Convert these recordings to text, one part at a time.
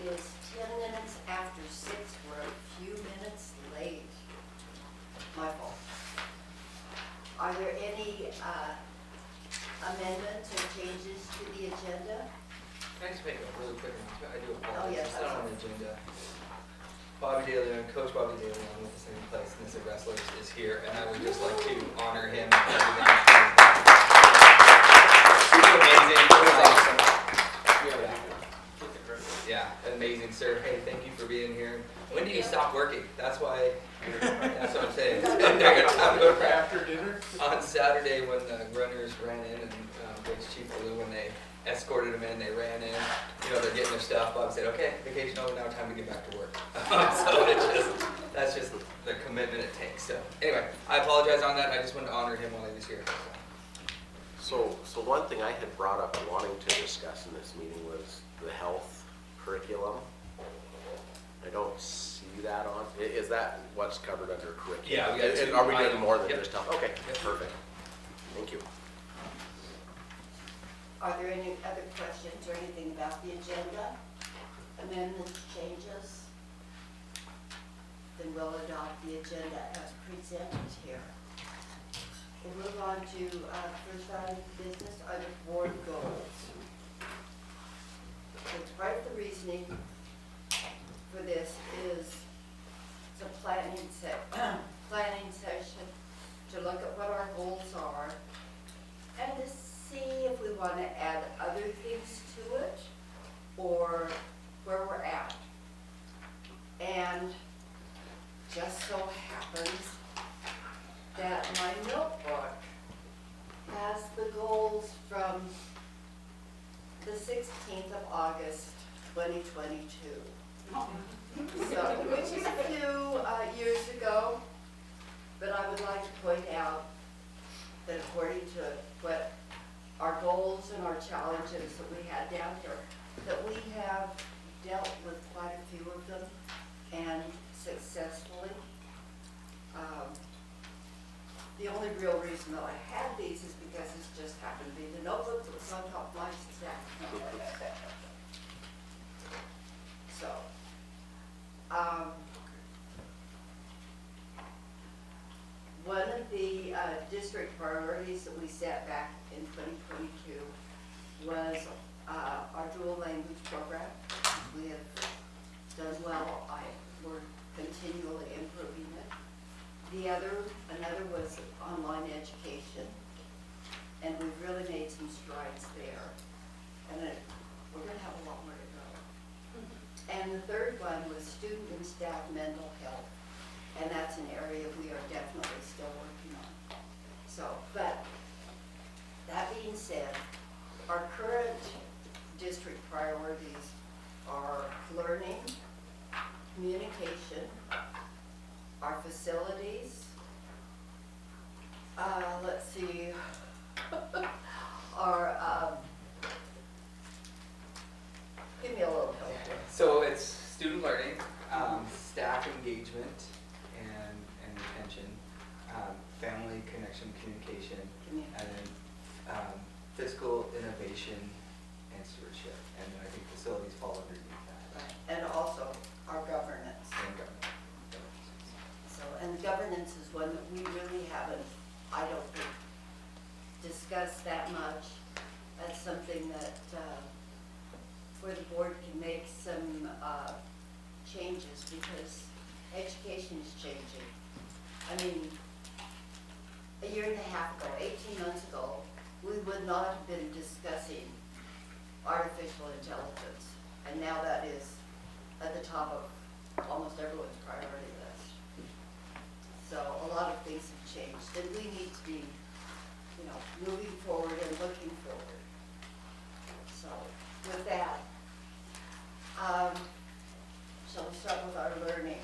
is 10 minutes after 6. We're a few minutes late. My fault. Are there any amendments or changes to the agenda? Can I just make a really quick announcement? I do Oh, apologize. yes, It's not on the agenda. Bobby DeLeon, Coach Bobby DeLeon with the same place, Mystic Wrestlers, is here, and I would just like to honor him for everything he's done. Super amazing. It was awesome. Yeah, amazing, sir. Hey, thank you for being here. When do you stop working? That's why. That's what I'm saying. They're gonna have to go for After dinner? On Saturday when the runners ran in and Blake's Chief Lou, when they escorted them in, they ran in, you know, they're getting their stuff. Bob said, okay, vacation over, now time to get back to work. So that's just the commitment it takes. So anyway, I apologize on that. I just wanted to honor him while he was here. So one thing I had brought up and wanting to discuss in this meeting was the health curriculum. I don't see that on, is that what's covered under curriculum? Yeah, we got And two are we doing items. more than Yep. just health? Okay, Yep. perfect. Thank you. Are there any other questions or anything about the agenda? Amendments, changes? Then we'll adopt the agenda as presented here. We'll move on to first item of business are the board goals. So part of the reasoning for this is it's a planning session to look at what our goals are and to see if we want to add other things to it or where we're at. And just so happens that my notebook has the goals from the 16th of August, 2022. So, which is a few years ago, but I would like to point out that according to what our goals and our challenges that we had down here, that we have dealt with quite a few of them and successfully. The only real reason that I had these is because this just happened to be the notebook that was on top of my stack. So, one of the district priorities that we set back in 2022 was our dual language program. We have done well. We're continually improving it. Another was online education, and we've really made some strides there. And we're going to have a lot more to go. And the third one was student and staff mental health, and that's an area we are definitely still working on. So, but that being said, our current district priorities are learning, communication, our facilities, let's see, our, give me a little help here. So it's student learning, staff engagement and retention, family connection communication, and then fiscal innovation and stewardship. And then I think facilities fall underneath that. Right. And also our governance. And government. So, and governance is one that we really haven't, I don't think, discussed that much. That's something that, where the board can make some changes because education is changing. I mean, a year and a half ago, 18 months ago, we would not have been discussing artificial intelligence. And now that is at the top of almost everyone's priority list. So a lot of things have changed, and we need to be, you know, moving forward and looking forward. So with that, shall we start with our learning?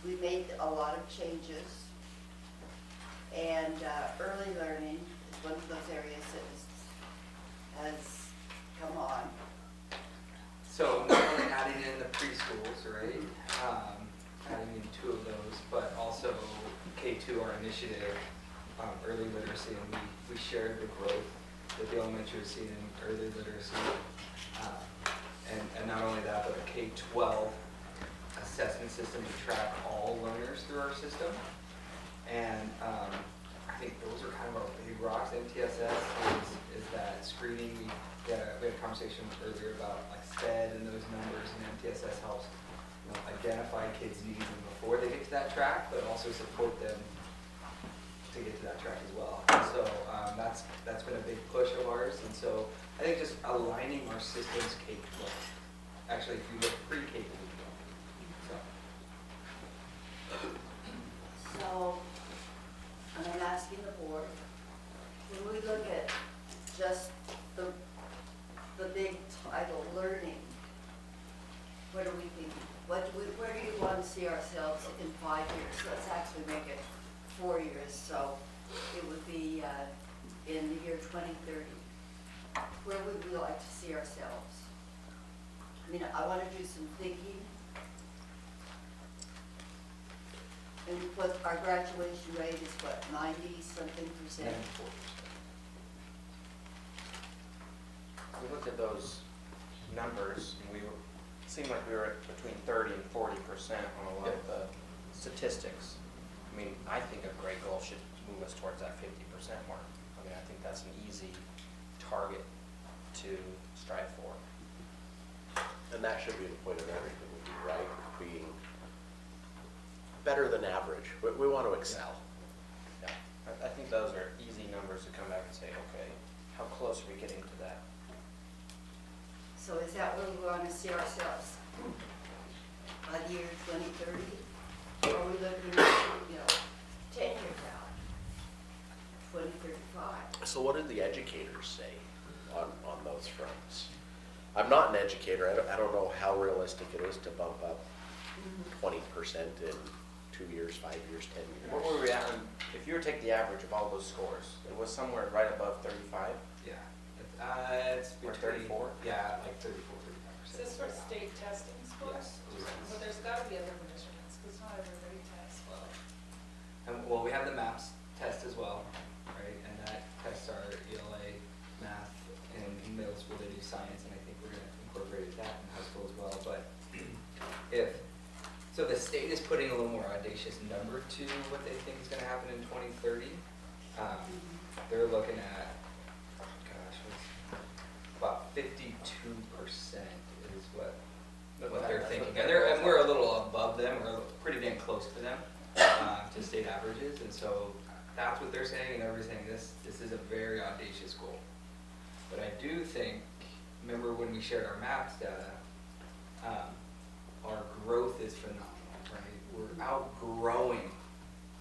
We made a lot of changes, and early learning is one of those areas that has come on. So not only adding in the preschools, right? Adding in 2 of those, but also K2, our initiative, early literacy, and we shared the growth that the elementary is seeing in early literacy. And not only that, but a K-12 assessment system to track all learners through our system. And I think those are kind of our big rocks. MTSS is that screening. We had a conversation earlier about like SPED and those numbers, and MTSS helps identify kids' needs and before they get to that track, but also support them to get to that track as well. And so that's been a big push of ours. And so I think just aligning our systems K-12. Actually, if you look pre-K to 12. So, and I'm asking the board, when we look at just the big title, learning, what are we thinking? Where do you want to see ourselves in 5 years? Let's actually make it 4 years, so it would be in the year 2030. Where would we like to see ourselves? I mean, I want to do some thinking. And what our graduation rate is what, 90-something%? We looked at those numbers, and it seemed like we were at between 30 and 40% on a lot of the statistics. I mean, I think a great goal should move us towards that 50% mark. I mean, I think that's an easy target to strive for. And that should be the point of everything, would be right, being better than average. We want to excel. Yeah, I think those are easy numbers to come back and say, okay, how close are we getting to that? So is that where we want to see ourselves by the year 2030? Or are we looking at, 10 years out, 2035? So what did the educators say on those fronts? I'm not an educator. I don't know how realistic it is to bump up 20% in 2 years, 5 years, 10 years. What were we at? If you were to take the average of all those scores, it was somewhere right above 35. Yeah. It's Or between 34? Yeah, like 34, 35%. Is this for state testing scores? Yes. But there's gotta be other measurements, because not everybody tests well. And, well, we have the MAPS test as well, right? And that tests our ELA, math, and in middle school they do science, and I think we're going to incorporate that in high school as well. But so the state is putting a little more audacious number to what they think is going to happen in 2030. They're looking at, about 52% is what they're thinking. And we're a little above them. We're pretty damn close to them, to state averages. And so that's what they're saying, and everything. This is a very audacious goal. But I do think, remember when we shared our MAPS data, our growth is phenomenal, right? We're outgrowing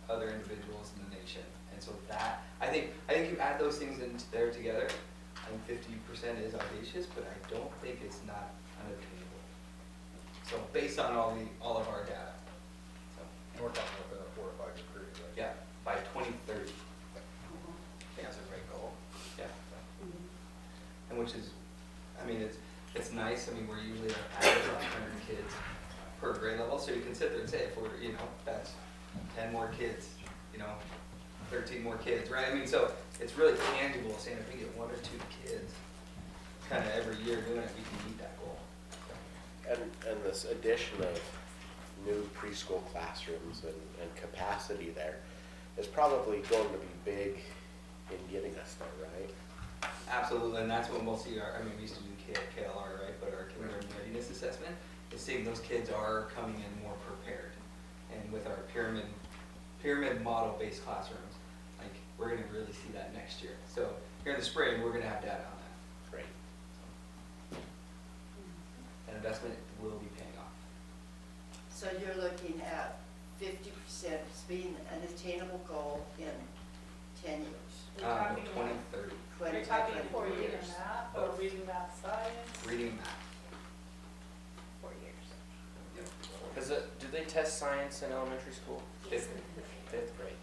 other individuals in the nation. And so that, I think you add those things in there together, I think 50% is audacious, but I don't think it's not unattainable. So based on all of our data. So, And we're talking about a 4 or 5 year period, right? yeah, by 2030. I think that's a great goal. Yeah. And which is, I mean, it's nice. I mean, we're usually at average about 100 kids per grade level, so you can sit there and say, if we're, that's 10 more kids, 13 more kids, right? I mean, so it's really tangible saying if we get 1 or 2 kids kind of every year doing it, we can meet that goal. And this addition of new preschool classrooms and capacity there is probably going to be big in getting us there, right? Absolutely, and that's when we'll see we used to do KLR, right? But our kindergarten readiness assessment is seeing those kids are coming in more prepared. And with our pyramid model-based classrooms, we're going to really see that next year. So here in the spring, we're going to have data on that. Great. That investment will be paying off. So you're looking at 50% as being an attainable goal in 10 years. We're talking 2030. You're talking 4 years. years math, or reading math science? Reading and math. 4 years. Because do they test science in elementary school? Fifth Fifth grade.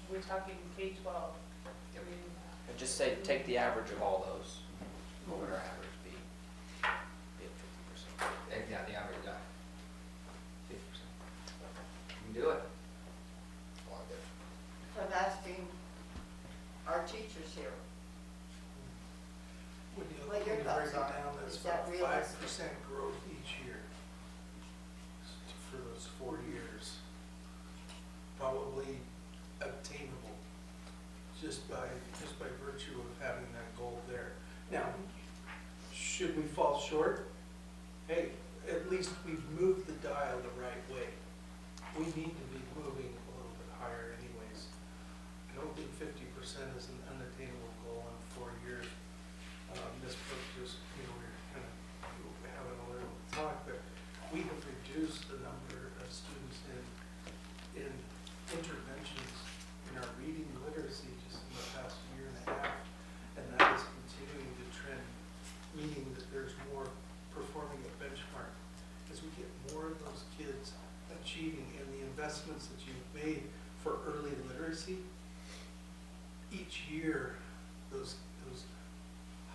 We're talking K-12. Yep. Reading math. And just say, take the average of all those. What would our average be? Be at 50%. Yeah, the average, 50%. You can do it. So I'm asking our teachers here, When you What your break thoughts it are. down, that's Is that about realistic? 5% growth each year for those 4 years. Probably obtainable just by virtue of having that goal there. Now, should we fall short? Hey, at least we've moved the dial the right way. We need to be moving a little bit higher anyways. I don't think 50% is an unattainable goal in 4 years. This book just, we're kind of having a little talk, but we have reduced the number of students in interventions in our reading literacy just in the past year and a half, and that is continuing to trend, meaning that there's more performing at benchmark as we get more of those kids achieving, and the investments that you've made for early literacy, each year those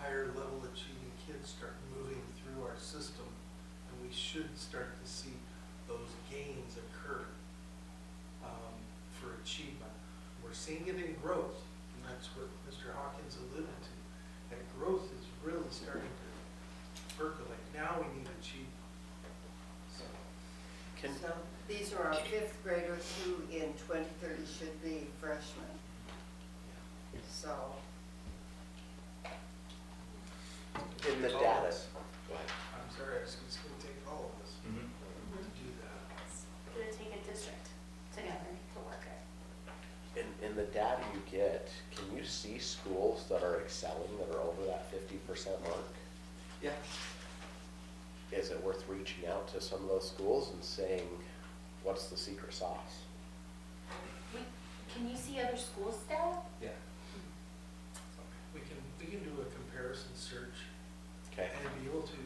higher level achieving kids start moving through our system, and we should start to see those gains occur for achievement. We're seeing it in growth, and that's what Mr. Hawkins alluded to. That growth is really starting to percolate. Now we need achievement. So, So these are our fifth graders who in 2030 should be freshmen. So, In the data, go ahead. I'm sorry, it's going to take all of us Mhm. to do that. It's gonna take a district together to work it. In the data you get, can you see schools that are excelling that are over that 50% mark? Yeah. Is it worth reaching out to some of those schools and saying, what's the secret sauce? Can you see other schools data? Yeah. We can do a comparison search Okay. and be able to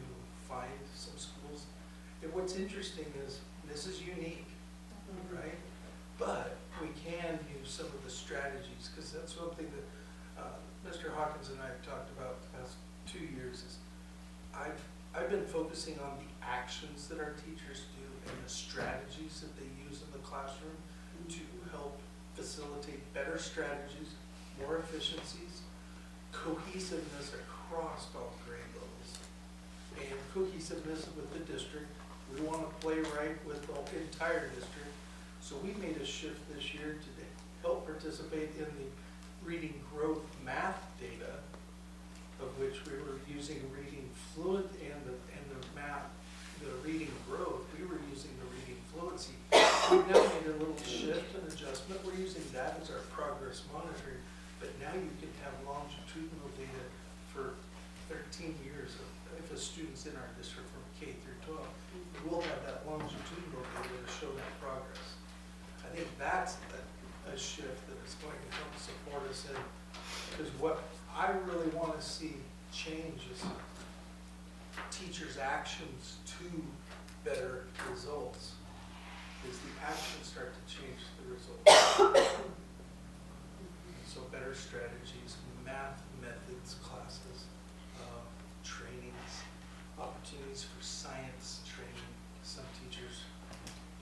find some schools. And what's interesting is, this is unique, right? But we can use some of the strategies, because that's something that Mr. Hawkins and I have talked about the past 2 years, is I've been focusing on the actions that our teachers do and the strategies that they use in the classroom to help facilitate better strategies, more efficiencies, cohesiveness across all grade levels, and cohesiveness with the district. We want to play right with the entire district. So we made a shift this year to help participate in the reading growth math data, of which we were using reading fluent and the math, the reading growth, we were using the reading fluency. We've now made a little shift and adjustment. We're using that as our progress monitoring, but now you can have longitudinal data for 13 years if a student's in our district from K through 12. We'll have that longitudinal data to show that progress. I think that's a shift that is going to help support us in, because what I really want to see change is teachers' actions to better results. Is the actions start to change the results. So better strategies, math methods classes, trainings, opportunities for science training. Some teachers,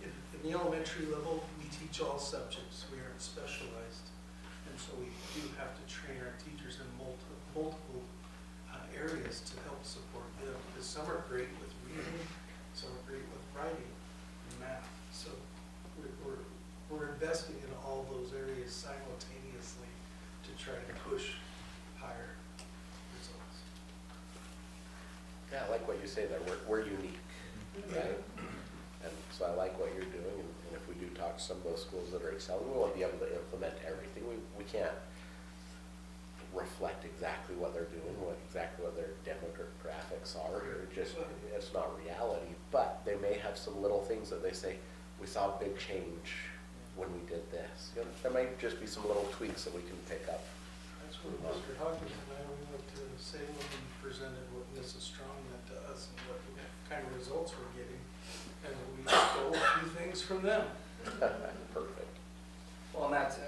in the elementary level, we teach all subjects. We aren't specialized. And so we do have to train our teachers in multiple areas to help support them. Because some are great with reading, some are great with writing and math. So we're investing in all those areas simultaneously to try to push higher results. Yeah, I like what you say there, we're unique, right? And so I like what you're doing, and if we do talk to some of those schools that are excelling, we won't be able to implement everything. We can't reflect exactly what they're doing, exactly what their demographics are, or just, it's not reality, but they may have some little things that they say, we saw a big change when we did this. You know, there might just be some little tweaks that we can pick up. That's what Mr. Hawkins and I, we went to Salem and presented what Mrs. Strong meant to us and what kind of results we're getting. And we stole a few things from them. Perfect. Well, and that's,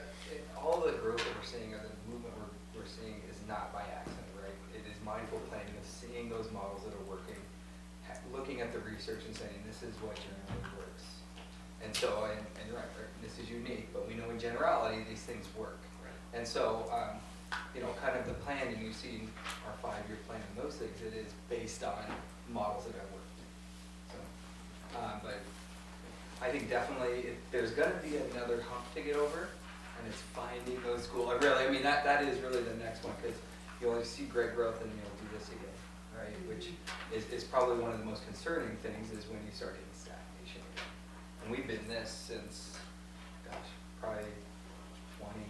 all the growth that we're seeing or the movement we're seeing is not by accident, right? It is mindful planning of seeing those models that are working, looking at the research and saying, this is what generally works. And so, and you're right, this is unique, but we know in generality, these things work. And so, you know, kind of the planning you see in our 5-year plan and those things, it is based on models that have worked. So, but I think definitely there's gonna be another hump to get over, and it's finding those schools. I mean, that is really the next one, because you'll always see great growth and you'll do this again, right? Which is probably one of the most concerning things, is when you start hitting stagnation again. And we've been this since, gosh, probably 20,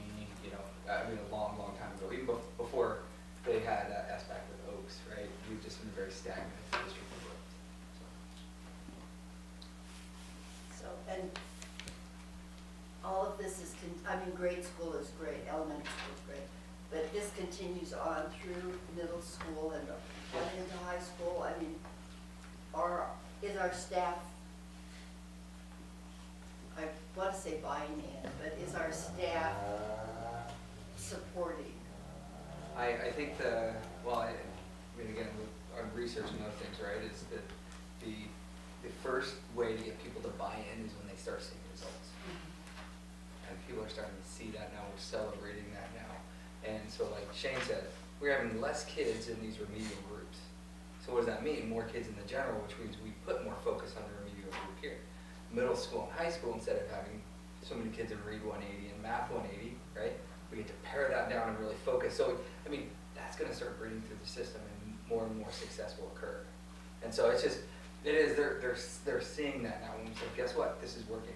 you know, I mean, a long, long time ago, even before they had SBAC with Oaks, right? We've just been very stagnant as a district of growth. So, and all of this is, I mean, grade school is great, elementary school is great, but this continues on through middle school and on into high school. I mean, is our staff, I want to say buying in, but is our staff supporting? I think I mean, again, on research and other things, right, is that the first way to get people to buy in is when they start seeing results. And people are starting to see that now, we're celebrating that now. And so like Shane said, we're having less kids in these remedial groups. So what does that mean? More kids in the general, which means we put more focus on the remedial group here. Middle school and high school, instead of having so many kids in Read 180 and Math 180, right? We get to pare that down and really focus. So, I mean, that's gonna start breeding through the system and more success will occur. And so it's just, they're seeing that now, and so guess what? This is working.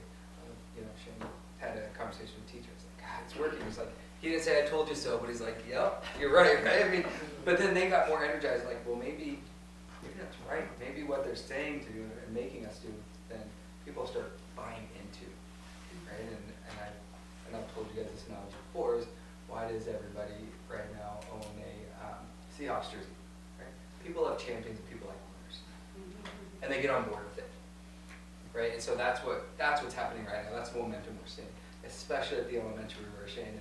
You know, Shane had a conversation with teachers, like, God, it's working. He's like, he didn't say I told you so, but he's like, yep, you're right, right? I mean, but then they got more energized, like, well, maybe that's right. Maybe what they're saying to do and making us do, then people start buying into, right? And I've told you guys this knowledge before, is why does everybody right now own a Seahawks jersey, right? People have champions and people like winners, and they get on board with it, right? And so that's what's happening right now. That's the momentum we're seeing, especially at the elementary, where Shane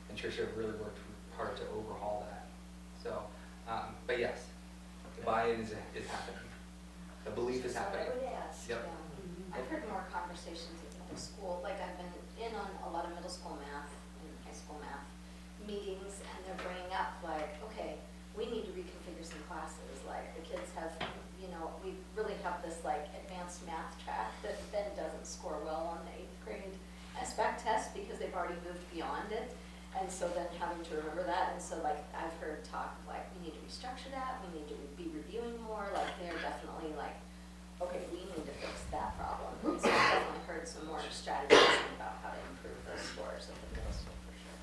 and Tricia have really worked hard to overhaul that. So, but yes, the buy-in is happening. The belief is happening. So I would ask, Yep. yeah. I've heard more conversations at middle school, like I've been in on a lot of middle school math and high school math meetings, and they're bringing up like, okay, we need to reconfigure some classes, like the kids have, you know, we really have this like advanced math track that then doesn't score well on the 8th grade SBAC test because they've already moved beyond it. And so then having to remember that, and so like I've heard talk of like, we need to restructure that, we need to be reviewing more, like they're definitely like, okay, we need to fix that problem. And so I've definitely heard some more strategies about how to improve those scores at the middle school for sure.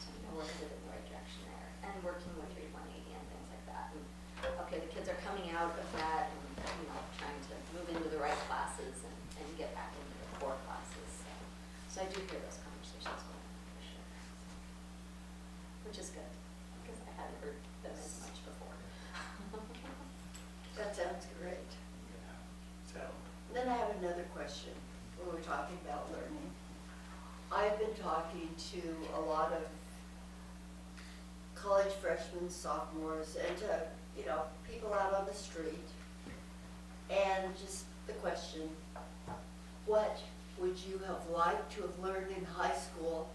So I know we're headed in the right direction there, and working with Read 180 and things like that. And okay, the kids are coming out of that and, you know, trying to move into the right classes and get back into the core classes. So I do hear those conversations going on for sure. Which is good, because I hadn't heard them as much before. That sounds great. So, Then I have another question, when we're talking about learning. I've been talking to a lot of college freshmen, sophomores, and to, you know, people out on the street. And just the question, what would you have liked to have learned in high school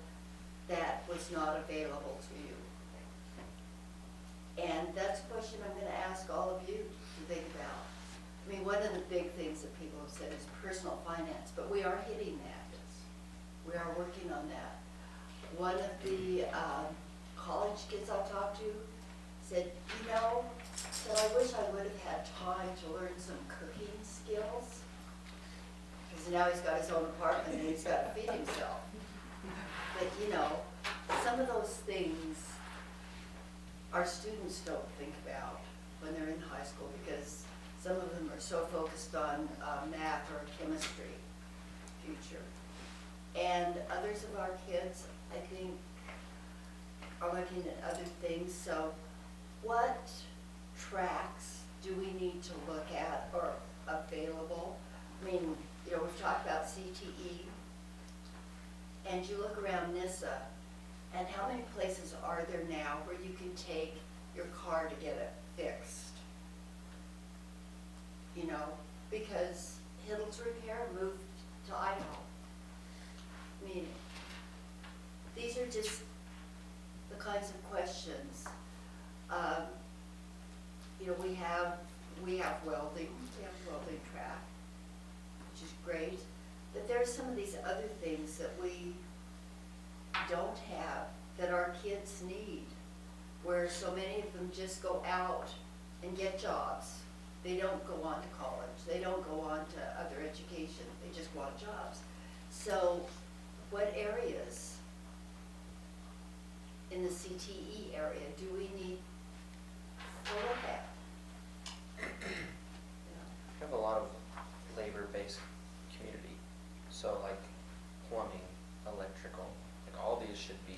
that was not available to you? And that's a question I'm gonna ask all of you to think about. I mean, one of the big things that people have said is personal finance, but we are hitting that. We are working on that. One of the college kids I talked to said, you know, said I wish I would have had time to learn some cooking skills. Because now he's got his own apartment and he's got to feed himself. But you know, some of those things our students don't think about when they're in high school, because some of them are so focused on math or chemistry future. And others of our kids, I think, are looking at other things. So what tracks do we need to look at or available? I mean, you know, we've talked about CTE, and you look around NISA, and how many places are there now where you can take your car to get it fixed? You know, because Hiddle's Repair moved to Idaho. I mean, these are just the kinds of questions kids need, where so many of them just go out and get jobs. They don't go on to college, they don't go on to other education, they just want jobs. So what areas in the CTE area do we need to look at? We have a lot of labor-based community, so like plumbing, electrical, like all these should be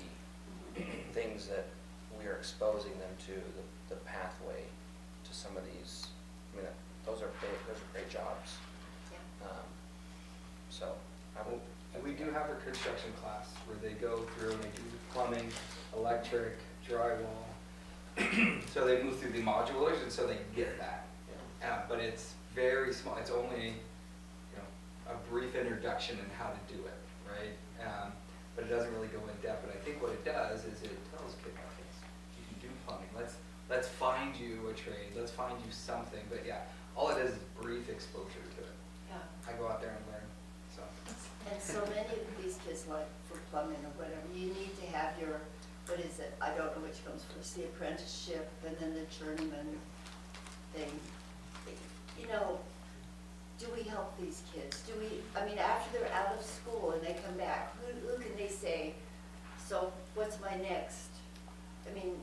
things that we are exposing them to, the pathway to some of these. I mean, those are great jobs. Yeah. So, I would. We do have a construction class where they go through and they do plumbing, electric, drywall. So they move through the modulars and so they get that. But it's very small, it's only, a brief introduction in how to do it, right? But it doesn't really go in depth, but I think what it does is it tells kids, okay, you can do plumbing, let's find you a trade, let's find you something, but yeah, all it is brief exposure to it. Yeah. I go out there and learn, so. And so many of these kids, like for plumbing or whatever, you need to have your, what is it, I don't know which comes first, the apprenticeship and then the journeyman thing. You know, do we help these kids? Do we, I mean, after they're out of school and they come back, who can they say, so what's my next? I mean,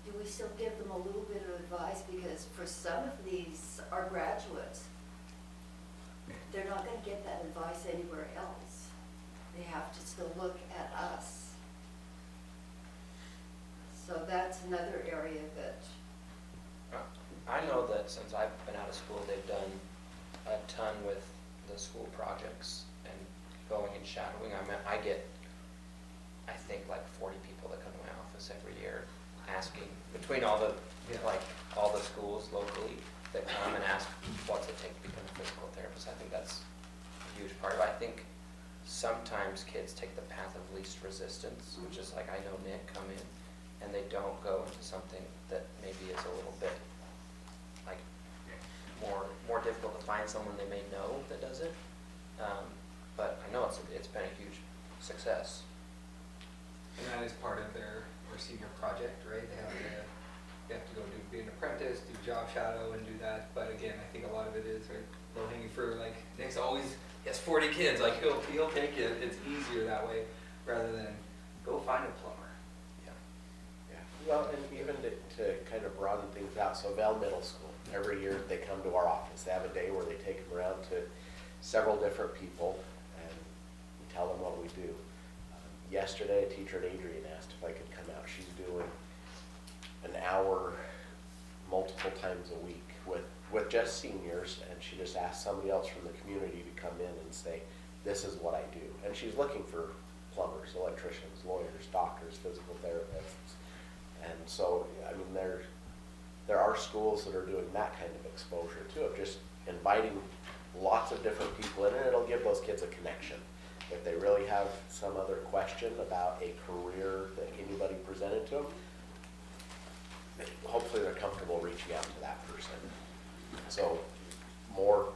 do we still give them a little bit of advice? Because for some of these are graduates, they're not gonna get that advice anywhere else. They have to still look at us. So that's another area that, I know that since I've been out of school, they've done a ton with the school projects and going and shadowing. I get, I think, like 40 people that come to my office every year asking, between all the, Yeah. like, all the schools locally that come and ask what's it take to become a physical therapist. I think that's a huge part of it. I think sometimes kids take the path of least resistance, which is like, I know Nick come in and they don't go into something that maybe is a little bit like more difficult to find someone they may know that does it. But I know it's been a huge success. And that is part of their senior project, right? They have to go be an apprentice, do job shadow and do that. But again, I think a lot of it is right, low hanging fruit. Like Nick's always, he has 40 kids, like he'll take it. It's easier that way rather than go find a plumber. Yeah, well, and even to kind of broaden things out, so Val Middle School, every year they come to our office. They have a day where they take them around to several different people and we tell them what we do. Yesterday, a teacher at Adrian asked if I could come out. She's doing an hour multiple times a week with just seniors, and she just asked somebody else from the community to come in and say, this is what I do. And she's looking for plumbers, electricians, lawyers, doctors, physical therapists. And so, I mean, there are schools that are doing that kind of exposure too, of just inviting lots of different people in, and it'll give those kids a connection. If they really have some other question about a career that anybody presented to them, hopefully they're comfortable reaching out to that person. So more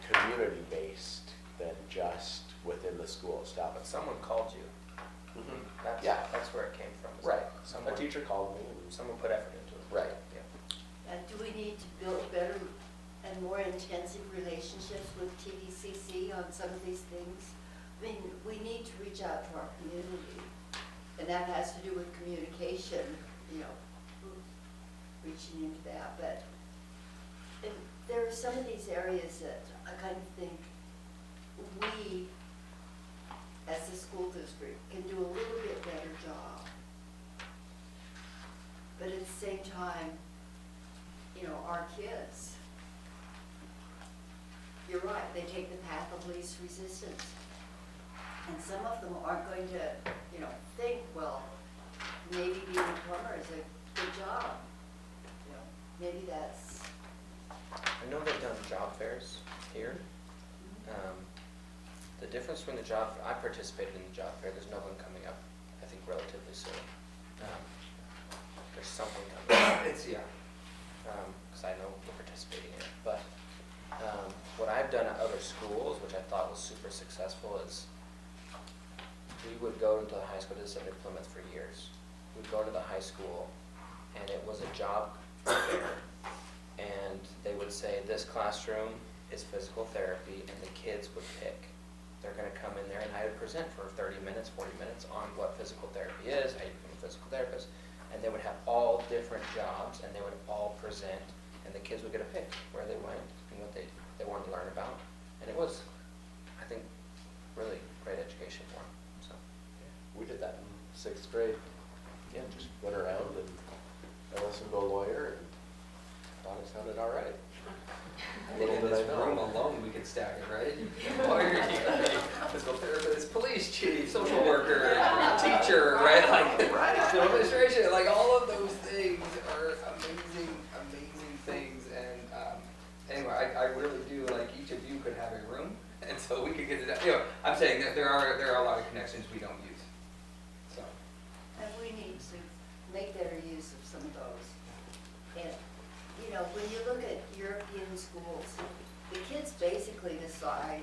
community-based than just within the school itself. But someone called you. That's where it came from. is Right. Someone, A teacher called me. And someone put effort into it. Right. Yeah. and do we need to build better and more intensive relationships with TDCC on some of these things? I mean, we need to reach out to our community, and that has to do with communication, reaching into that, but there are some of these areas that I kind of think we, as the school district, can do a little bit better job. But at the same time, our kids, you're right, they take the path of least resistance. And some of them aren't going to, think, well, maybe being a plumber is a good job. Maybe that's. I know they've done job fairs here. The difference between the job, I participated in the job fair, there's no one coming up, I think relatively soon. There's something coming up. Because I know we're participating in it. But what I've done at other schools, which I thought was super successful, is we would go into the high school, this is in Plymouth for years, would go to the high school, and it was a job fair, and they would say, this classroom is physical therapy, and the kids would pick. They're gonna come in there, and I would present for 30 minutes, 40 minutes on what physical therapy is, how you become a physical therapist, and they would have all different jobs, and they would all present, and the kids would get a pick where they went and what they wanted to learn about. And it was, I think, really great education for them, so. We did that in 6th grade. Yeah, Just went around and I listened to a lawyer and thought it sounded all right. I think in Little did this I know. room alone, we could stack it, right? You could be a lawyer, you could be physical therapist, police chief, social worker, teacher, right? Like, school administration, like all of those things are amazing, amazing things. And anyway, I really do, like each of you could have a room, and so we could get it, you know, I'm saying that there are a lot of connections we don't use, so. And we need to make better use of some of those. And, you know, when you look at European schools, the kids basically decide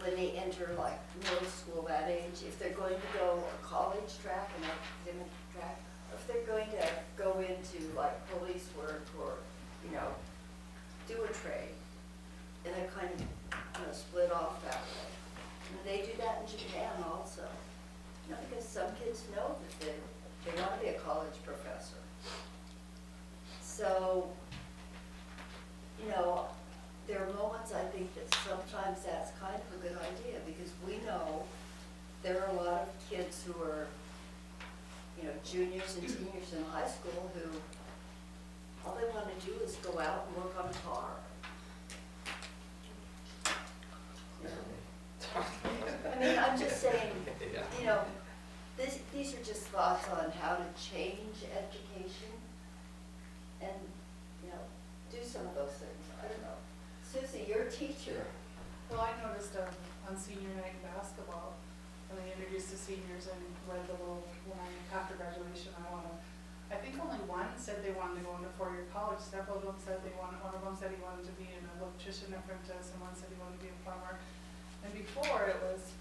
when they enter like middle school, that age, if they're going to go a college track, an academic track, or if they're going to go into like police work or, you know, do a trade. And they're kind of, you know, split off that way. And they do that in Japan also. You know, because some kids know that they want to be a college professor. So, you know, there are moments I think that sometimes that's kind of a good idea, because we know there are a lot of kids who are, you know, juniors and seniors in high school who all they want to do is go out and work on a car. You know? I mean, I'm just saying, Yeah. you know, these are just thoughts on how to change education and, you know, do some of those things. I don't know. Susie, you're a teacher. Well, I noticed on senior night in basketball, when they introduced the seniors and read the little line after graduation, I think only one said they wanted to go into four-year college. Several of them said one of them said he wanted to be an electrician apprentice, and one said he wanted to be a plumber. And before it was,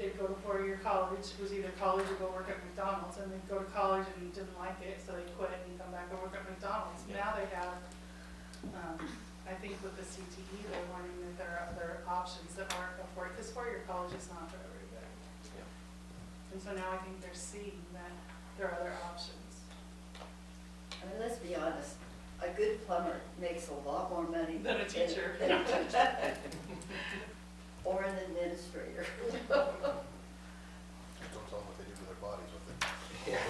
they'd go to four-year college, it was either college or go work at McDonald's, and they'd go to college and didn't like it, so they quit and come back and work at McDonald's. Now they have, I think with the CTE, they're learning that there are other options that aren't afforded, because four-year college is not for everybody. And so now I think they're seeing that there are other options. I mean, let's be honest, a good plumber makes a lot more money Than a teacher. than a teacher. Or an administrator. Don't tell them what they do to their bodies with it. Yeah.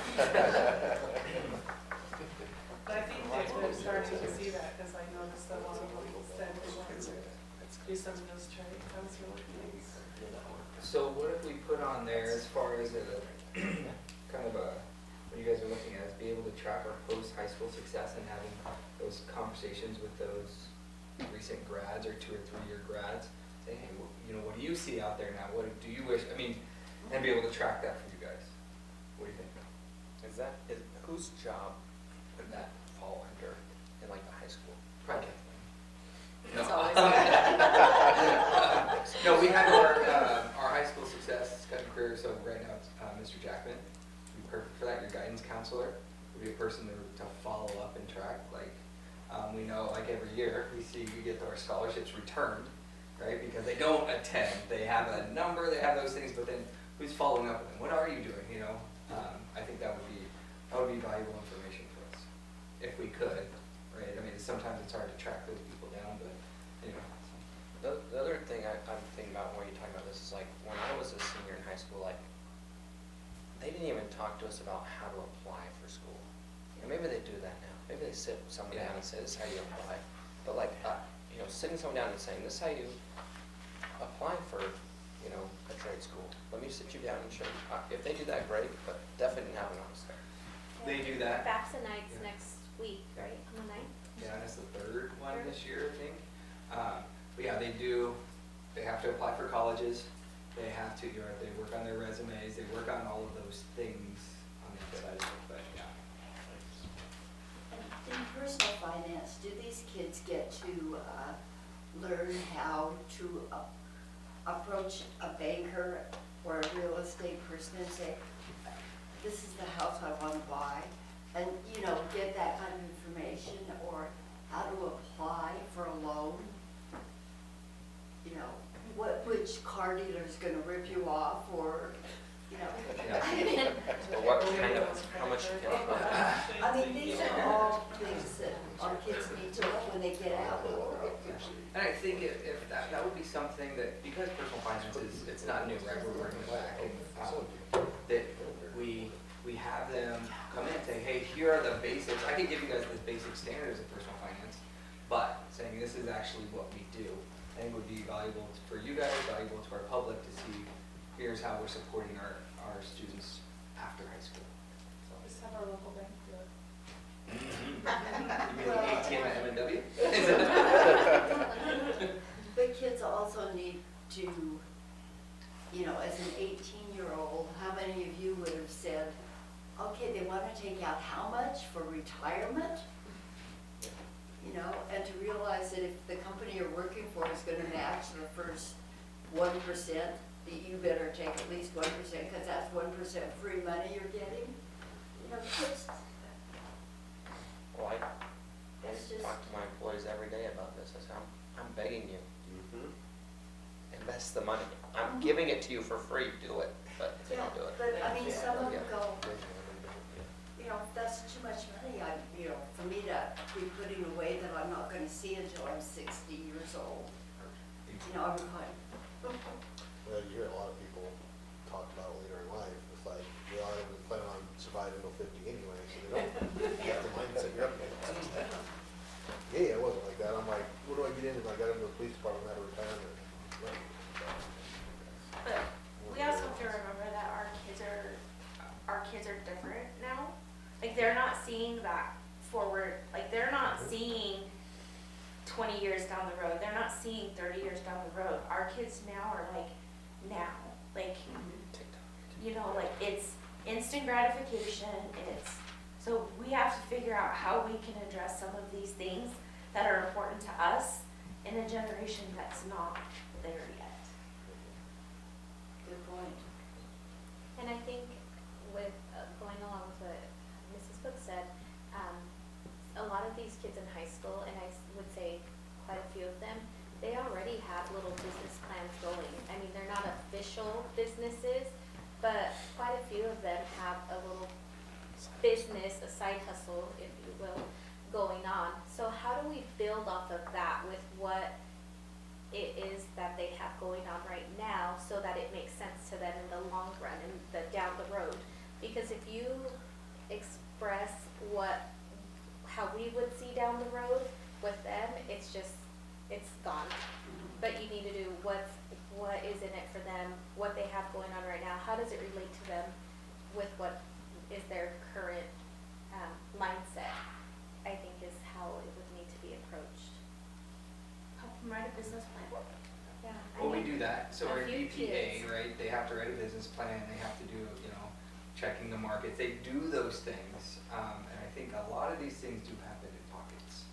But I think they're starting to see that, because I noticed that a lot of people said they wanted to do some of those trades. That was really nice. So what if we put on there as far as a, kind of a, what you guys are looking at, is be able to track our post-high school success and having those conversations with those recent grads or 2 or 3 year grads, saying, hey, you know, what do you see out there now? What do you wish, I mean, and be able to track that for you guys. What do you think? Whose job would that fall under in like the high school? Probably. It's No. always No, we have our high school success kind of career, so right now it's Mr. Jackman. Would be perfect for that. Your guidance counselor would be a person to follow up and track. Like, we know, like every year, we get our scholarships returned, right? Because they don't attend. They have a number, they have those things, but then who's following up with them? What are you doing, you know? I think that would be valuable information for us, if we could, right? I mean, sometimes it's hard to track those people down, but anyway. The other thing I'm thinking about when you're talking about this is like, when I was a senior in high school, like, they didn't even talk to us about how to apply for school. You know, maybe they do that now. Maybe they sit someone down and say, this is how you apply. But like, you know, sitting someone down and saying, this is how you apply for, you know, a trade school. Let me sit you down and show you. If they do that, great, but definitely didn't happen on us there. They do that. FAFSA nights Yeah. next week, right, on the 9th? Yeah, that's the third one this year, I think. But yeah, they do, they have to apply for colleges. They have to, you know, they work on their resumes, they work on all of those things on the side of it, but yeah. In personal finance, do these kids get to learn how to approach a banker or a real estate person and say, this is the house I want to buy, and, you know, get that kind of information, or how to apply for a loan. You know, which car dealer's gonna rip you off, or, you know. Yeah. Or what kind of, how much you can afford. I mean, these are all things that our kids need to know when they get out. And I think if that would be something that, because personal finance is, it's not new, right, we're working back, and, that we have them come in and say, hey, here are the basics, I can give you guys the basic standards of personal finance, but saying this is actually what we do, I think would be valuable for you guys, valuable to our public to see, here's how we're supporting our students after high school. Just have our local bank do it. You mean the ATM at M&W? But kids also need to, you know, as an 18-year-old, how many of you would have said, okay, they want to take out how much for retirement? You know, and to realize that if the company you're working for is going to match the first 1%, that you better take at least 1%, because that's 1% free money you're getting. You know, kids, Well, I it's just, talk to my employees every day about this. I say, I'm begging you, invest the money. I'm giving it to you for free, do it, but they yeah, don't do it. but I mean, some of them Yeah. go, you know, that's too much money, you know, for me to be putting away that I'm not gonna see until I'm 60 years old. You know, I'm fine. Well, you hear a lot of people talk about later in life, it's like, they are planning on surviving till 50 anyway, so they don't have the mindset you're up against. Yeah, it wasn't like that, I'm like, what do I get into, I got into the police department out of retirement. But we also have to remember that our kids are different now. Like, they're not seeing that forward, like, they're not seeing 20 years down the road, they're not seeing 30 years down the road. Our kids now are like, now, like, you know, like, it's instant gratification, so we have to figure out how we can address some of these things that are important to us in a generation that's not there yet. Good point. And I think with, going along with what Mrs. Cook said, a lot of these kids in high school, and I would say quite a few of them, they already have little business plans going. I mean, they're not official businesses, but quite a few of them have a little business, a side hustle, if you will, going on. So how do we build off of that with what it is that they have going on right now, so that it makes sense to them in the long run and down the road? Because if you express how we would see down the road with them, it's gone. But you need to do what is in it for them, what they have going on right now, how does it relate to them with what is their current mindset, I think is how it would need to be approached. Help them write a business plan. Yeah. Well, we do that, so a our few EPA, kids. right, they have to write a business plan, they have to do, you know, checking the markets, they do those things, and I think a lot of these things do happen in pockets,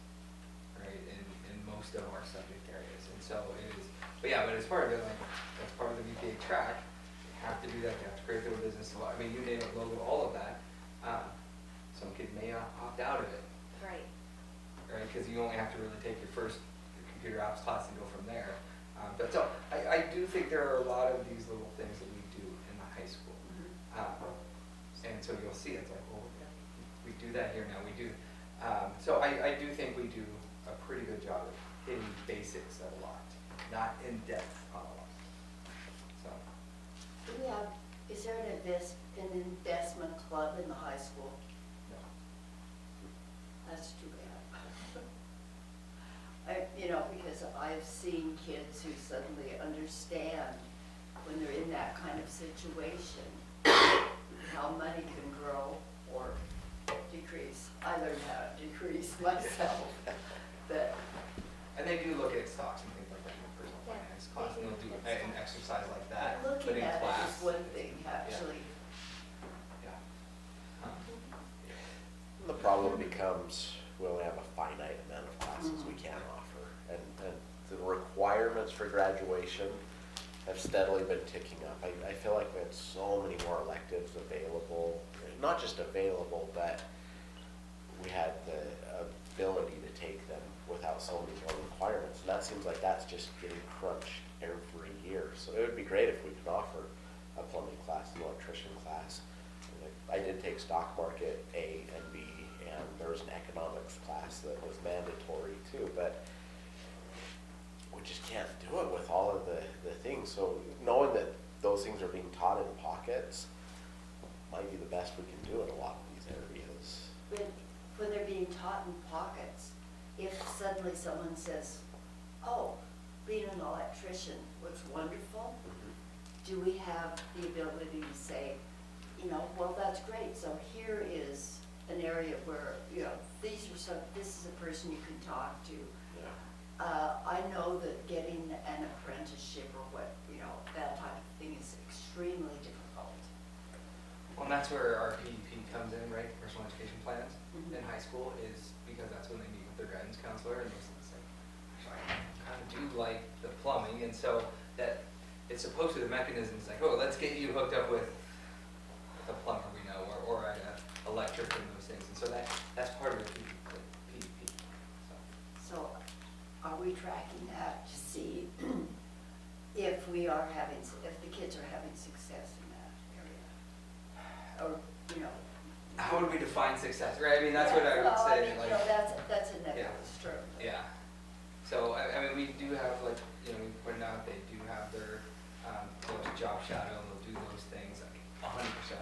right, in most of our subject areas, and so it is, but yeah, but as part of it, like, that's part of the EPA track, they have to do that, they have to create their business, I mean, you name it, logo, all of that, some kid may opt out of it, Right. right, because you only have to really take your first computer apps class and go from there. But so, I do think there are a lot of these little things that we do in the high school. And so you'll see, it's like, oh, yeah, we do that here now, we do. So I do think we do a pretty good job of hitting basics a lot, not in depth on a lot. So, Do we have, is there an investment club in the high school? no. That's too bad. You know, because I've seen kids who suddenly understand when they're in that kind of situation, how money can grow or decrease. I learned how to decrease myself, but And they do look at stocks and things like that in personal Yeah, finance they class, and do they'll do look at an stocks. exercise like that, but looking in at it class. is one thing, actually. Yeah. The problem becomes, we only have a finite amount of classes we can offer. And the requirements for graduation have steadily been ticking up. I feel like we had so many more electives available, not just available, but we had the ability to take them without so many more requirements. And that seems like that's just getting crunched every year. So it would be great if we could offer a plumbing class, an electrician class. Like, I did take stock market A and B, and there was an economics class that was mandatory too, but we just can't do it with all of the things. So knowing that those things are being taught in pockets might be the best we can do in a lot of these areas. But when they're being taught in pockets, if suddenly someone says, oh, being an electrician was wonderful, do we have the ability to say, you know, well, that's great, so here is an area where, you know, this is a person you can talk to. Yeah. I know that getting an apprenticeship or what, you know, that type of thing is extremely difficult. Well, and that's where our PEP comes in, right? Personal education plans Mhm. in high school is because that's when they meet with their guidance counselor and they say, sorry, I kind of do like the plumbing, and so that it's supposed to, the mechanism is like, oh, let's get you hooked up with a plumber we know, or an electric and those things, and so that's part of the PEP. So are we tracking that to see if we are having, if the kids are having success in that area? Or, you know. How would we define success, right? I mean, that's what I would Well, say, I mean, like. you know, that's a nebulous term. Yeah. So, I mean, we do have, like, you know, we pointed out they do have their, they'll job shadow, and they'll do those things, like, 100%.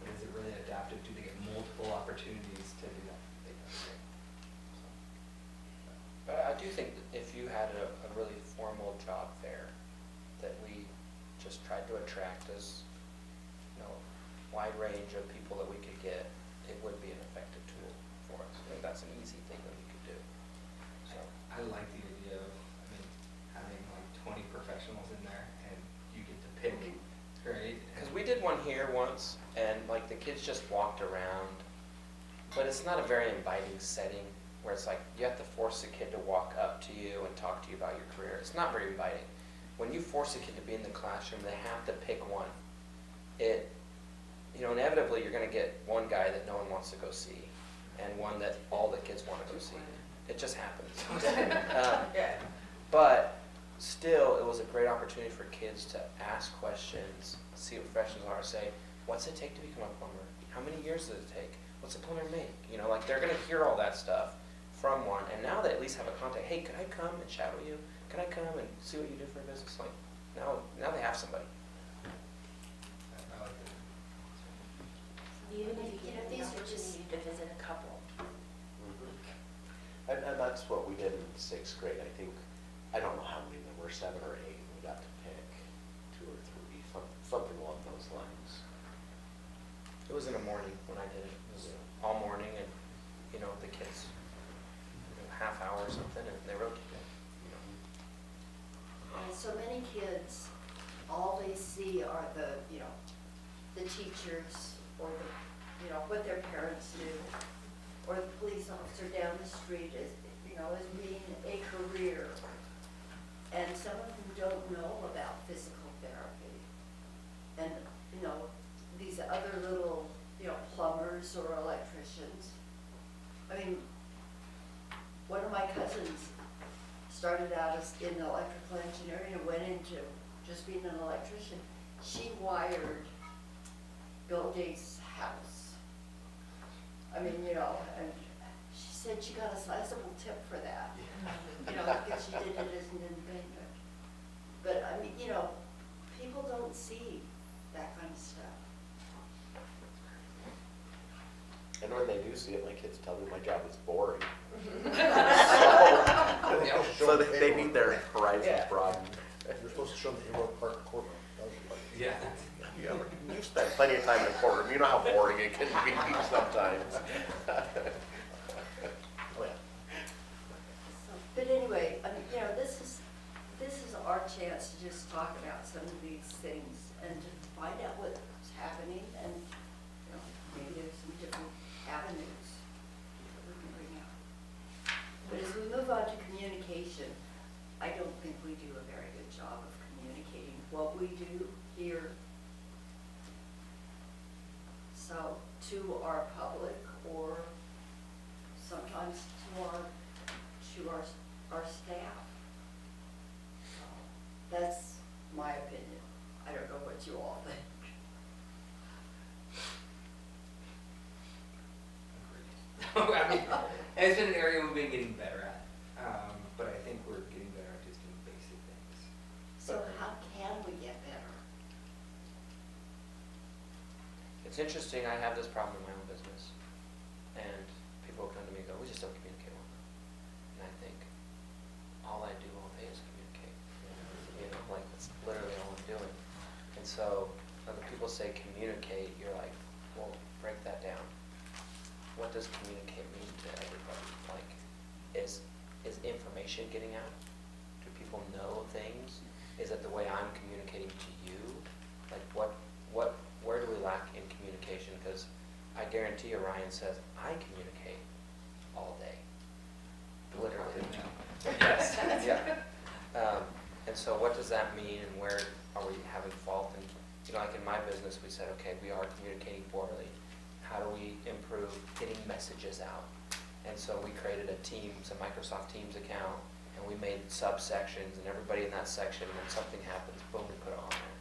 But is it really adaptive? Do they get multiple opportunities to do that? They don't. So, But I do think that if you had a really formal job fair that we just tried to attract as, you know, wide range of people that we could get, it would be an effective tool for us. I think that's an easy thing that we could do. So, I like the idea of, I mean, having like 20 professionals in there, and you get to pick, right? because we did one here once, and like the kids just walked around, but it's not a very inviting setting where it's like you have to force a kid to walk up to you and talk to you about your career. It's not very inviting. When you force a kid to be in the classroom, they have to pick one. You know, inevitably you're going to get one guy that no one wants to go see, and one that all the kids want to go see. It just happens. But still, it was a great opportunity for kids to ask questions, see what professionals are, say, what's it take to become a plumber? How many years does it take? What's a plumber make? You know, like they're going to hear all that stuff from one, and now they at least have a contact. Hey, could I come and shadow you? Could I come and see what you do for a business? Like, now they have somebody. I like that. Even if you You know, get the these are just- opportunity to visit a couple. And that's what we did in 6th grade. I think, I don't know how many there were, 7 or 8. We got to pick 2 or 3, something along those lines. It was in the morning when I did it. It was all morning, and you know the kids, half hour or something, and they rotated. You know. And so many kids, all they see are the, you know, the teachers or the, you know, what their parents do, or the police officer down the street is, you know, as being a career. And some of them don't know about physical therapy. And, you know, these other little, you know, plumbers or electricians. I mean, one of my cousins started out as in electrical engineering and went into just being an electrician. She wired Bill Gates' house. I mean, you know, and she said she got a sizable tip for that. You know, because she did it as an independent. But I mean, you know, people don't see that kind of stuff. And when they do see it, my kids tell me my job is boring. Yeah. So they need their horizons broadened. You're supposed to show them the Emerald Park courtroom. That was like, Yeah. You've spent plenty of time in a courtroom. You know how boring it can be sometimes. oh yeah. But anyway, I mean, you know, this is our chance to just talk about some of these things and to find out what's happening, and, you know, maybe there's some different avenues that we can bring out. But as we move on to communication, I don't think we do a very good job of we do here. So to our public or sometimes to our staff. So that's my opinion. I don't know what you all think. I mean, and it's been an area we've been getting better at, but I think we're getting better at just doing basic things. So how can we get better? It's interesting, I have this problem in my own business, and people come to me and go, we just don't communicate well enough. And I think, all I do all day is communicate, you know, like, that's literally all I'm doing. And so, when the people say communicate, you're like, well, break that down. What does communicate mean to everybody? Like, is information getting out? Do people know things? Is it the way I'm communicating to you? Like, where do we lack in communication? Because I guarantee you, Ryan says, I communicate all day, literally. Yes. Yeah. And so what does that mean, and where are we having fault? And, you know, like in my business, we said, okay, we are communicating poorly. How do we improve getting messages out? And so we created a Teams, a Microsoft Teams account, and we made subsections, and everybody in that section, when something happens, boom, we put it on there.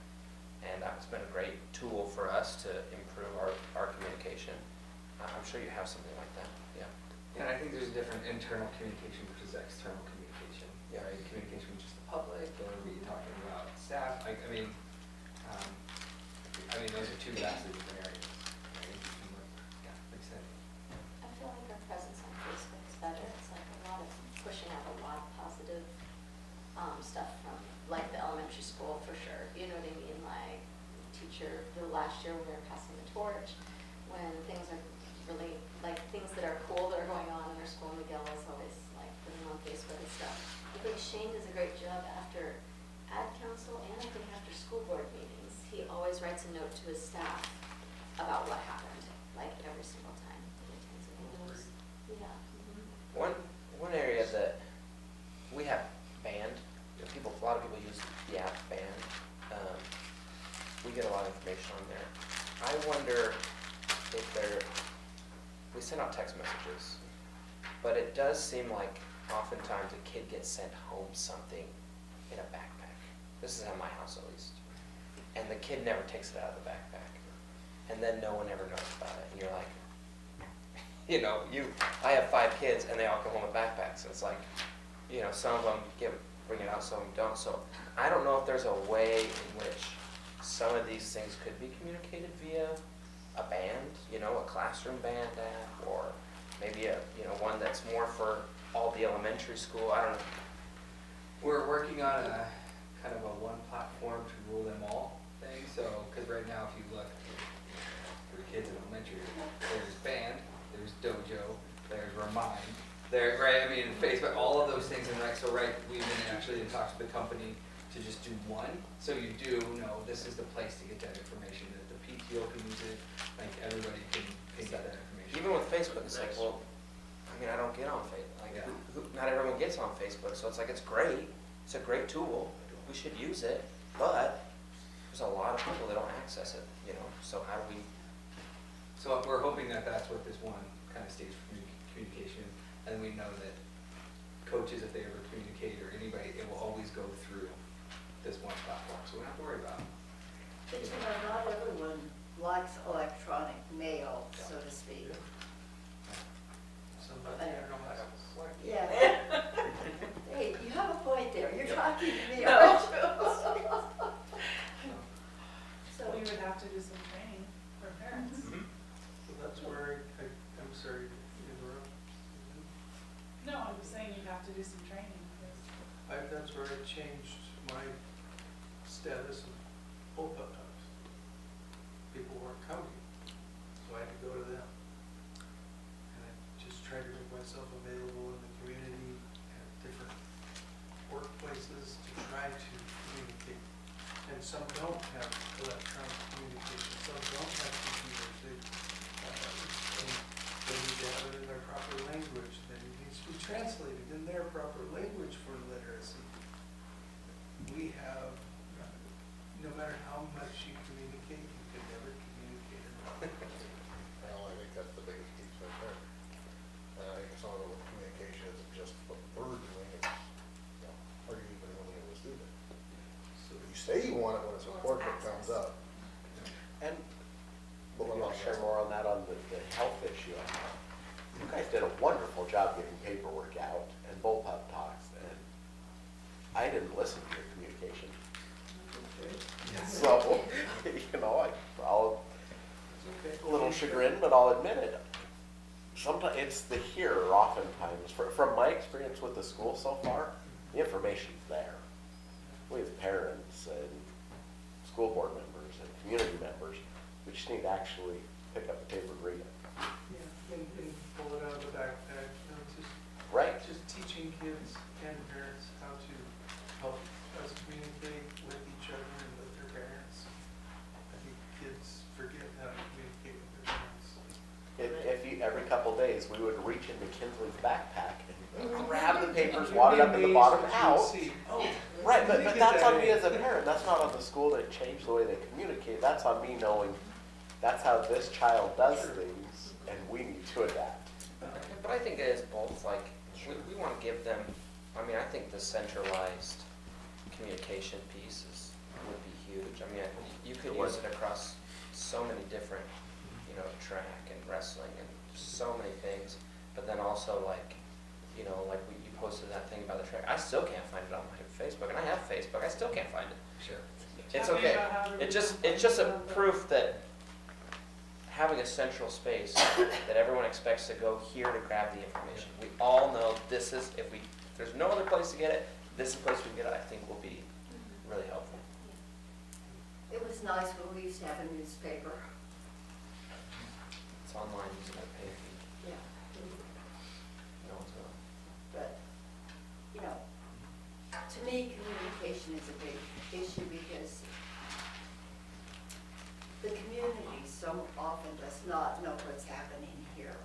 And that's been a great tool for us to improve our communication. I'm sure you have something like that, yeah. Yeah, and I think there's a different internal communication versus external communication. Yeah. Right? Communication with just the public, or are we talking about staff? I mean, those are two vastly different areas. Right? Yeah, makes sense. I feel like our presence on Facebook is better. It's like a lot of, pushing out a lot of positive stuff from, like, the elementary school for sure. You know what I mean? Like, teacher, the last year when we were passing the torch, when things are really, like, things that are cool that are going on in our school, Miguel is always, like, putting on Facebook and stuff. I think Shane does a great job after ad council and I think after school board meetings. He always writes a note to his staff about what happened, like, every single time he attends a meeting. Yeah. Mhm. One area that we have Band, a lot of people use the app Band. We get a lot of information on there. I wonder if we send out text messages, but it does seem like oftentimes a kid gets sent home something in a backpack. This is at my house at least. And the kid never takes it out of the backpack. And then no one ever knows about it. And you're like, you know, I have 5 kids and they all come home with backpacks. And it's like, you know, some of them bring it out, some of them don't. So I don't know if there's a way in which some of these things could be communicated via a band, you know, a classroom band app, or maybe one that's more for all the elementary school. I don't know. We're working on a kind of a one platform to rule them all thing. So, because right now, if you look for kids in elementary, there's Band, there's Dojo, there's Remind, right? I mean, Facebook, all of those things, and right. So, right, we've been actually in talks with the company to just do one. So you do know this is the place to get that information. That the PTO can use it, like everybody can get that information. Even with Facebook, it's like, well, I mean, I don't get on Facebook. Like, not everyone gets on Facebook, so it's like, it's great. It's a great tool. We should use it, but there's a lot of people that don't access it, you know, so how do we? So we're hoping that that's what this one kind of stage for communication, and we know that coaches, if they ever communicate, or anybody, it will always go through this one platform, so we don't have to worry about it. But you know, not everyone likes electronic mail, so to speak. Somebody, I don't know how to work. Yeah. Hey, you have a point there. You're talking to me, No. aren't you? So we would have to do some training for parents. So that's where I'm sorry to interrupt. No, I'm just saying you'd have to do some training. That's where I changed my status of hold-up times. People weren't coming, so I had to go to them. And I just tried to make myself available in the community at different workplaces to try to communicate. And some don't have electronic communication, some don't have computers. They need to have it in their proper language, then it needs to be translated in their proper language for literacy. We have, no matter how much you communicate, you can never communicate enough. Well, I think that's the biggest piece right there. I think some of the communication isn't just what we're doing, it's, you know, are you even willing to do that? So you say you want it when it's important, it comes up. And But maybe what I'll about share that? more on that on the health issue. You guys did a wonderful job getting paperwork out and bullpup talks, and I didn't listen to your communication. So, you know, I'll, It's okay. a little chagrined, but I'll admit it. Sometimes, it's the here oftentimes, from my experience with the school so far, the information's there. We as parents and school board members and community members, we just need to actually pick up the paper and read it. Yeah, and pull it out of the backpack, you know, Right. just teaching kids and parents how to help us communicate with each other and with their parents. I think kids forget how to communicate with their parents. If you, every couple days, we would reach into Kinsley's backpack and grab the papers, wadded up in the bottom out. Right, but that's on me as a parent, that's not on the school to change the way they communicate, that's on me knowing that's how this child does things, and we need to adapt. But I think it is both, like, we want to give them, I mean, I think the centralized communication piece would be huge. I mean, you could use it across so many different, you know, track and wrestling and so many things, but then also like, you know, like you posted that thing about the track, I still can't find it on my Facebook, and I have Facebook, I still can't find it. Sure. It's Talking okay, about how it's everybody's just a on the- proof that having a central space that everyone expects to go here to grab the information. We all know this is, if there's no other place to get it, this is the place we can get it, I think will be really helpful. It was nice when we used to have a newspaper. It's online, using a pay fee, Yeah. no one's going. But, you know, to me, communication is a big issue because the community so often does not know what's happening here.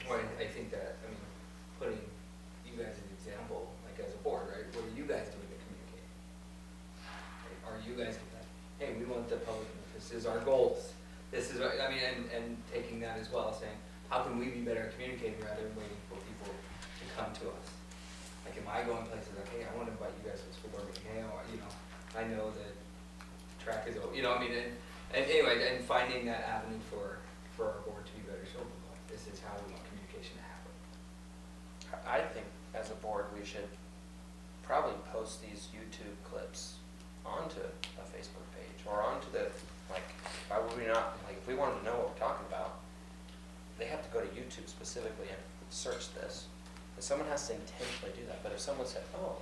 Well, I think that, I mean, putting you guys as an example, like as a board, right, what are you guys doing to communicate? Right, are you guys, hey, we want the public, this is our goals, this is, I mean, and taking that as well, saying, how can we be better at communicating rather than waiting for people to come to us? Like, am I going places like, hey, I want to invite you guys to a school board meeting, hey, you know, I know that track is, you know, I mean, and anyway, and finding that avenue for our board to be better, so this is how we want communication to happen. I think as a board, we should probably post these YouTube clips onto a Facebook page or onto the, like, why would we not, like, if we wanted to know what we're talking about, they have to go to YouTube specifically and search this. And someone has to intentionally do that. But if someone said, oh,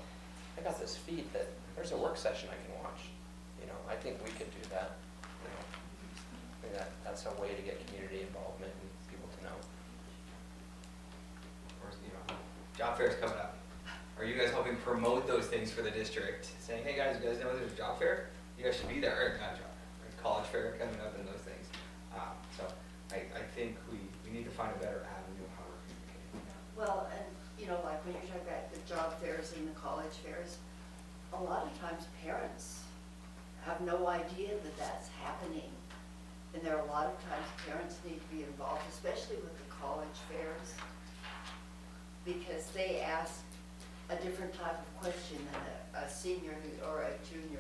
I got this feed that there's a work session I can watch, you know, I think we could do that. You know, I think that's a way to get community involvement and people to know. Or, you know, job fair's coming up. Are you guys helping promote those things for the district? Saying, hey guys, you guys know there's a job fair? You guys should be there, or not job fair, right? College fair coming up and those things. So I think we need to find a better avenue of how we're communicating. Well, and, you know, like when you're talking about the job fairs and the college fairs, a lot of times parents have no idea that that's happening. And there are a lot of times parents need to be involved, especially with the college fairs, because they ask a different type of question than a senior or a junior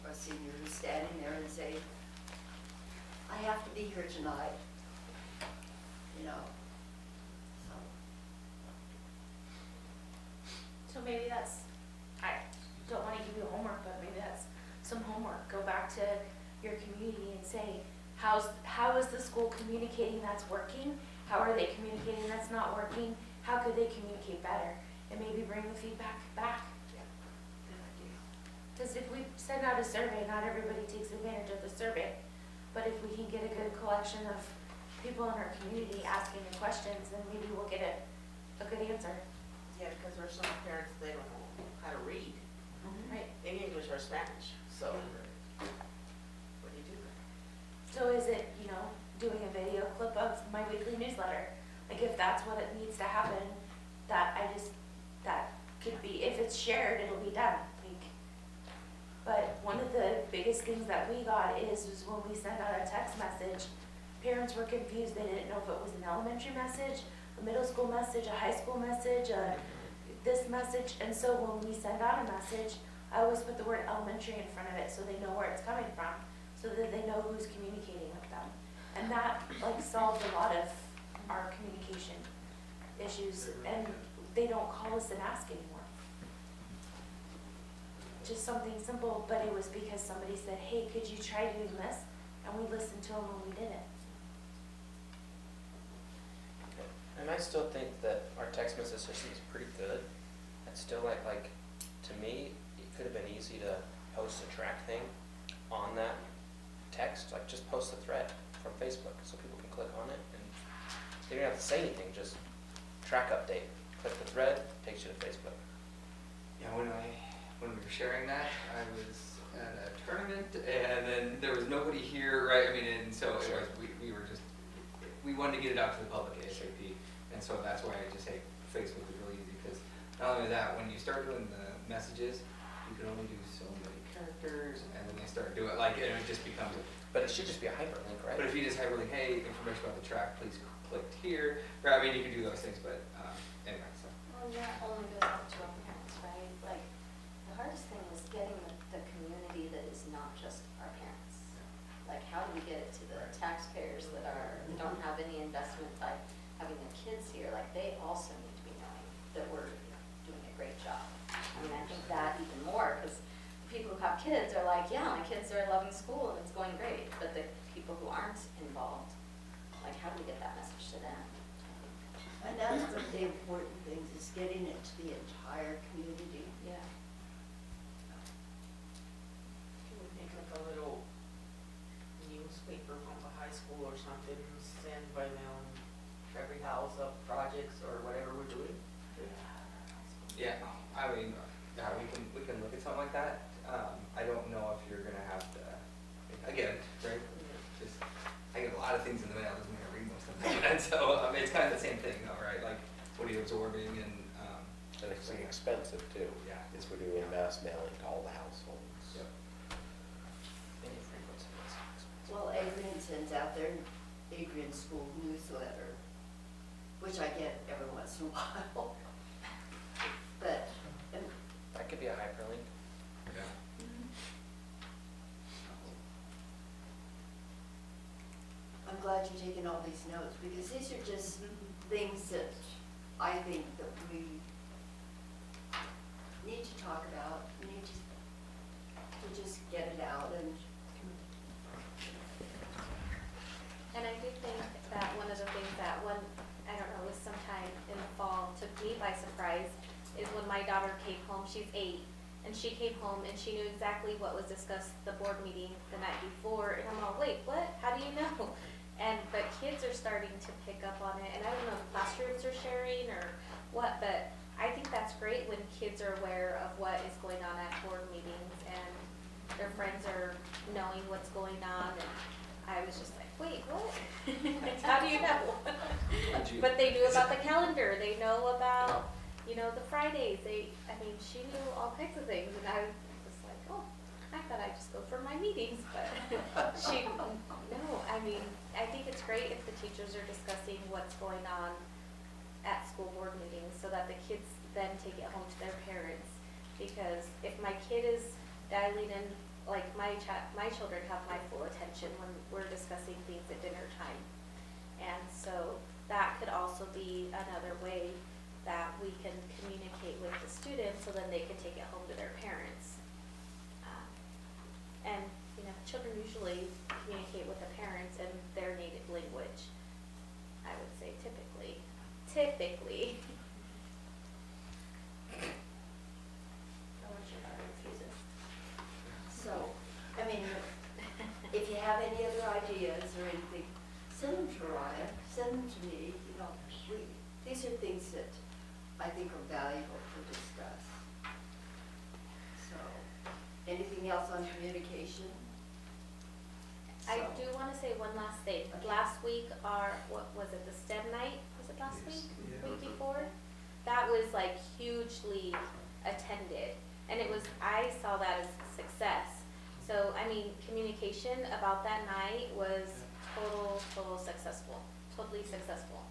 a senior who's standing there and say, I have to be here tonight, you know, so. So maybe that's, I don't wanna give you homework, but maybe that's some homework. Go back to your community and say, how is the school communicating that's working? How are they communicating that's not working? How could they communicate better? And maybe bring the feedback back. Good idea. Because if we send out a survey, not everybody takes advantage of the survey. But if we can get a good collection of people in our community asking the questions, then maybe we'll get a good answer. Yeah, because there's some parents, they don't know how to read Right. in English or Spanish, so what do you do? So is it, you know, doing a video clip of my weekly newsletter? Like if that's what it needs to happen, that could be, if it's shared, it'll be done. Like, But one of the biggest things that we got is when we sent out a text message, parents were confused. They didn't know if it was an elementary message, a middle school message, a high school message, this message. And so when we send out a message, I always put the word elementary in front of it so they know where it's coming from, so that they know who's communicating with them. And that like solved a lot of our communication issues, and they don't call us and ask anymore. Just something simple, but it was because somebody said, hey, could you try doing this? And we listened to them when we did it. And I still think that our text message system is pretty good. It's still like, to me, it could have been easy to post a track thing on that text, like just post a thread from Facebook so people can click on it and they don't have to say anything, just track update. Click the thread, takes you to Facebook. Yeah, when we were sharing that, I was at a tournament and then there was nobody here, right? I mean, and so it was, we were just, we wanted to get it out to the public ASAP. And so that's why I just say Facebook is really easy, because not only that, when you start doing the messages, you can only do so many characters, and then they start doing, like, and it just becomes a. But it should just be a hyperlink, right? But if you just hyperlink, hey, information about the track, please click here, or I mean, you can do those things, but anyway, so. Well, that only goes up to our parents, right? Like, the hardest thing is getting the community that is not just our parents. Like, how do we get it to the taxpayers that don't have any investment by having their kids here? Like, they also need to be knowing that we're doing a great job. I mean, I think that even more, because people who have kids are like, yeah, my kids are loving school and it's going great. But the people who aren't involved, like, how do we get that message to them? And that's one of the important things, is getting it to the entire community. Yeah. Can we make like a little newspaper from the high school or something, send by mail in every house of projects or whatever we're doing? Yeah, I mean, yeah, we can look at something like that. I don't know if you're gonna have to, again, right? Just, I get a lot of things in the mail, doesn't mean I read most of them. And so, it's kind of the same thing though, right? Like, what are you absorbing and, And it's expensive too. yeah. Is we do in mass mailing to all the households. Yep. Any frequency is expensive. Well, Adrian sends out their Adrian School newsletter, which I get every once in a while. But, That could be a hyperlink. Yeah. I'm glad you're taking all these notes, because these are just things that I think that we need to talk about, we need to just get it out and. And I do think that one of the things that I don't know, was sometime in the fall, took me by surprise, is when my daughter came home, she's 8, and she came home and she knew exactly what was discussed at the board meeting the night before, and I'm all, wait, what? How do you know? But kids are starting to pick up on it, and I don't know if classrooms are sharing or what, but I think that's great when kids are aware of what is going on at board meetings and their friends are knowing what's going on, and I was just like, wait, what? How do you know? But they knew about the calendar, they know about, the Fridays, she knew all kinds of things, and I was like, oh, I thought I'd just go for my meetings, but I think it's great if the teachers are discussing what's going on at school board meetings, so that the kids then take it home to their parents, because if my kid is dialing in, like my children have my full attention when we're discussing things at dinner time. And so that could also be another way that we can communicate with the students, so then they can take it home to their parents. And children usually communicate with the parents in their native language, I would say typically. I want your daughter refuses. So, if you have any other ideas or anything, send them to Ryan, send them to me, these are things that I think are valuable to discuss. So, anything else on communication? I So- do want to say one last thing. Okay. Last week, what was it, the STEM night? Was it last Yes. week? Yeah. Week before? That was like hugely attended. And it was, I saw that as success. So, I mean, communication about that night was total successful, totally successful.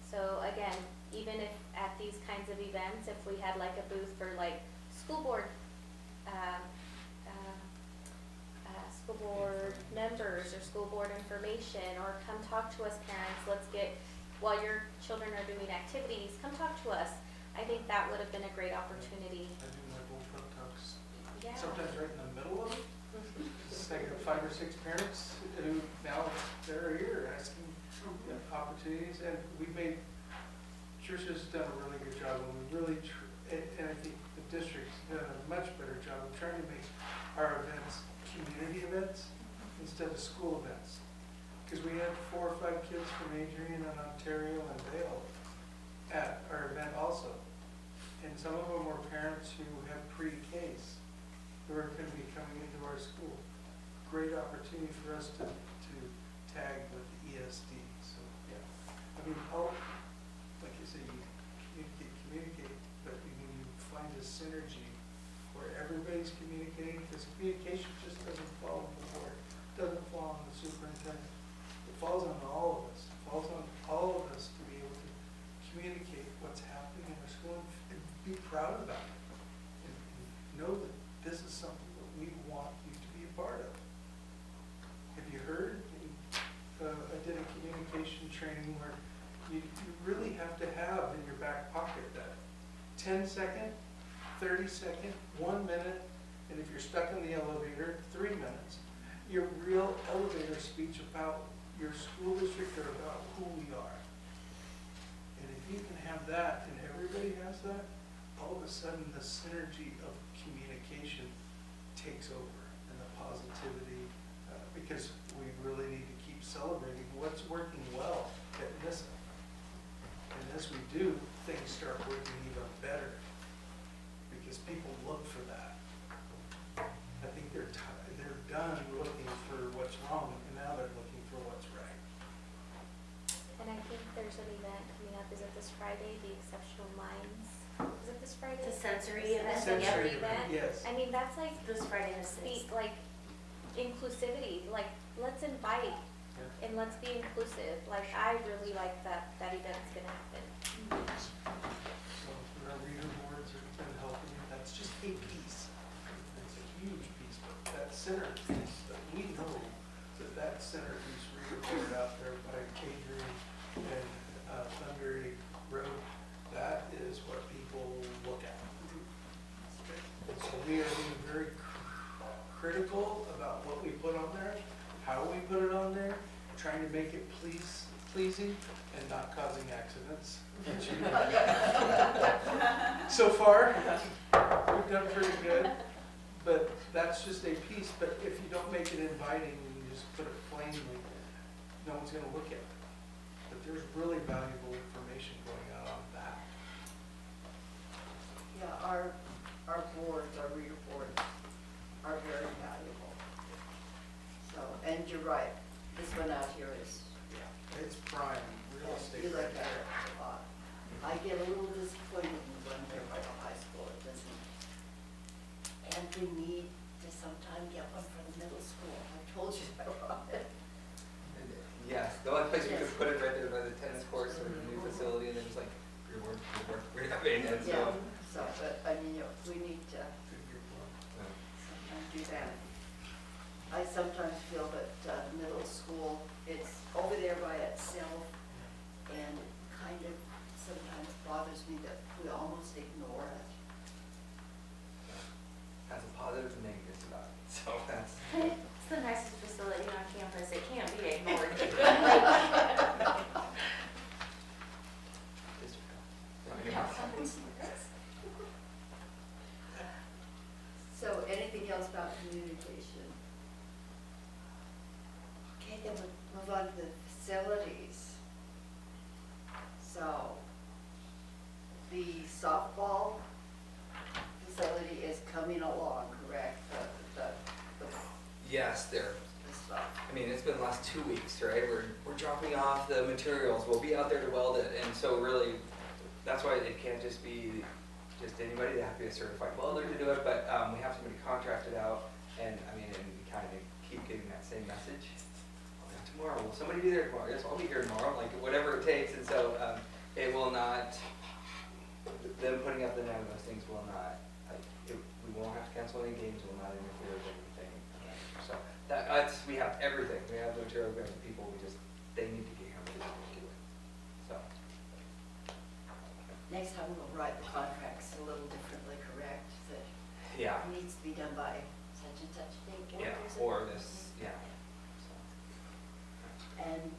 So again, even if at these kinds of events, if we had like a booth for like school board, school board members or school board information, or come talk to us parents, let's get, while your children are doing activities, come talk to us. I think that would have been a great opportunity. I do my bull truck talks, Yeah. sometimes right in the middle of it. Just like 5 or 6 parents who now they're here asking opportunities, and we made, Tricia's done a really good job, and we really, and I think the district's done a much better job of trying to make our events community events instead of school events. Because we had 4 or 5 kids from Adrian and Ontario and Vail at our event also. And some of them were parents who have pre-Ks who are going to be coming into our school. Great opportunity for us to tag with the ESD. So, yeah. I mean, like you say, you communicate, but when you find a synergy where everybody's communicating, because communication just doesn't fall on the board, doesn't fall on the superintendent. It falls on all of us. It falls on all of us to be able to communicate what's happening in our school and be proud about it. And know that this is something that we want you to be a part of. Have you heard? I did a communication training where you really have to have in your back pocket that 10-second, 30-second, 1 minute, and if you're stuck in the elevator, 3 minutes. Your real elevator speech about your school district or about who we are. And if you can have that, and everybody has that, all of a sudden the synergy of communication takes over, and the positivity, because we really need to keep celebrating what's working well at NISA. And as we do, things start working even better, because people look for that. I think they're done looking for what's wrong, and now they're looking for what's right. And I think there's an event coming up, is it this Friday, the Exceptional Minds? Is it this Friday? The sensory event. Sensory event. Yes. I mean, that's like, This Friday the speak, 6th. like, inclusivity, like, let's invite and let's be inclusive. Like, I really like that event's gonna happen. So our reader boards have been helping, that's just a piece. It's a huge piece, but that center piece, that we know that center piece reader board out there by Adrian and Thunderberry Road, that is what people look at. And so we are being very critical about what we put on there, how we put it on there, trying to make it pleasing and not causing accidents. So far, we've done pretty good, but that's just a piece. But if you don't make it inviting and you just put it plainly, no one's going to look at it. But there's really valuable information going out on that. Yeah, our boards, our reader boards are very valuable. So, and you're right, this one out here is, It's prime real estate. you look at it a lot. I get a little disappointed when we run there by the high school, it doesn't. And we need to sometime get one for the middle school, I told you that, Robin. Yes, the only place we Yes. could put it right there by the tennis courts or the new facility, and then it's like, your work, I mean, and Yeah, so. so, but, I mean, you know, we need to Yeah. sometimes do that. I sometimes feel that middle school, it's over there by itself, and it kind of sometimes bothers me that we almost ignore it. Has a positive and negatives about it, so that's. It's the nicest facility on campus, it can't be ignored. So anything else about communication? Okay, then we'll move on to the facilities. So, the softball facility is coming along, correct? Yes, there. The stuff. I mean, it's been the last 2 weeks, right? We're dropping off the materials. We'll be out there to weld it, and so really, that's why it can't just be just anybody, they have to be a certified welder to do it, but, we have somebody contracted out, and, I mean, and we kind of keep getting that same message. "Oh, yeah, tomorrow, will somebody be there tomorrow?" "Yes, I'll be here tomorrow," like, whatever it takes, and so, it will not, them putting up the net on those things will not, like, we won't have to cancel any games, will not interfere with anything. So, that's, we have everything, we have the material, we have the people, we just, they need to get here, we just do it, so. Next time we'll write the contracts a little differently, correct? That Yeah, it needs to be done by such and such date. yeah, is it? or this, yeah. So. And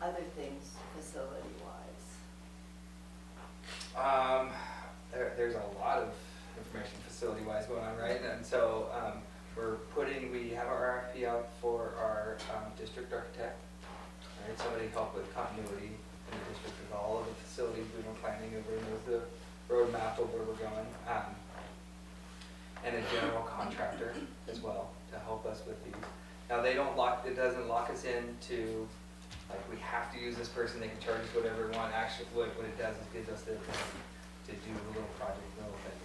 other things facility-wise. There's a lot of information facility-wise going on, right? And so, we have our RFP out for our, district architect. Right, somebody help with continuity in the district with all of the facilities we've been planning, everybody knows the roadmap of where we're going. And a general contractor as well to help us with these. Now, it doesn't lock us into, like, we have to use this person, they can charge us whatever we want. Actually, what it does is gives us the ability to do little projects, little things.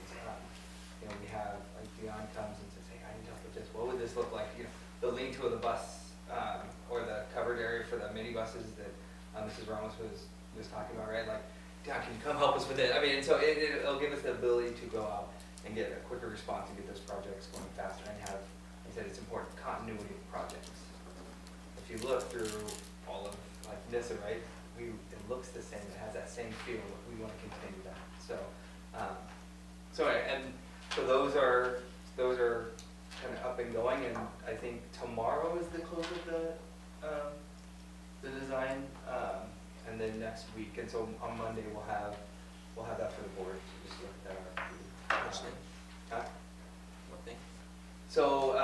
You know, we have, like, Dion comes and says, "Hey, I need help with this, what would this look like?" You know, the lean-to of the bus, or the covered area for the minibuses that, Mrs. Ramos was talking about, right? Like, "Dion, can you come help us with it?" I mean, and so it'll give us the ability to go out and get a quicker response and get those projects going faster and have, like I said, it's important, continuity of projects. If you look through all of, like, NISA, right, it looks the same, it has that same feel, we want to continue that, so, so those are kind of up and going, and I think tomorrow is the close of the design, and then next week, and so on Monday we'll have that for the board to just look at that RFP. Which thing? Huh? What thing? So,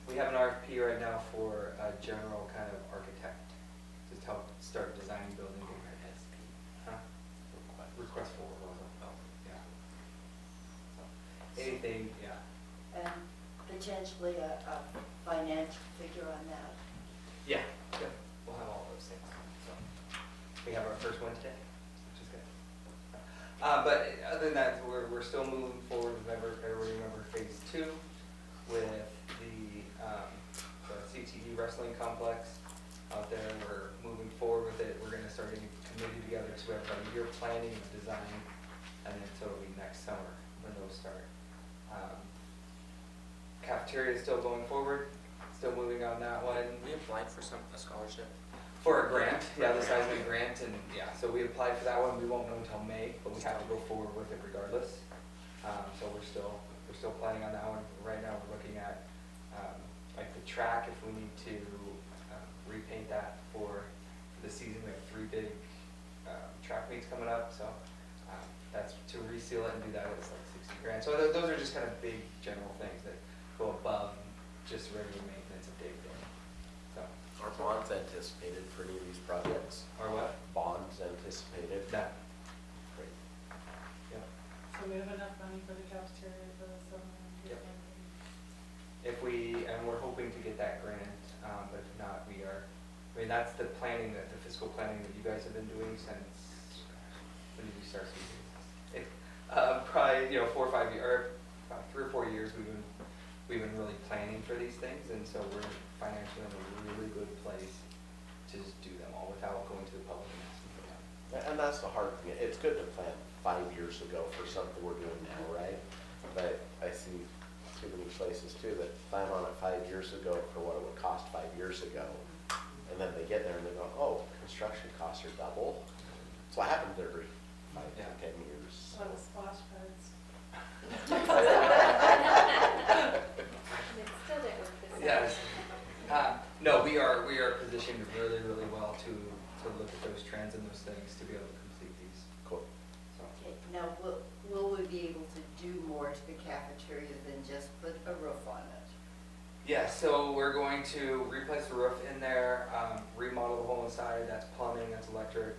we have an RFP right now for a general kind of architect, just help start designing, building, huh? Request for proposal. Oh, yeah. So, anything, yeah. And potentially a financial figure on that. Yeah, yeah, we'll have all those things, so. We have our first one today, which is good. But other than that, we're still moving forward, everybody remember phase 2 with the CTE wrestling complex out there. We're moving forward with it, we're gonna start getting a committee together, so we have about a year planning and design, and then so it'll be next summer when those start. Cafeteria is still going forward, still moving on that one. We applied for a scholarship. For a grant, yeah, the seismic grant, and yeah, so we applied for that one, we won't know until May, but we have to go forward with it regardless. So we're still planning on that one. Right now, we're looking at, like the track, if we need to repaint that for the season. We have 3 big track meets coming up, so that's to reseal it and do that, it's like 60 grand. So those are just kind of big general things that go above just regular maintenance of day-to-day. So, Are bonds anticipated for any of these projects? or what? Bonds anticipated? That. Great. Yeah. So we have enough money for the cafeteria for the summer? Yep. And we're hoping to get that grant, but if not, I mean, that's the planning, the fiscal planning that you guys have been doing since, when did you start speaking? Probably, 4 or 5 years, or about 3 or 4 years, we've been really planning for these things, and so we're financially in a really good place to just do them all without going to the public and asking for money. And that's the hard thing. It's good to plan 5 years ago for something we're doing now, right? But I see too many places too that plan on it 5 years ago for what it would cost 5 years ago. And then they get there and they go, oh, construction costs are double. So what happens every 5 to 10 years? A lot of splash pads. It's still there with this. Yes. No, we are positioned really, really well to look at those trends and those things to be able to complete these. Cool. So, Okay, now, will we be able to do more to the cafeteria than just put a roof on it? yeah, so we're going to replace the roof in there, remodel the whole inside, that's plumbing, that's electric,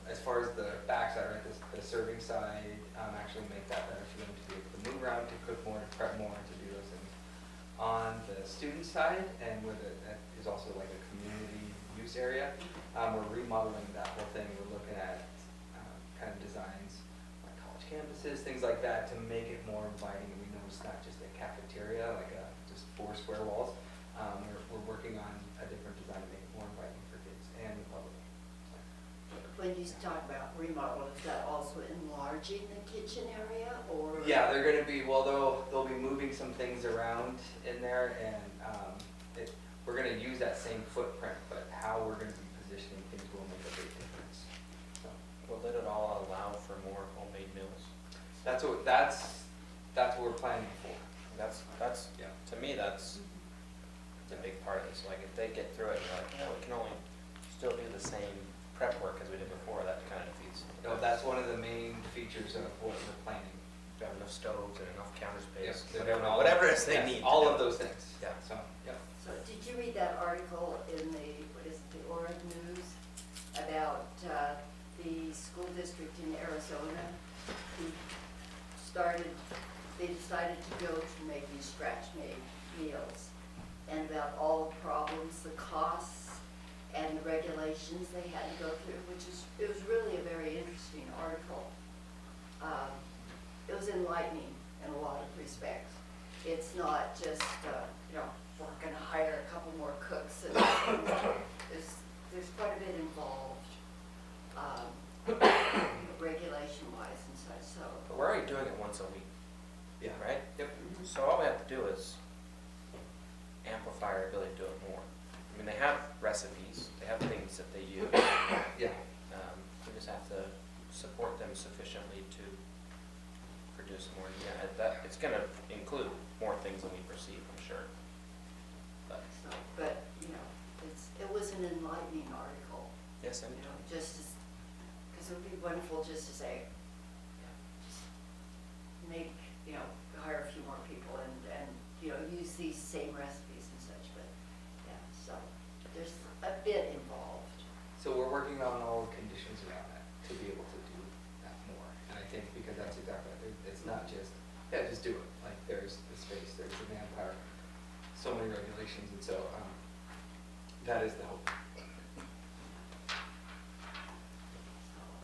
as far as the backside, right, the serving side, actually make that better for them to be able to move around, to cook more, to prep more, to do those things. On the student side, and where that is also like a community use area, we're remodeling that whole thing, we're looking at kind of designs like college campuses, things like that, to make it more inviting. And we know it's not just a cafeteria, like just 4 square walls. We're working on a different design to make it more inviting for kids and the public. When you talk about remodel, is that also enlarging the kitchen area, or? Yeah, they're gonna be, well, they'll be moving some things around in there, and we're gonna use that same footprint, but how we're gonna be positioning things will make a big difference. So, Will it all allow for more homemade meals? that's what we're planning for. That's, Yeah. to me, that's the big part of this. Like, if they get through it, you're like, yeah, we can only still do the same prep work as we did before, that kind of defeats. No, that's one of the main features of what we're planning. We've got enough stoves and enough counter space, They're doing all whatever of- it is they yes, need. to all do. of those things. Yeah. So, yeah. So did you read that article in what is it, the Orange News, about the school district in Arizona who they decided to go to making scratch-made meals, and about all the problems, the costs, and the regulations they had to go through, it was really a very interesting article. It was enlightening in a lot of respects. It's not just, we're gonna hire a couple more cooks, and there's quite a bit involved, regulation-wise and such, so. But we're already doing it once a week, Yeah. right? Yep. So all we have to do is amplify our ability to do it more. I mean, they have recipes, they have things that they use. Yeah. We just have to support them sufficiently to produce more. Yeah, it's gonna include more things than we perceive, I'm sure. But, it was an enlightening article, Yes, and because it would be wonderful just to say, just make, hire a few more people and, use these same recipes and such, but, yeah, so there's a bit involved. So we're working on all the conditions around that to be able to do that more. And I think because that's exactly, it's not just, just do it. Like, there's the space, there's the manpower, so many regulations, and so that is the hope.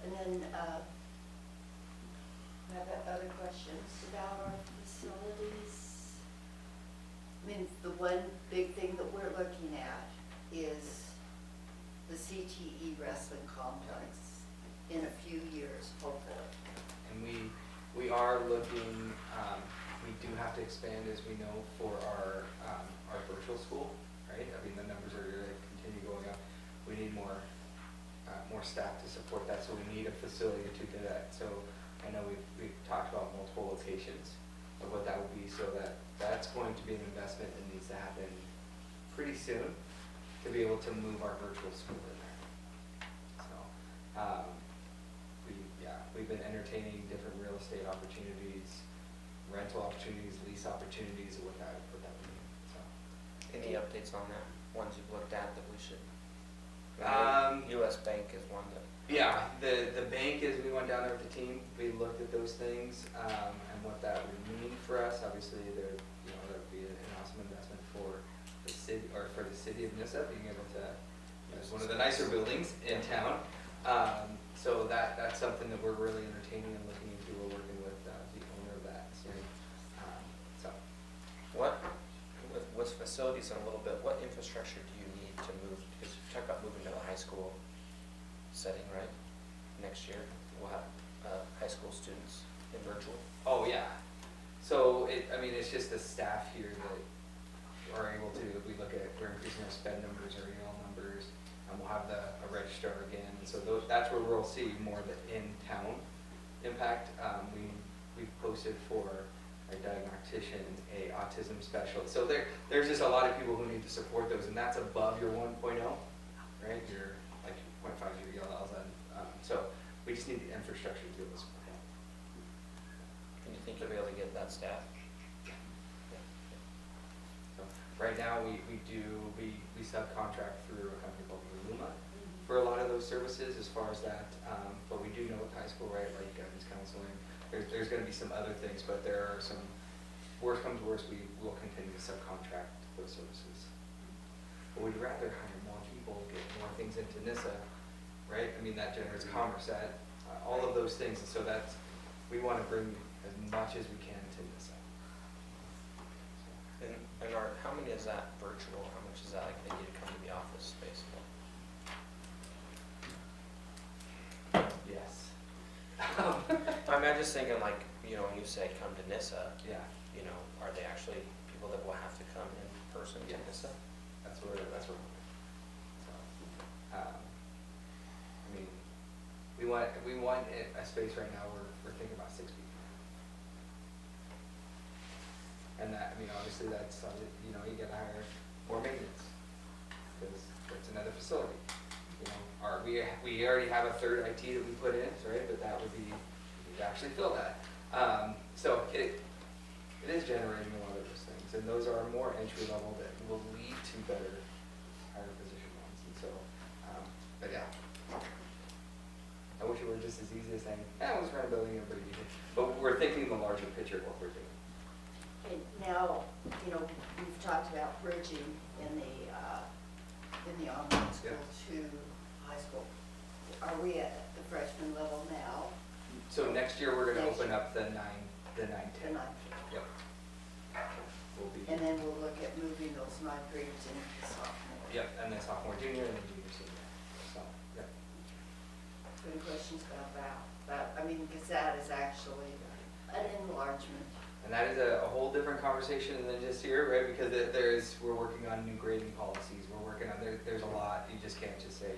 And then, I have other questions about our facilities. I mean, the one big thing that we're looking at is the CTE wrestling complex in a few years, hopefully. And we are looking, we do have to expand, as we know, for our virtual school, right? I mean, the numbers are going to continue going up. We need more staff to support that, so we need a facility to do that. So I know we've talked about multiple locations of what that would be, so that's going to be an investment that needs to happen pretty soon to be able to move our virtual school in there. So, we've been entertaining different real estate opportunities, rental opportunities, lease opportunities, of what that would mean, so. any updates on that? Ones you've looked at that we should? US Bank is one that. Yeah, the bank is, we went down there with the team, we looked at those things, and what that would mean for us. Obviously, that would be an awesome investment for the city, or for the city of Nissa, being able to, it's one of the nicer buildings in town. So that's something that we're really entertaining and looking into. We're working with the owner of that, so. With facilities in a little bit, what infrastructure do you need to move? Because you talk about moving to the high school setting, right? Next year, we'll have high school students in virtual. Oh, yeah. So it's just the staff here that are able to, we're increasing our sped numbers, our EL numbers, and we'll have a registrar again. And so that's where we'll see more of the in-town impact. We've posted for a diagnostician, a autism specialist. So there's just a lot of people who need to support those, and that's above your 1.0, right? Your 0.5 your ELLs, and so we just need the infrastructure to do this. And you think you'll be able to get that staff? So right now we subcontract through a company called Luma for a lot of those services as far as that, but we do know with high school, right, like guidance counseling, there's going to be some other things, but there are some, worst comes to worst, we will continue to subcontract those services. But we'd rather hire more people, get more things into Nissa, right? I mean, that generates commerce, all of those things, and so we want to bring as much as we can to NISA. And how many is that virtual? How much is that like they need to come to the office space for? Yes. I mean, I'm just thinking like, you know, when you say come to NISA, Yeah, you know, are they actually people that will have to come in person to Yes. NISA? that's where. So, I mean, we want a space right now. We're thinking about 6 people. And that, I mean, obviously that's, you know, you gotta hire more maintenance, because it's another facility. You know, we already have a third IT that we put in, right, but that would be, we need to actually fill that. So it is generating a lot of those things, and those are more entry level that will lead to better higher position ones, and so, but yeah. I wish it were just as easy as saying, let's run a building, everybody needs it, but we're thinking the larger picture of what we're doing. Okay, now, you know, we've talked about bridging in the online school to high school. Are we at the freshman level now? So next year, we're gonna Next open year. up the 9, 10. The ninth? Yep. We'll be, And then we'll look at moving those ninth graders into sophomore. yep, and then sophomore, junior, and then junior, senior. So, yep. Any questions about that? I mean, because that is actually an enlargement. And that is a whole different conversation than just here, right? Because we're working on new grading policies. We're working on, there's a lot. You just can't just say,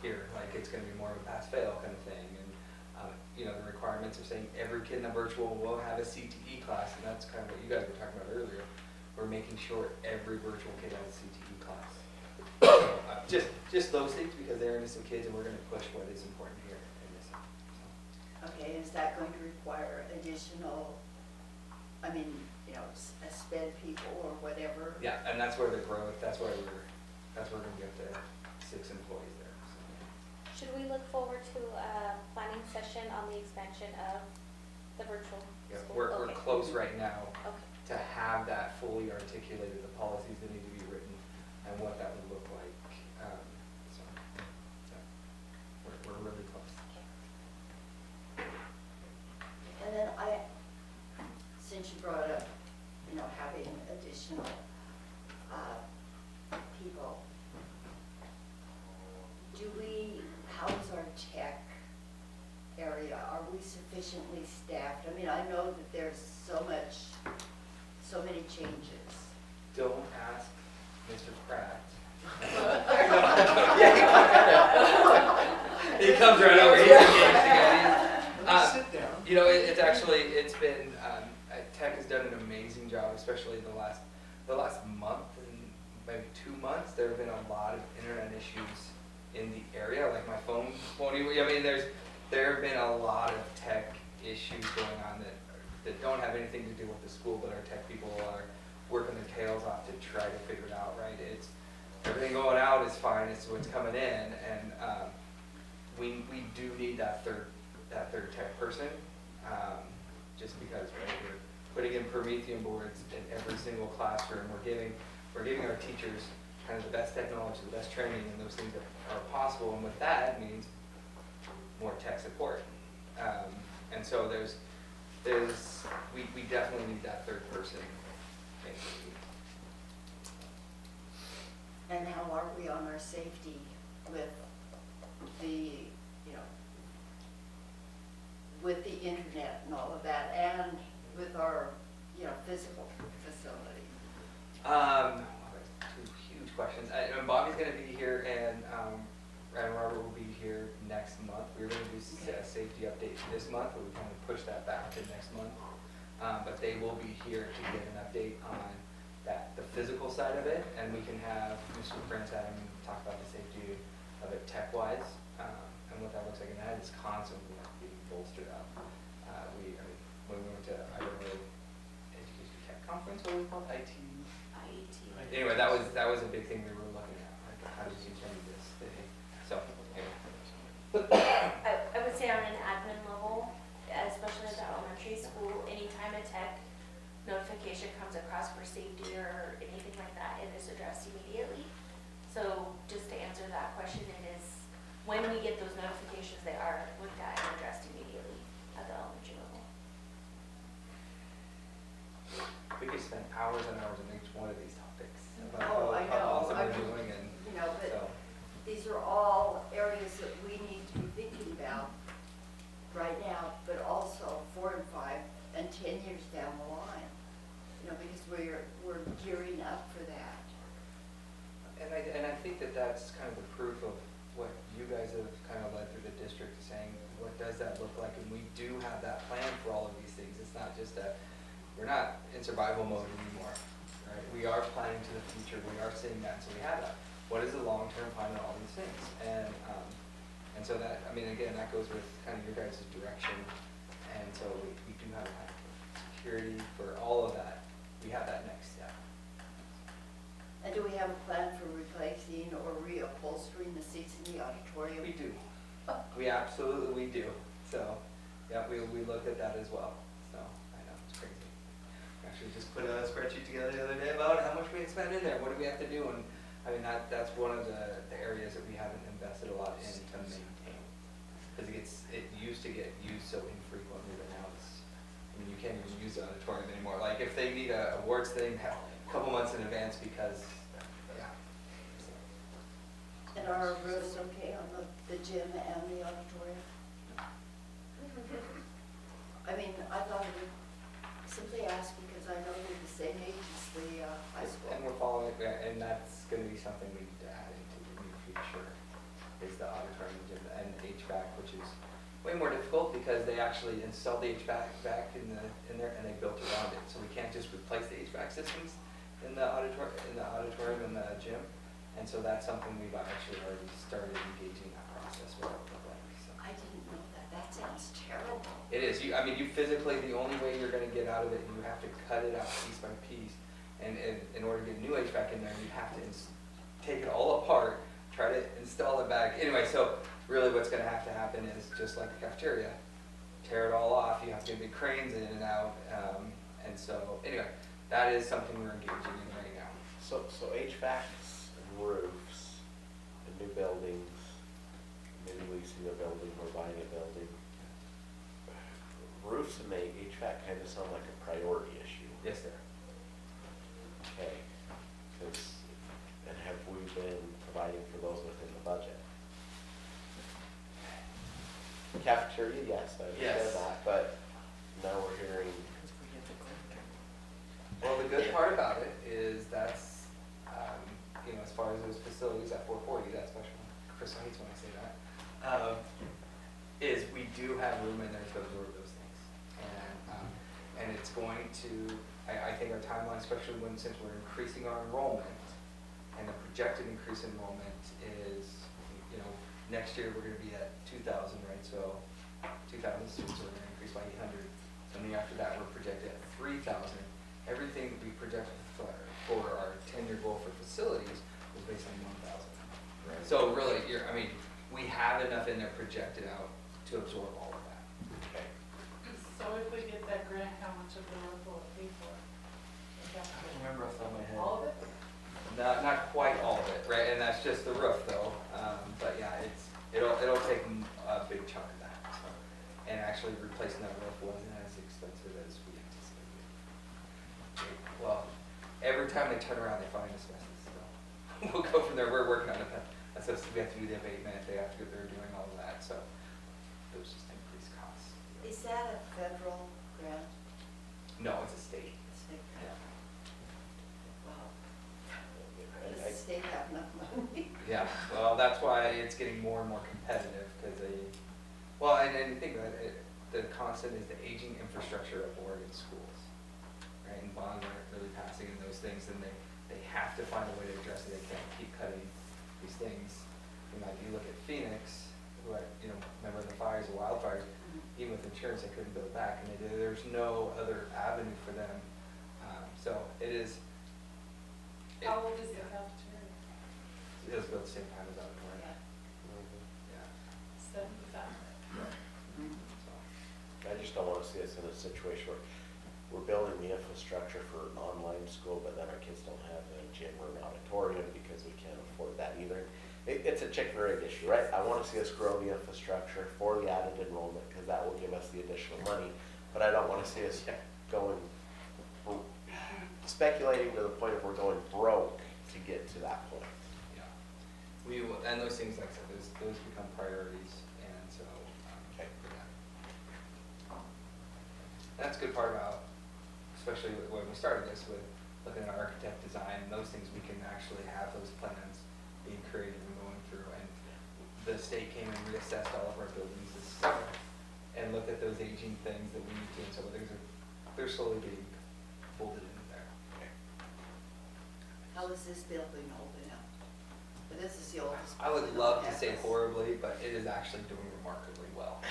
here, like it's gonna be more of a pass-fail kind of thing. And, you know, the requirements are saying every kid in the virtual will have a CTE class, and that's kind of what you guys were talking about earlier. We're making sure every virtual kid has a CTE class. Just those things, because they're innocent kids, and we're gonna push what is important here in this. So. Okay, is that going to require additional, I mean, you know, sped people or whatever? Yeah, and that's where the growth, that's where we're gonna get the 6 employees there, so. Should we look forward to a planning session on the expansion of the virtual Yeah, school? we're Okay. close right now Okay. to have that fully articulated, the policies that need to be written and what that would look like. So, yeah, we're really close. And then since you brought up, you know, having additional people, how is our tech area? Are we sufficiently staffed? I mean, I know that there's so many changes. Don't ask Mr. Pratt. He comes right over here. Sit down. You know, it's actually, it's been, tech has done an amazing job, especially the last month and maybe 2 months. There have been a lot of internet issues in the area, like my phone won't even, I mean, there have been a lot of tech issues going on that don't have anything to do with the school, but our tech people are working their tails off to try to figure it out, right? It's, everything going out is fine, it's what's coming in, and we do need that third tech person, just because, right, we're putting in Promethean boards in every single classroom. We're giving our teachers kind of the best technology, the best training, and those things that are possible. And with that, it means more tech support. And so we definitely need that third person. Basically. And how are we on our safety with the, you know, with the internet and all of that, and with our, you know, physical facility? Two huge questions. And Bobby's going to be here, and Robert will be here next month. We were going to do a safety update this month, but we kind of pushed that back to next month. But they will be here to give an update on the physical side of it, and we can have Mr. Prince talk about the safety of it tech-wise, and what that looks like. And that is constantly being bolstered up. When we went to Idaho Education Tech Conference, what was it called? IET. Anyway, that was a big thing we were looking at. Like, how do you continue this thing? So, anyway. I would say on an admin level, especially at the elementary school, anytime a tech notification comes across for safety or anything like that, it is addressed immediately. So just to answer that question, it is, when we get those notifications, they are looked at and addressed immediately at the elementary level. we could spend hours and hours on each one of these topics. Oh, I How know. awesome I we're mean, doing and You know, but so, these are all areas that we need to be thinking about right now, but also 4 and 5 and 10 years down the line. You know, because we're gearing up for that. and I think that that's kind of the proof of what you guys have kind of led through the district, saying, what does that look like? And we do have that plan for all of these things. It's not just that, we're not in survival mode anymore, right? We are planning to the future, we are seeing that, so we have that. What is the long-term plan on all these things? And so that, I mean, again, that goes with kind of your guys' direction. And so we do have a plan for security, for all of that. We have that next step. And do we have a plan for replacing or reupholstering the seats in the auditorium? We do. We absolutely do. So, yeah, we looked at that as well. So, I know, it's crazy. We actually just put a spreadsheet together the other day about how much we expend in there, what do we have to do, and I mean, that's one of the areas that we haven't invested a lot in to maintain. Because it used to get used so infrequently, but now it's, I mean, you can't even use the auditorium anymore. Like, if they need a awards thing, hell, a couple months in advance because, yeah. So. And are our roofs okay on the gym and the auditorium? I mean, I thought I would simply ask because I know they're the same age as the high school. And we're following, and that's gonna be something we need to add into the new future, is the auditorium gym and HVAC, which is way more difficult because they actually installed the HVAC back in there and they built around it. So we can't just replace the HVAC systems in the auditorium and the gym. And so that's something we've actually already started engaging that process with. I didn't know that. That sounds terrible. It is. I mean, you physically, the only way you're gonna get out of it, you have to cut it out piece by piece. And in order to get new HVAC in there, you have to take it all apart, try to install it back. Anyway, so really what's gonna have to happen is just like the cafeteria, tear it all off. You have to get big cranes in and out. And so, anyway, that is something we're engaging in right now. So HVACs and roofs and new buildings, maybe leasing a building or buying a building. Roofs and HVAC kind of sound like a priority issue. Yes, sir. Okay, and have we been providing for those within the budget? Cafeteria, yes, I Yes. understand that, but now we're hearing, Well, the good part about it is that's, as far as those facilities at 440, that special, Chris hates when I say that, is we do have room in there to absorb those things. And it's going to, I think our timeline, especially since we're increasing our enrollment, and the projected increase in enrollment is, next year we're gonna be at 2,000, right? So 2,000 students, we're gonna increase by 800. And then after that, we're projected at 3,000. Everything we projected for our 10-year goal for facilities was based on 1,000. right? So really, we have enough in there projected out to absorb all of that. Okay. So if we get that grant, how much of the roof will it pay for? I don't remember off the top of my head. All of it? Not quite all of it, right? And that's just the roof though. But yeah, it'll take a big chunk of that. So. And actually replacing that roof wasn't as expensive as we anticipated. Well, every time they turn around, they find asbestos. So we'll go from there. We're working on it. So we have to do the abatement. They have to go there doing all of that. So those just increased costs. Is that a federal grant? No, it's a state. State Yeah. grant? Wow. Does I- the state have enough money? Yeah, well, that's why it's getting more and more competitive, because and think about it, the constant is the aging infrastructure of Oregon schools, right? And bonds aren't really passing in those things, and they have to find a way to address it. They can't keep cutting these things. Like you look at Phoenix, who remember the fires, the wildfires, even with insurance, they couldn't build back, and there's no other avenue for them. So it is. How old is the cafeteria? It was built the same time as auditorium. Yeah. Yeah. 75. So, I just don't want to see us in a situation where we're building the infrastructure for an online school, but then our kids don't have a gym or an auditorium because we can't afford that either. It's a chicken or egg issue, right? I want to see us grow the infrastructure for the added enrollment because that will give us the additional money. But I don't want to see us going speculating to the point of we're going broke to get to that point. Yeah. We will, and those things, like I said, those become priorities, and so, Okay. yeah. That's a good part about, especially when we started this, with looking at architect design, those things, we can actually have those plans being created and going through. And the state came and reassessed all of our buildings this summer and looked at those aging things that we need to, and so they're slowly being folded into there. How is this building holding up? But this is the oldest. I would building love on to say campus. horribly, but it is actually doing remarkably well.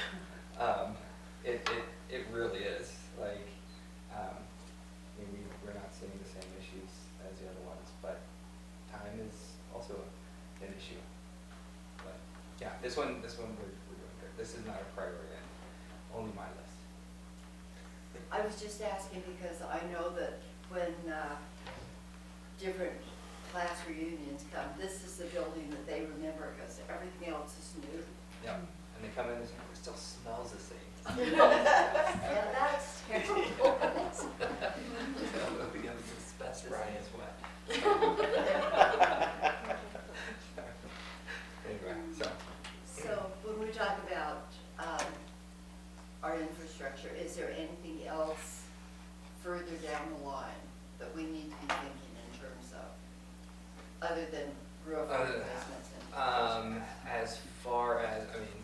It really is, like, I mean, we're not seeing the same issues as the other ones, but time is also an issue. But, yeah, this one we're doing good. This is not a priority, only my list. I was just asking because I know that when different class reunions come, this is the building that they remember because everything else is new. Yeah, and they come in and say, it still smells the same. Yeah, that's terrible. Because it's asbestos and it's wet. Anyway, so. So when we talk about our infrastructure, is there anything else further down the line that we need to be thinking in terms of, other than roof Other than replacements and? As far as, I mean,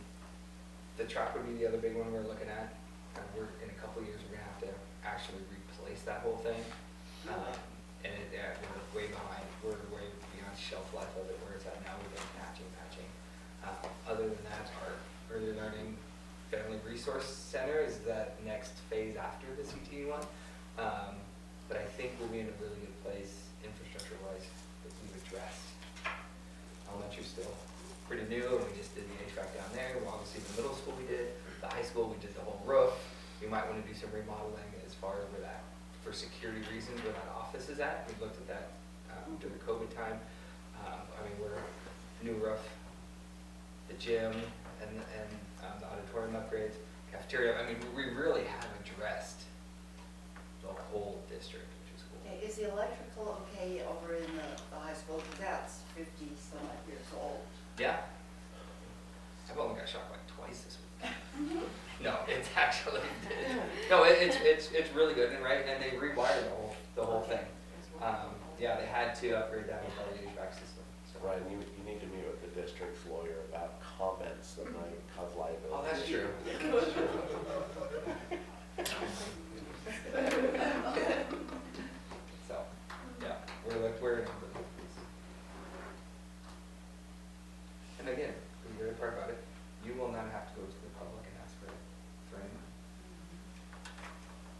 the truck would be the other big one we're looking at. We're, in a couple of years, we're gonna have to actually replace that whole thing. And we're way behind, we're way beyond shelf life of it, where it's at now, we've been patching. Other than that, our early learning family resource center is that next phase after the CTE one. But I think we'll be in a really good place, infrastructure-wise, that we've addressed. Elementary's still pretty new, and we just did the HVAC down there. Well, obviously, the middle school we did, the high school we did the whole roof. We might want to do some remodeling as far as where that, for security reasons, where that office is at. We looked at that during the COVID time. I mean, we're new roof, the gym, and the auditorium upgrades, cafeteria. I mean, we really have addressed the whole district, which is cool. Okay, is the electrical okay over in the high school? Because that's 50-some odd years old. Yeah. I've only got shocked like twice this week. No, it's actually, no, it's really good, and right, and they rewired the whole thing. Yeah, they had to upgrade that entire HVAC system. So. Ryan, you need to meet with the district's lawyer about comments that might cause liability. Oh, that's true. So, yeah, we're in a really good place. And again, the other part about it, you will not have to go to the public and ask for any money.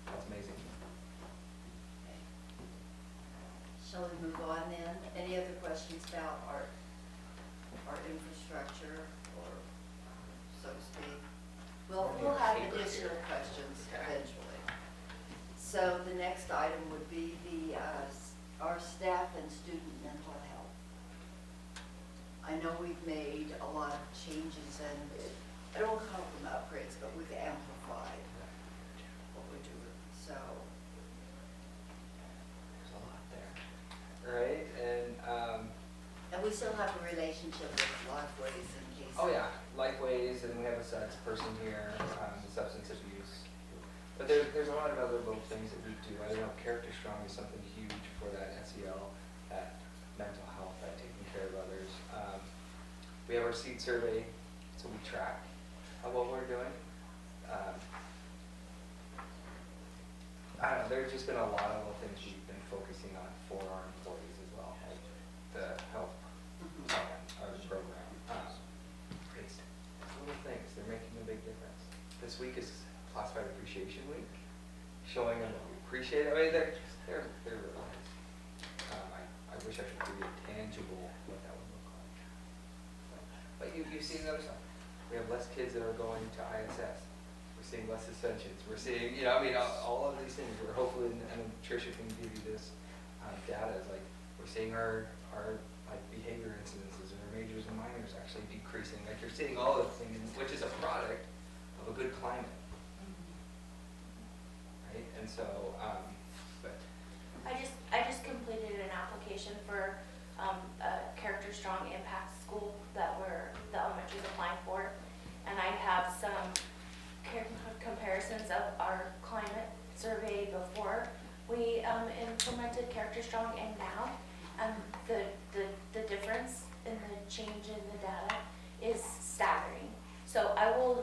That's amazing. Shall we move on then? Any other questions about our infrastructure, or so to speak? We'll have additional questions eventually. So the next item would be our staff and student mental health. I know we've made a lot of changes, and I don't call them upgrades, but we've amplified what we're doing, so. There's a lot there. Right, And we still have a relationship with Lifeways in case. oh yeah, Lifeways, and we have a sex person here, substance abuse. But there's a lot of other little things that we do. I know Character Strong is something huge for that SEL, that mental health, that taking care of others. We have our seed survey, so we track what we're doing. I don't know, there's just been a lot of little things we've been focusing on for our employees as well, like the health plan, our program. It's little things, they're making a big difference. This week is Classified Appreciation Week, showing them what we appreciate. I mean, they're really nice. I wish I could give you tangible what that would look like. So, but you've seen the other stuff. We have less kids that are going to ISS. We're seeing less suspensions. We're seeing, I mean, all of these things. We're hopefully, and Tricia can give you this data, is like, we're seeing our like behavior incidences, our majors and minors actually decreasing. Like, you're seeing all of the things, which is a product of a good climate. Right? And so, but. I just,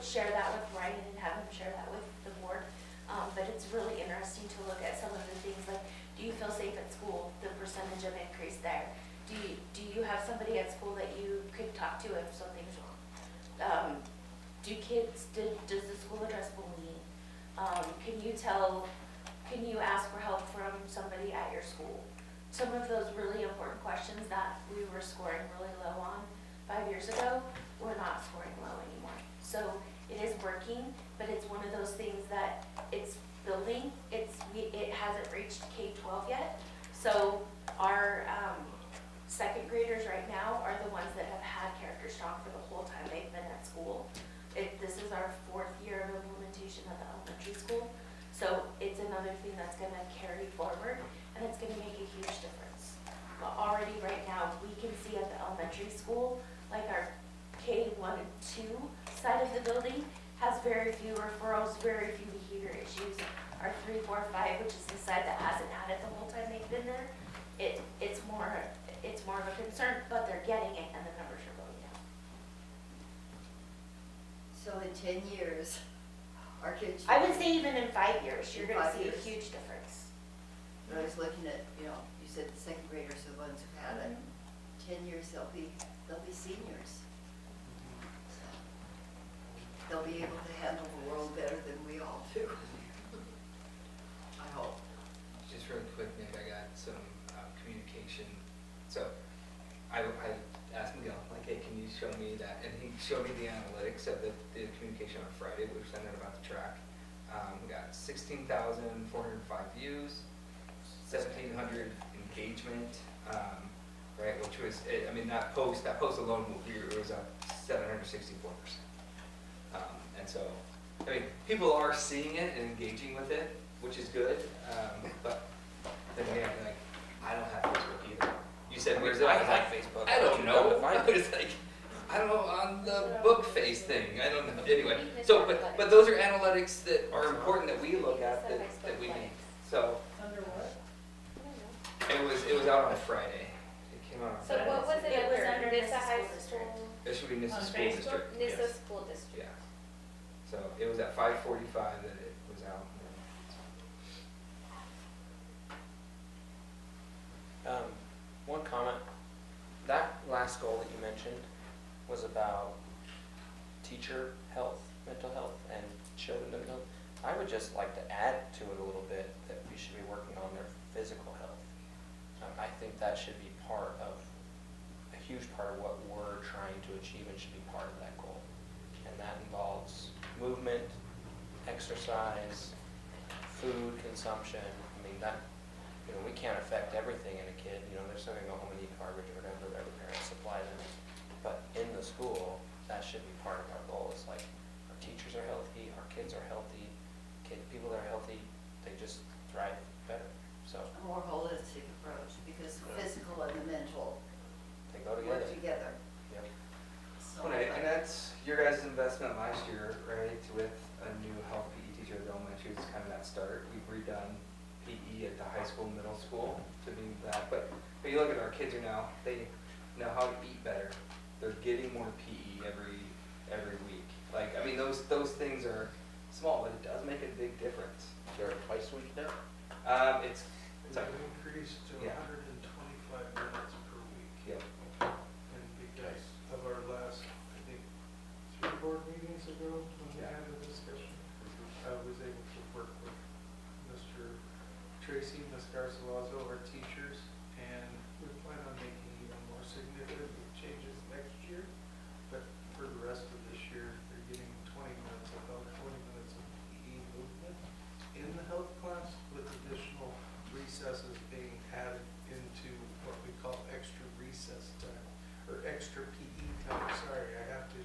share that with Ryan and have him share that with the board. But it's really interesting to look at some of the things like, do you feel safe at school, the percentage of increase there? Do you have somebody at school that you could talk to if something's wrong? Does the school address bullying? Can you ask for help from somebody at your school? Some of those really important questions that we were scoring really low on 5 years ago, we're not scoring low anymore. So it is working, but it's one of those things that it's building. It hasn't reached K-12 yet. So our second graders right now are the ones that have had Character Strong for the whole time they've been at school. This is our 4th year of implementation at the elementary school. So it's another thing that's going to carry forward, and it's going to make a huge difference. But already right now, we can see at the elementary school, like our K1 and 2 side of the building has very few referrals, very few behavior issues. Our 3, 4, 5, which is the side that hasn't had it the whole time they've been there, it's more of a concern, but they're getting it and the numbers are going down. So in 10 years, our kids. I would say even in 5 years, you're In gonna 5 see a years. huge difference. I was looking at, you said the second graders are the ones who had it. 10 years, they'll be seniors. So they'll be able to handle the world better than we all do. I hope. Just really quick, Nick, I got some communication. So I asked Miguel, like, hey, can you show me that? And he showed me the analytics of the communication on Friday, we were sending about the track. We got 16,405 views, 1,700 engagement, right? Which was, I mean, that post alone, it was up 764%. And so, I mean, people are seeing it and engaging with it, which is good. But then again, like, I don't have Facebook either. You said, where's it? I have Facebook. I don't know. If I I was like, I don't know, on the book face thing, I don't know, anyway. So, but those are analytics that are important that we look at, that we need. So, Under what? it was out on Friday. It came out on So Friday. what was it It was under? under Nissa Nissa High School District. School? It should be Nissa On School Facebook? District. Nissa Yes. School District. Yeah. So it was at 5:45 that it was out. One comment, that last goal that you mentioned was about teacher health, mental health, and children mental health. I would just like to add to it a little bit that we should be working on their physical health. I think that should be a huge part of what we're trying to achieve and should be part of that goal. And that involves movement, exercise, food consumption. I mean, we can't affect everything in a kid. They're still gonna go home and eat garbage or whatever their parents supply them. But in the school, that should be part of our goal. It's like our teachers are healthy, our kids are healthy, people that are healthy, they just thrive better. So A more holistic approach, because the physical and the mental they go work together. together. Yep. So, And that's your guys' investment last year, right, with a new health PE teacher at the elementary, it's kind of that start. We've redone PE at the high school, middle school to be that, but you look at our kids are now, they know how to eat better. They're getting more PE every week. Like, I mean, those things are small, but it does make a big difference. They're twice a week now? It's It's like, increased to Yeah. 125 minutes per week. yeah, And because of our last, I think, 3 board meetings ago, when we Yeah. had a discussion, I was able to work with Mr. Tracy, Ms. Garcilaso, our teachers, and we plan on making even more significant changes next year. But for the rest of this year, they're getting 20 minutes, about 20 minutes of PE movement in the health class, with additional recesses being added into what we call extra recess time, or extra PE time, sorry, I have to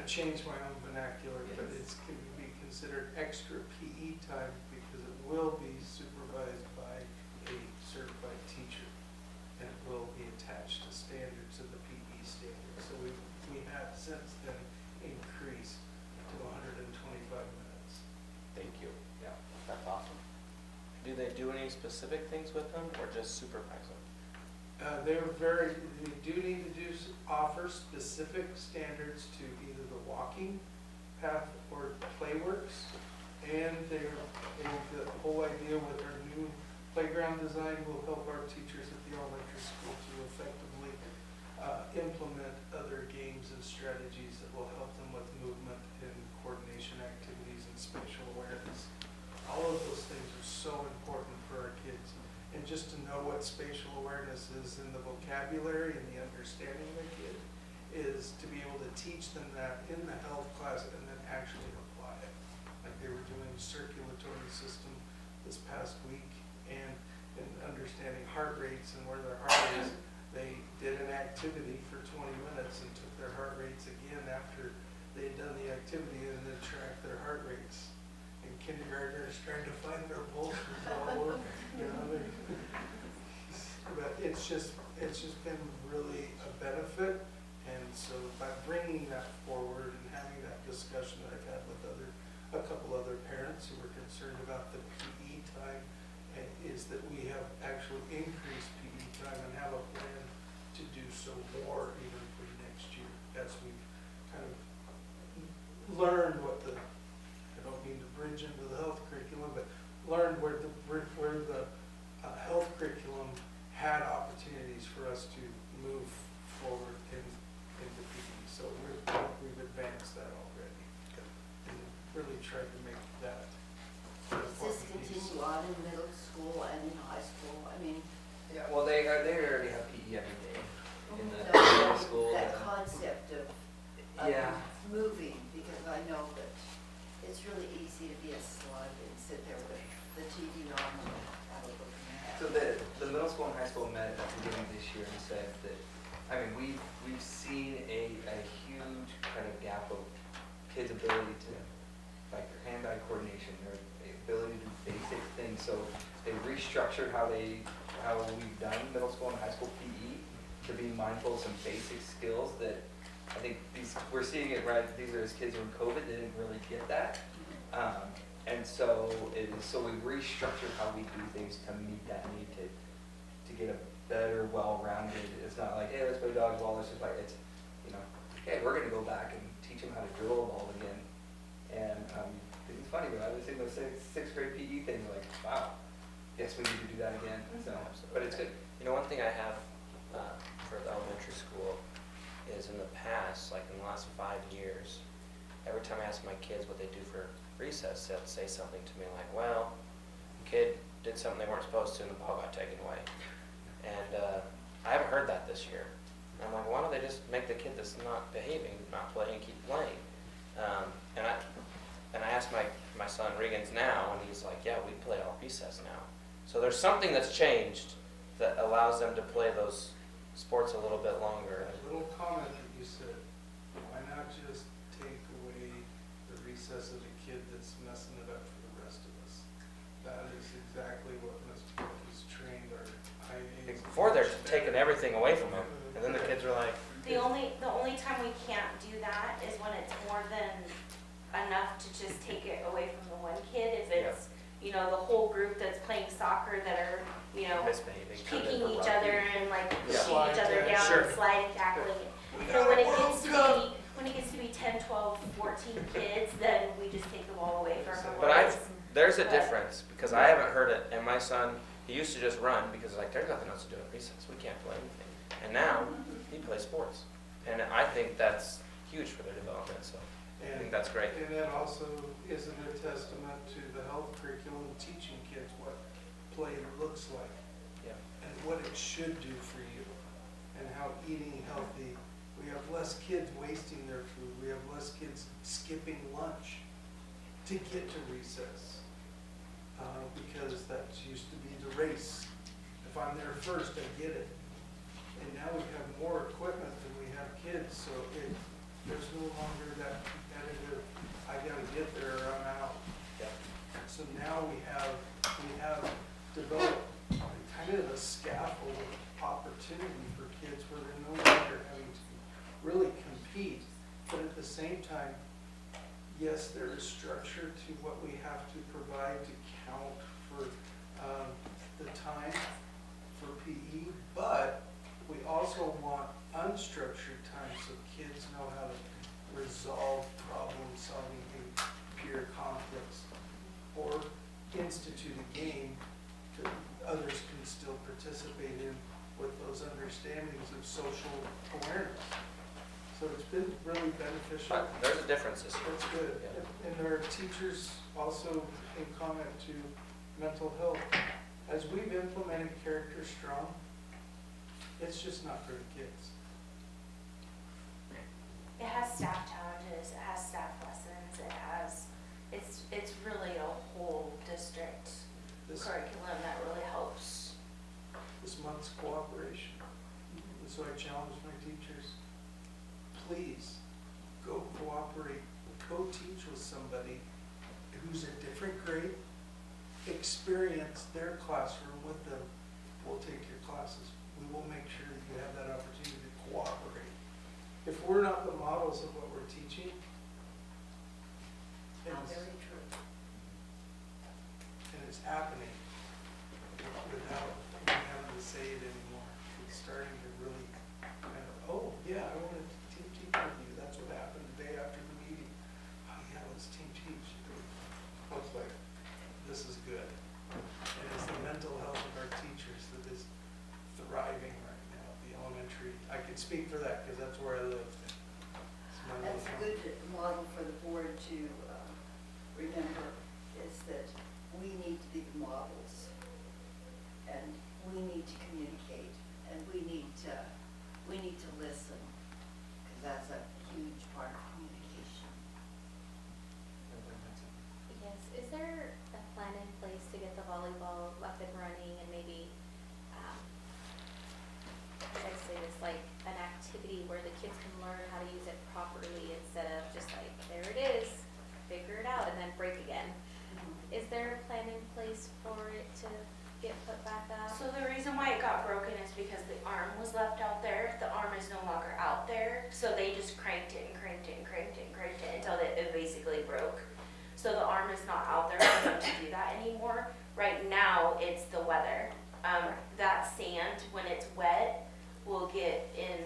change my own vernacular, but it's going to be considered extra PE time because it will be supervised by a certified teacher, and it will be attached to standards of the PE standards. So we have since then increased to 125 minutes. Thank you. yeah. That's awesome. Do they do any specific things with them or just supervise them? We do need to offer specific standards to either the walking Path or Playworks. And the whole idea with our new playground design will help our teachers at the elementary school to effectively implement other games and strategies that will help them with movement and coordination activities and spatial awareness. All of those things are so important for our kids. And just to know what spatial awareness is in the vocabulary and the understanding of the kid is to be able to teach them that in the health class and then actually apply it. Like they were doing circulatory system this past week and understanding heart rates and where their heart is. They did an activity for 20 minutes and took their heart rates again after they had done the activity and then tracked their heart rates. And kindergartners trying to find their pulses all over, you know. But it's just been really a benefit. And so by bringing that forward and having that discussion that I've had with a couple other parents who were concerned about the PE time, is that we have actually increased PE time and have a plan to do so more even for next year. As we've kind of learned what I don't mean to bridge into the health curriculum, but learned where the health curriculum had opportunities for us to move forward into PE. So we've advanced that already. And really tried to make that an Does this important piece. continue on in middle school and in high school? I mean, Yeah, well, they already have PE every day in the no, middle school. that concept of Yeah. moving, because I know that it's really easy to be a slug and sit there with the TV on and have a look in your head. So the middle school and high school met at the beginning of this year and said that, I mean, we've seen a huge kind of gap of kids' ability to, like their hand-eye coordination, their ability to do basic things. So they restructured how we've done middle school and high school PE to be mindful of some basic skills that I think we're seeing it right. These are as kids who were in COVID, they didn't really get that. And so we've restructured how we do things to meet that need to get a better, well-rounded. It's not like, hey, let's play dodgeball. It's just like, hey, we're gonna go back and teach them how to dribble a ball again. And it's funny, but I was in the sixth grade PE thing, like, wow, yes, we need to do that again. So, but it's good. You know, one thing I have for the elementary school is in the past, like in the last 5 years, every time I ask my kids what they do for recess, they'll say something to me like, well, the kid did something they weren't supposed to and the ball got taken away. And I haven't heard that this year. And I'm like, why don't they just make the kid that's not behaving, not playing, keep playing? And I asked my son Regan's now, and he's like, yeah, we play all recess now. So there's something that's changed that allows them to play those sports a little bit longer. A little comment that you said, why not just take away the recess of the kid that's messing it up for the rest of us? That is exactly what Ms. Brooke has trained our IAs. Before they're taking everything away from them, and then the kids are like, The only time we can't do that is when it's more than enough to just take it away from the one kid. If it's, the whole group that's playing soccer that are, misbehaving. kicking each other and like Yeah. pushing each other down Sure. and sliding, tackling. So when it gets to be 10, 12, 14 kids, then we just take the ball away from them. But there's a difference, because I haven't heard it, and my son, he used to just run because like there's nothing else to do at recess, we can't play anything. And now, he plays sports. And I think that's huge for their development, so I think that's great. And that also is a testament to the health curriculum, teaching kids what play looks like. Yeah. And what it should do for you, and how eating healthy, we have less kids wasting their food, we have less kids skipping lunch to get to recess. Because that used to be the race. If I'm there first, I get it. And now we have more equipment than we have kids, so there's no longer that competitive, I gotta get there or I'm out. Yeah. So now we have developed kind of a scaffold opportunity for kids where they're no longer having to really compete, but at the same time, yes, there is structure to what we have to provide to count for the time for PE, but we also want unstructured time so kids know how to resolve problems solving peer conflicts, or institute a game that others can still participate in with those understandings of social awareness. So it's been really beneficial. But there's a difference this year. That's good. Yeah. And our teachers also in comment to mental health. As we've implemented Character Strong, it's just not for the kids. It has staff challenges, it has staff lessons, it has, it's really a whole district This, curriculum that really helps. this month's cooperation. So I challenge my teachers, please go cooperate, go teach with somebody who's a different grade, experience their classroom with them. We'll take your classes. We will make sure that you have that opportunity to cooperate. If we're not the models of what we're teaching, and Not it's, very true. and it's happening without me having to say it anymore, it's starting to really kind of, oh, yeah, I want to team teach with you. That's what happened the day after the meeting. Oh, yeah, let's team teach. I was like, this is good. And it's the mental health of our teachers that is thriving right now, the elementary. I can speak for that because that's where I live. It's my That's a little good model for the board to remember, is that we need to be the models. And we need to communicate, and we need to listen, because that's a huge part of communication. Yes, is there a plan in place to get the volleyball up and running and maybe, how should I say this, like an activity where the kids can learn how to use it properly instead of just like, there it is, figure it out and then break again? Is there a plan in place for it to get put back up? So the reason why it got broken is because the arm was left out there. The arm is no longer out there, so they just cranked it and cranked it and cranked it and cranked it until it basically broke. So the arm is not out there for them to do that anymore. Right now, it's the weather. That sand, when it's wet, will get in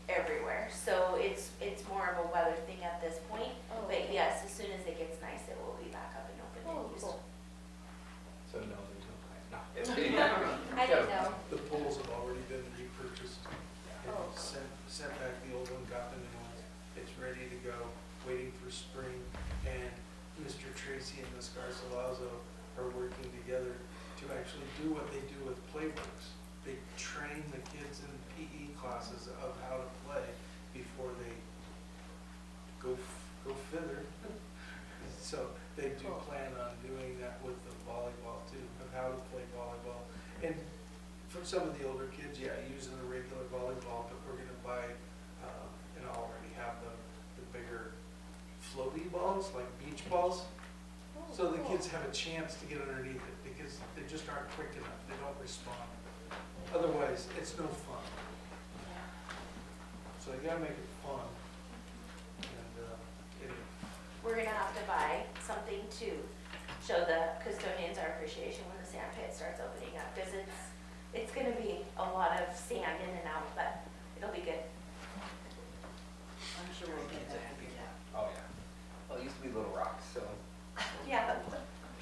everywhere. So it's more of a weather thing at this point. Oh, But okay. yes, as soon as it gets nice, it will be back up and open Oh, and used. cool. So no, there's no plan. No. It's I didn't know. The poles have already been repurchased and Oh. sent back. The old one, got the new one. It's ready to go, waiting for spring. And Mr. Tracy and Ms. Garcilazo are working together to actually do what they do with Playworks. They train the kids in PE classes of how to play before they go thither. So they do Cool. plan on doing that with the volleyball too, of how to play volleyball. And for some of the older kids, yeah, using a regular volleyball, but we're gonna buy, and I already have the bigger floaty balls, like beach balls. So the kids have a chance to get underneath it because they just aren't quick enough, they don't respond. Otherwise, it's no fun. So you gotta make it fun. And, We're gonna have to buy something to show the custodians our appreciation when the sand pit starts opening up, because it's gonna be a lot of sand in and out, but it'll be good. I'm sure we'll get that figured out. Oh, yeah. Well, it used to be Little Rock, so Yeah.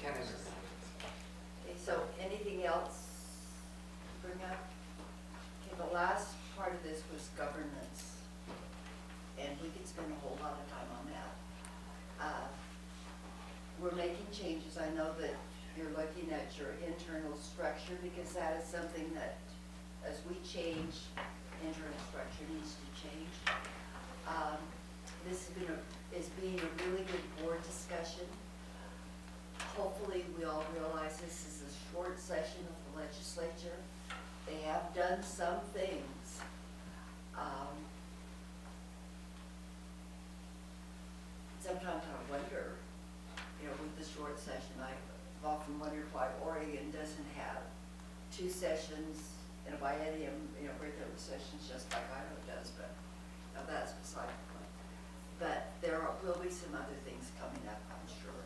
can't even. Okay, so anything else to bring up? Okay, the last part of this was governance, and we could spend a whole lot of time on that. We're making changes. I know that you're looking at your internal structure, because that is something that, as we change, internal structure needs to change. This is being a really good board discussion. Hopefully, we all realize this is a short session of the legislature. They have done some things. Sometimes I wonder, with the short session, I've often wondered why Oregon doesn't have 2 sessions in a biennium, regular sessions, just like Idaho does, but that's beside the point. But there will be some other things coming up, I'm sure.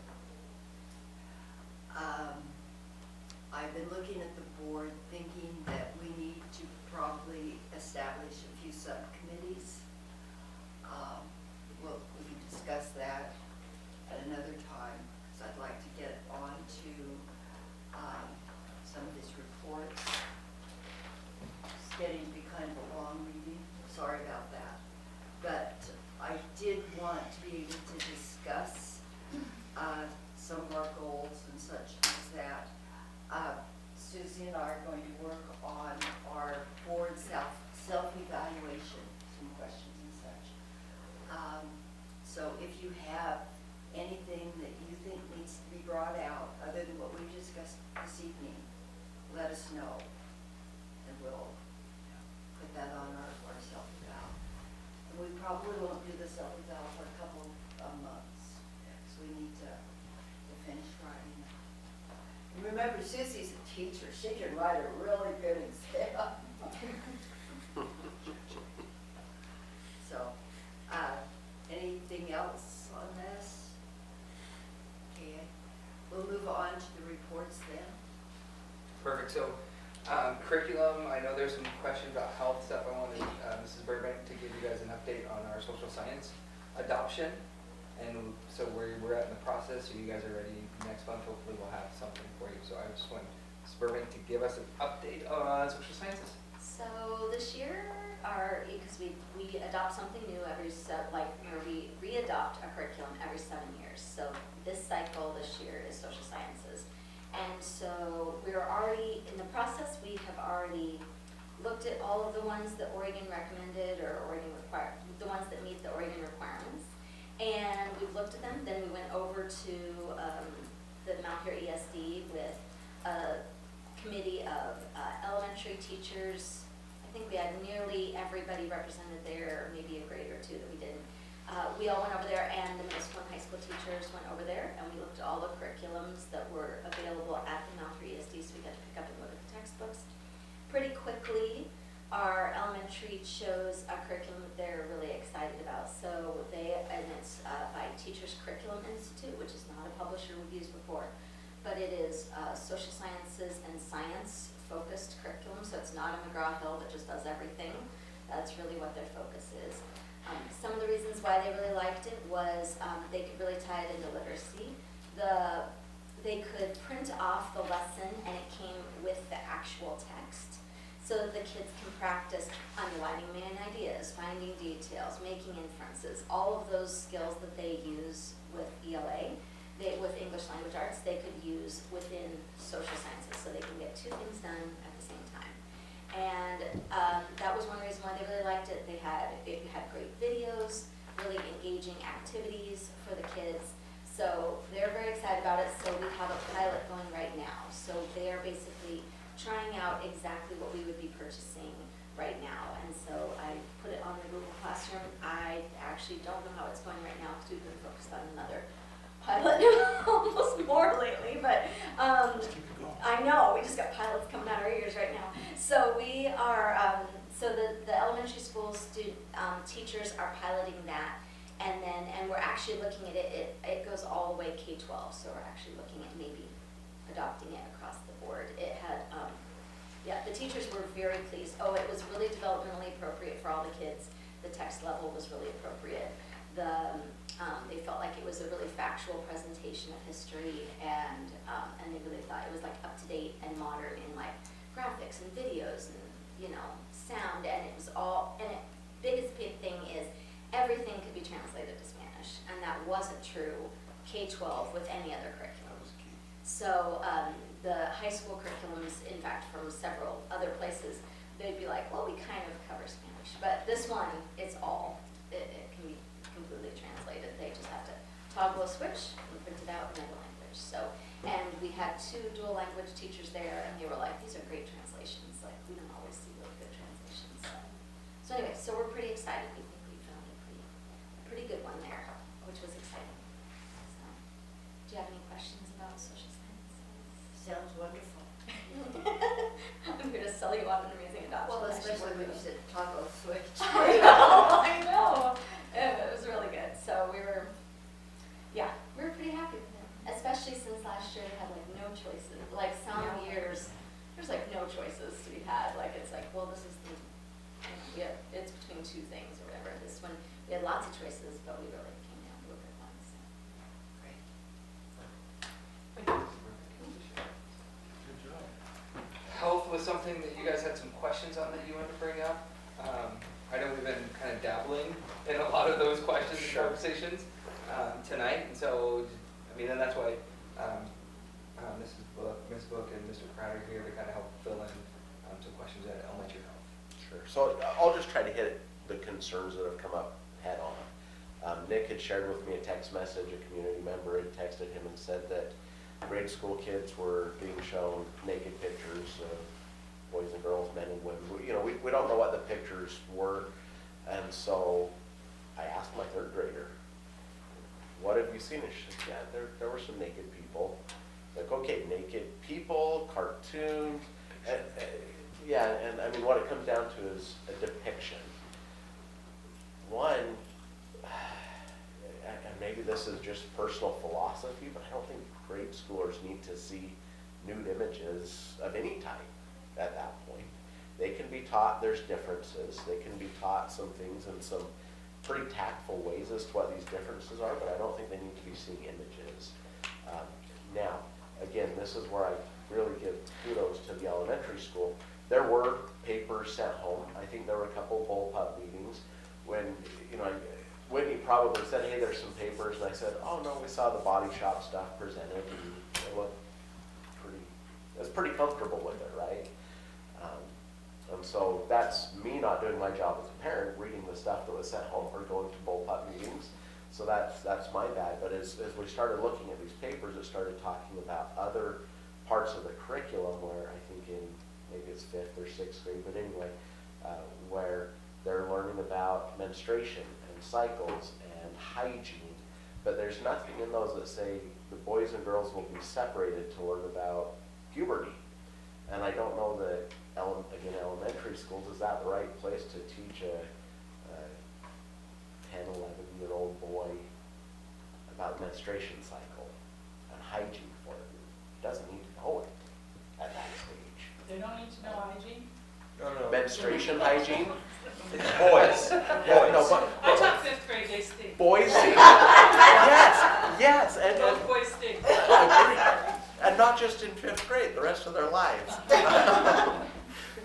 I've been looking at the board, thinking that we need to probably establish a few subcommittees. We can discuss that. want to be able to discuss some of our goals and such as that. Susie and I are going to work on our board self-evaluation, some questions and such. So if you have anything that you think needs to be brought out, other than what we discussed this evening, let us know, and we'll put that on our self-eval. And we probably won't do the self-eval for a couple of months, so we need to finish writing it. And remember, Susie's a teacher, she can write a really good exam. So, anything else on this? Okay, we'll move on to the reports then. Perfect. So curriculum, I know there's some questions about health stuff. I wanted Mrs. Burbank to give you guys an update on our social science adoption. And so we're at in the process, so you guys are ready next month. Hopefully we'll have something for you. So I just want Mrs. Burbank to give us an update on social sciences. So this year, because we adopt something new every we re-adopt a curriculum every 7 years. So this cycle this year is social sciences. And so we're already in the process. We have already looked at all of the ones that Oregon recommended or Oregon required, the ones that meet the Oregon requirements. And we've looked at them. Then we went over to the Mount Here ESD with a committee of elementary teachers. I think we had nearly everybody represented there, maybe a grade or two that we didn't. We all went over there, and the middle school and high school teachers went over there, and we looked at all the curriculums that were available at the Mount Here ESD, so we got to pick up and look at the textbooks. Pretty quickly, our elementary chose a curriculum that they're really excited about. So it's by Teachers Curriculum Institute, which is not a publisher we've used before, but it is social sciences and science focused curriculum. So it's not a McGraw-Hill that just does everything. That's really what their focus is. Some of the reasons why they really liked it was they could really tie it into literacy. They could print off the lesson and it came with the actual text, so that the kids can practice underlining main ideas, finding details, making inferences, all of those skills that they use with ELA, with English Language Arts, they could use within social sciences, so they can get two things done at the same time. And that was one reason why they really liked it. It had great videos, really engaging activities for the kids. So they're very excited about it. So we have a pilot going right now. So they are basically trying out exactly what we would be purchasing right now. And so I put it on the Google Classroom. I actually don't know how it's going right now because we've been focused on another pilot almost more lately, but I know, we just got pilots coming out of our ears right now. So we are, so the elementary school teachers are piloting that, and we're actually looking at it, it goes all the way K-12, so we're actually looking at maybe adopting it across the board. It had, yeah, the teachers were very pleased. Oh, it was really developmentally appropriate for all the kids. The text level was really appropriate. They felt like it was a really factual presentation of history, and they really thought it was like up to date and modern in like graphics and videos and sound, and it was all. And biggest thing is everything could be translated to Spanish, and that wasn't true K-12 with any other curriculum. So the high school curriculums, in fact, from several other places, they'd be like, well, we kind of cover Spanish, but this one, it's all. It can be completely translated. They just have to toggle a switch and print it out in another language. So, and we had 2 dual language teachers there, and they were like, these are great translations. Like, we don't always see really good translations. So anyway, so we're pretty excited. We think we found a pretty good one there, which was exciting. So, do you have any questions about social science? Sounds wonderful. I'm here to sell you on an amazing adoption. Well, especially when you said toggle switch. I know. It was really good. So we were pretty happy with it. Especially since last year we had like no choices. Like some years, there's like no choices to be had. Like it's like, well, this is it's between 2 things or whatever. This one, we had lots of choices, but we really came down to a good one. So. Great. Health was something that you guys had some questions on that you wanted to bring up. I know we've been kind of dabbling in a lot of those questions and Sure. conversations tonight, and so, I mean, and that's why Ms. Book and Mr. Crowder here to kind of help fill in some questions at elementary health. Sure. So I'll just try to hit the concerns that have come up head on. Nick had shared with me a text message, a community member had texted him and said that grade school kids were being shown naked pictures of boys and girls, men and women. You know, we don't know what the pictures were, and so I asked my third grader, what have you seen? And she said, yeah, there were some naked people. Like, okay, naked people, cartoons, yeah, and I mean, what it comes down to is a depiction. One, and maybe this is just personal philosophy, but I don't think grade schoolers need to see nude images of any type at that point. They can be taught there's differences. They can be taught some things in some pretty tactful ways as to what these differences are, but I don't think they need to be seeing images. Now, again, this is where I really give kudos to the elementary school. There were papers sent home. I think there were a couple bullpup meetings when, you know, Whitney probably said, hey, there's some papers, and I said, oh no, we saw the body shop stuff presented, and it looked pretty, I was pretty comfortable with it, right? And so that's me not doing my job as a parent, reading the stuff that was sent home or going to bullpup meetings. So that's my bad. But as we started looking at these papers, it started talking about other parts of the curriculum where I think in maybe it's 5th or 6th grade, but anyway, where they're learning about menstruation and cycles and hygiene. But there's nothing in those that say the boys and girls will be separated to learn about puberty. And I don't know that, again, elementary schools, is that the right place to teach a 10, 11-year-old boy about menstruation cycle and hygiene for him? He doesn't need to know it at that stage. They don't need to know hygiene? No. Menstruation hygiene? Boys. Yeah, no, I taught 5th grade, they stink. boys see, yes, and Those boys stink. and not just in 5th grade, the rest of their lives.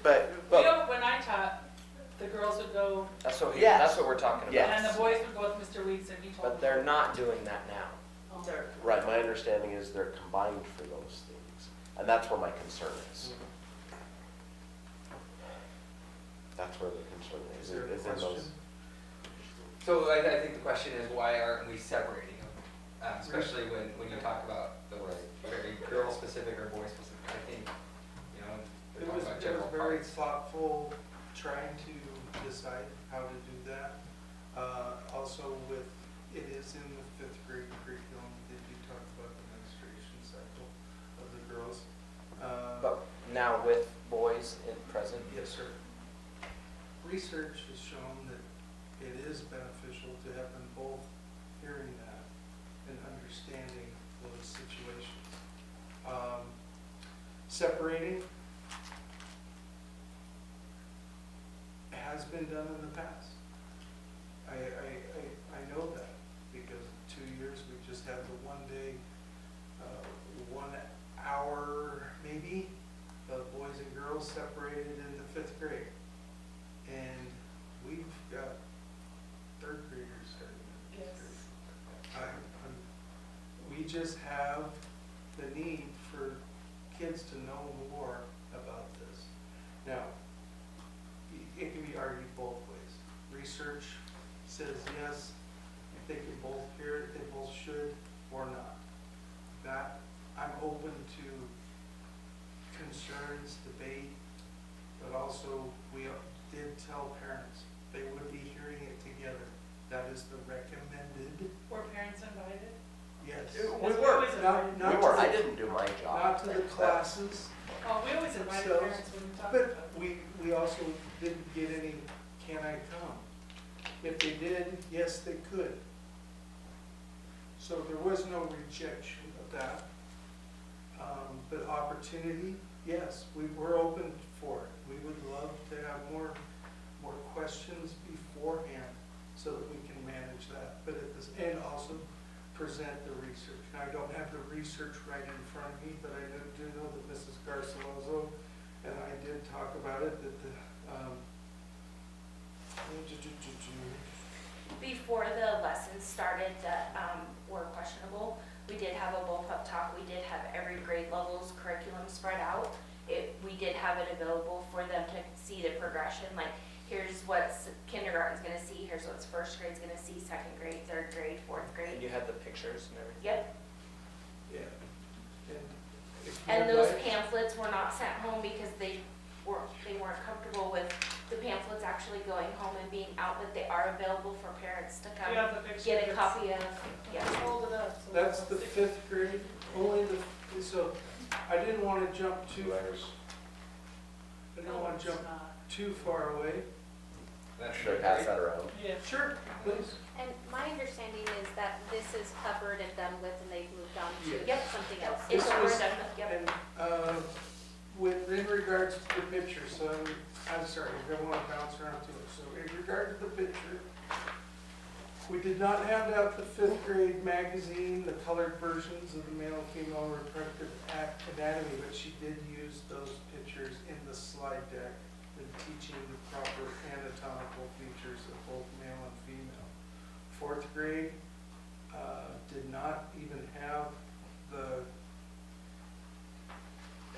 But We don't, when I taught, the girls would go, That's what, Yes. that's what we're talking about. Yes. and the boys would go with Mr. Weeks, and he told them. But they're not doing that now. Oh. They're- right, my understanding is they're combined for those things, and that's where my concern is. That's where the concern is. Is there a is in those. question? So I think the question is, why aren't we separating them? Especially when you talk about the very girl-specific or boy-specific. I think, you know, we're It talking was about general very parts. thoughtful trying to decide how to do that. Also with, it is in the 5th grade curriculum, they do talk about the menstruation cycle of the girls. But now with boys in present. Yes, sir. Research has shown that it is beneficial to have them both hearing that and understanding those situations. Separating has been done in the past. I know that because 2 years we just had the 1 day, 1 hour maybe of boys and girls separated in the 5th grade. And we've got 3rd graders starting in the 5th grade. We just have the need for kids to know more about this. Now, it can be argued both ways. Research says yes, they can both hear it, they both should, or not. That, I'm open to concerns, debate, but also we did tell parents they would be hearing it together. That is the recommended, Were parents invited? yes. We Yes, we were, always invited not we to were, the- I didn't do my job. Not to the classes, Oh, we always invited Themselves. parents when we talked about it. but we also didn't get any, can I come? If they did, yes, they could. So there was no rejection of that. But opportunity, yes, we were open for it. We would love to have more questions beforehand so that we can manage that. But at this, and also present the research. Now, I don't have the research right in front of me, but I do know that Mrs. Garcilaso and I did talk about it, that the, before the lessons started that were questionable, we did have a bullpup talk. We did have every grade level's curriculum spread out. We did have it available for them to see the progression, like here's what kindergarten's gonna see, here's what first grade's gonna see, second grade, third grade, fourth And grade. you had the pictures and everything? Yep, Yeah. And if you and would those like- pamphlets were not sent home because they weren't comfortable with the pamphlets actually going home and being out, but they are available for parents to You come have the picture. get a copy of, yeah. Hold it up. so That's we'll the see. 5th grade, only so I didn't want to jump too, I didn't No, want it's to jump not. too far away. That's Should I pass that around? Yeah. Sure, please. And my understanding is that this is covered and done with and they've moved on to Yes. something else. It's This over was- done, yep. And in regards to the picture, so I'm sorry, I don't want to bounce around too much. So in regard to the picture, we did not hand out the 5th grade magazine, the colored versions of the male and female reproductive anatomy, but she did use those pictures in the slide deck in teaching the proper anatomical features of both male and female. 4th grade did not even have the,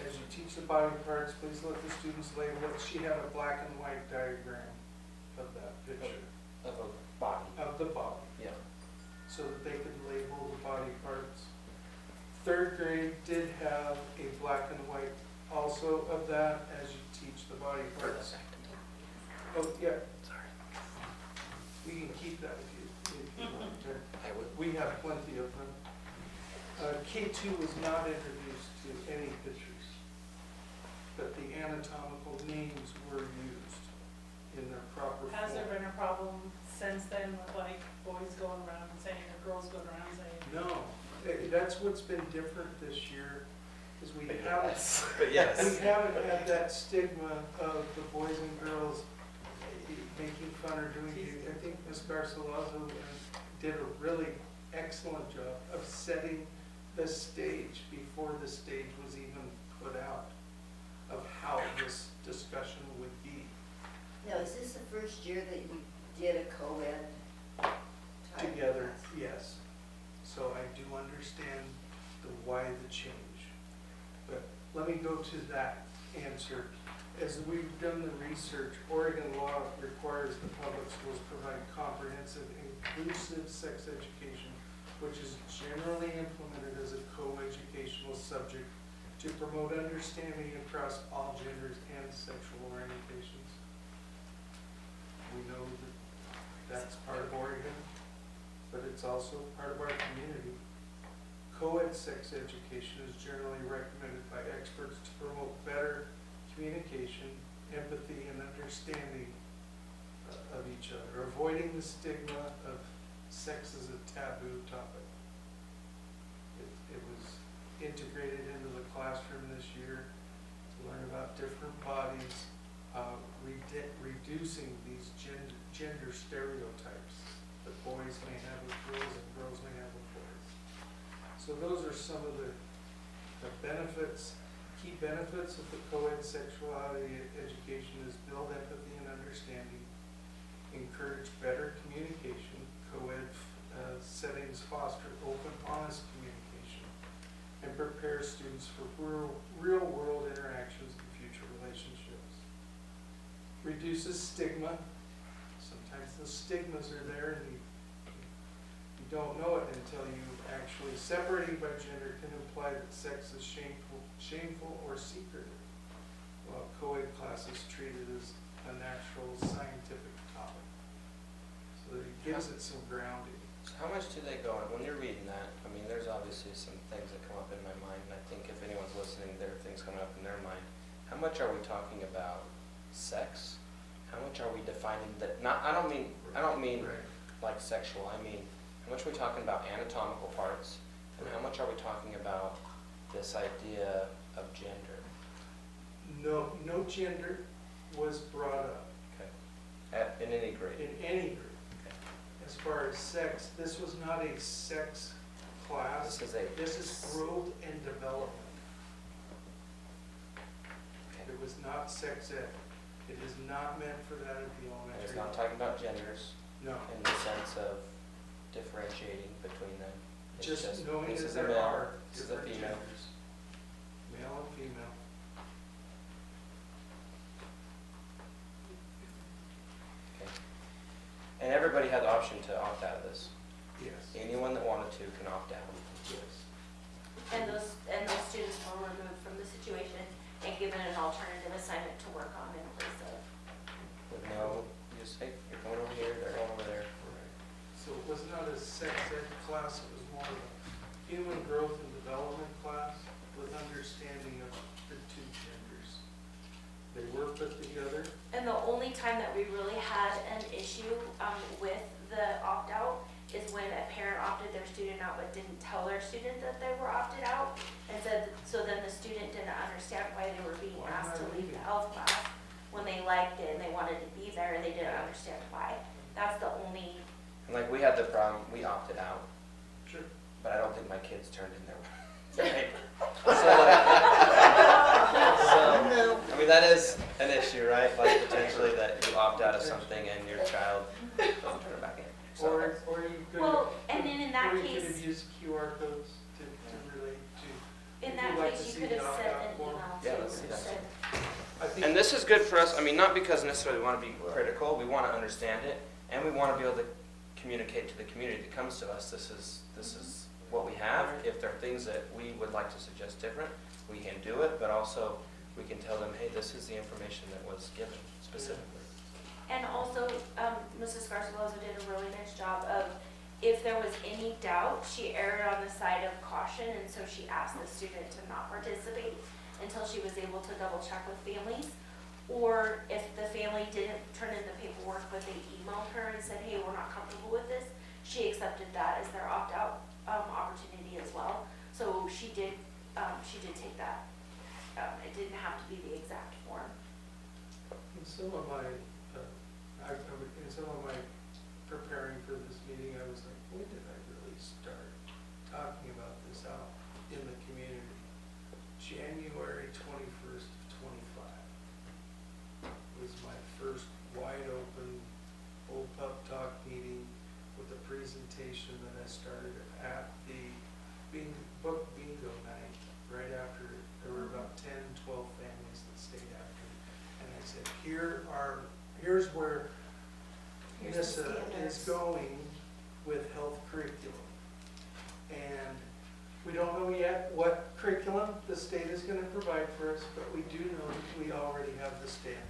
as you teach the body parts, please let the students label it. She had a black and white diagram of that picture, Of a body, of the body, yeah. so that they could label the body parts. 3rd grade did have a black and white also of that as you teach the body parts. Oh, yeah. Sorry. We can keep that if you want to. I would. We have plenty of them. K2 was not introduced to any pictures, but the anatomical names were used in their proper form. Has there been a problem since then with like boys going around and saying, or girls going around saying? No, that's what's been different this year, is we haven't, But yes. we haven't had that stigma of the boys and girls making fun or doing it. I think Ms. Garcilaso did a really excellent job of setting the stage before the stage was even put out of how this discussion would be. Now, is this the first year that you did a co-ed type Together, class? yes. So I do understand why the change. But let me go to that answer. As we've done the research, Oregon law requires the public schools provide comprehensive, inclusive sex education, which is generally implemented as a co-educational subject to promote understanding across all genders and sexual orientations. We know that that's part of Oregon, but it's also part of our community. Co-ed sex education is generally recommended by experts to promote better communication, empathy, and understanding of each other, avoiding the stigma of sex as a taboo topic. It was integrated into the classroom this year to learn about different bodies, reducing these gender stereotypes that boys may have with girls and girls may have with boys. So those are some of the benefits. Key benefits of the co-ed sexuality education is build empathy and understanding, encourage better communication, co-ed settings foster open, honest communication, and prepare students for real-world interactions and future relationships. Reduces stigma. Sometimes the stigmas are there and you don't know it until you actually separating by gender can imply that sex is shameful or secretive, while co-ed classes treated as a natural scientific topic. So that it gives it some grounding. So how much do they go on, when you're reading that, I mean, there's obviously some things that come up in my mind, and I think if anyone's listening, there are things coming up in their mind. How much are we talking about sex? How much are we defining that, I don't mean Right. like sexual, I mean, how much are we talking about anatomical parts, and how much are we talking about this idea of gender? No gender was brought up Okay. In any grade? in any group. Okay. As far as sex, this was not a sex class. This is growth and development. Okay. It was not sex ed. It is not meant for that at the And elementary. it's not talking about genders? No, in the sense of differentiating between them. It's just knowing this that is a there male, are this is a different female. genders, male and female. Okay. And everybody had the option to opt out of this. Yes, Anyone that wanted to can opt out. yes. And those students were removed from the situation and given an alternative assignment to work on in place of. With no, you just, hey, you're going over here, they're going over there. Right. So it was not a sex ed class, it was more of a human growth and development class with understanding of the two genders. They were put together. And the only time that we really had an issue with the opt-out is when a parent opted their student out but didn't tell their student that they were opted out. And said, so then the student didn't understand why they were being Why am asked I to leave the leaving? health class when they liked it and they wanted to be there and they didn't understand why. That's the only, And like, we had the problem, we opted out, Sure. but I don't think my kids turned in their paper. So, like, I mean, that is an issue, right? Like, potentially that you opt out of something and your child doesn't turn it back in. So, Or you could. well, and then in that Or you could have case, used QR codes to relate to. in Would that you like case, to you see could the have sent opt-out an form? email Yeah, to let's see that. said, I think. and this is good for us, I mean, not because necessarily we want to be critical, we want to understand it, and we want to be able to communicate to the community that comes to us, this is what we have. If there are things that we would like to suggest different, we can do it, but also we can tell them, hey, this is the information that was given specifically. and also, Mrs. Garciloso did a really nice job of, if there was any doubt, she erred on the side of caution, and so she asked the student to not participate until she was able to double check with families. Or if the family didn't turn in the paperwork, but they emailed her and said, hey, we're not comfortable with this, she accepted that as their opt-out opportunity as well. So she did take that. It didn't have to be the exact form. In some of my, in some of my preparing for this meeting, I was like, when did I really start talking about this out in the community? January 21st of 25 was my first wide open Old Pup Talk meeting with a presentation that I started at the book bingo night right after. There were about 10, 12 families that stayed after. And I said, here's where Here's the NISA is standards. going with health curriculum. And we don't know yet what curriculum the state is going to provide for us, but we do know that we already have the standards.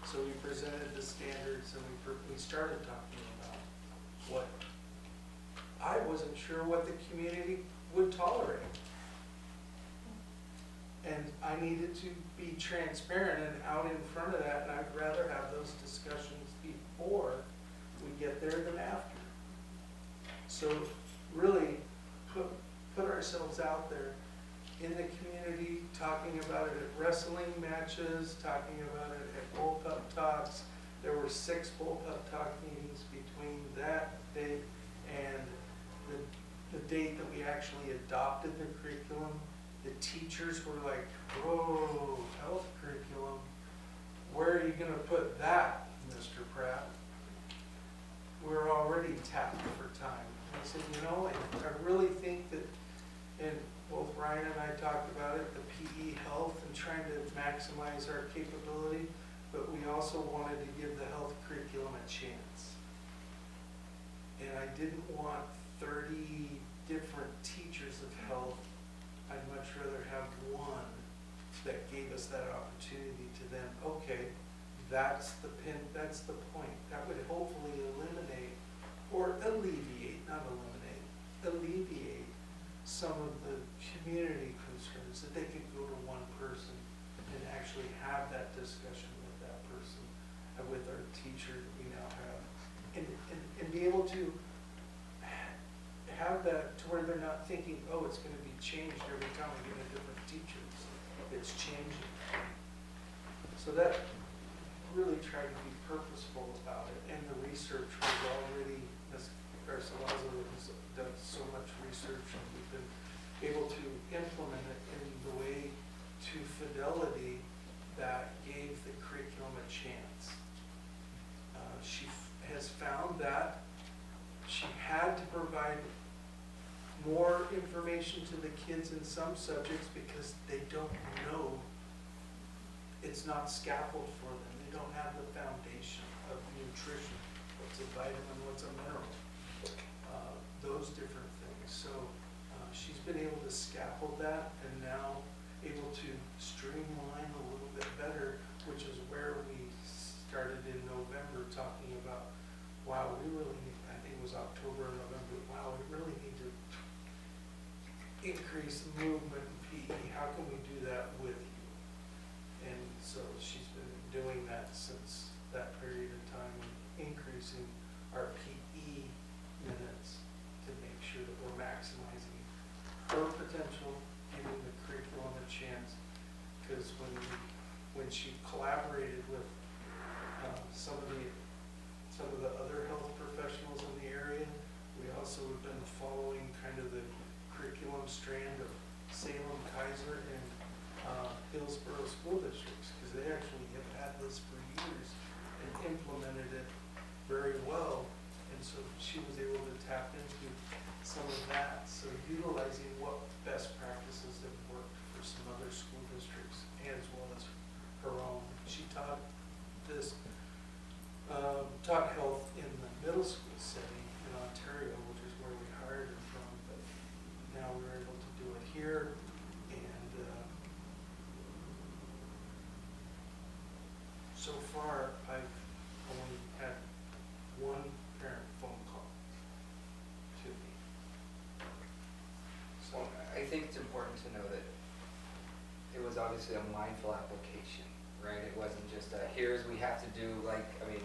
So we presented the standards and we started talking about what, I wasn't sure what the community would tolerate. And I needed to be transparent and out in front of that, and I'd rather have those discussions before we get there than after. So really put ourselves out there in the community, talking about it at wrestling matches, talking about it at Bull Pup Talks. There were 6 Bull Pup Talk meetings between that date and the date that we actually adopted the curriculum. The teachers were like, whoa, health curriculum, where are you gonna put that, Mr. Pratt? We're already tapped for time. And I said, you know, I really think that, and both Ryan and I talked about it, the PE health and trying to maximize our capability, but we also wanted to give the health curriculum a chance. And I didn't want 30 different teachers of health. I'd much rather have one that gave us that opportunity to then, okay, that's the point. That would hopefully eliminate or alleviate, not eliminate, alleviate some of the community concerns, that they could go to one person and actually have that discussion with that person, with our teacher that we now have, and be able to have that to where they're not thinking, oh, it's going to be changed every time we get a different teacher. It's changing. So that really tried to be purposeful about it, and the research was already, Ms. Garcilaso has done so much research, and we've been able to implement it in the way to Fidelity that gave the curriculum a chance. has found that she had to provide more information to the kids in some subjects because they don't know. It's not scaffold for them. They don't have the foundation of nutrition. What's a vitamin, what's a mineral? Those different things. So she's been able to scaffold that and now able to streamline a little bit better, which is where we started in November talking about, wow, we really need, I think it was October or November, wow, we really need to increase movement in PE. How can we do that with you? And so she's been doing that since that period of time, increasing our PE minutes to make sure that we're maximizing her potential, giving the curriculum a chance. Because when she collaborated with some of the other health professionals in the area, we also have been following kind of the curriculum strand of Salem, Kaiser, and Hillsborough school districts, because they actually have had this for years and implemented it very well. And so she was able to tap into some of that. So utilizing what best practices have worked for some other school districts as well as her own. She taught this, taught health in the middle school setting in Ontario, which is where we hired her from, but now we're able to do it here. And so far, I've only had one parent phone call to me. So I think it's important to know that it was obviously a mindful application, right? It wasn't just a, here's, we have to do, like, I mean,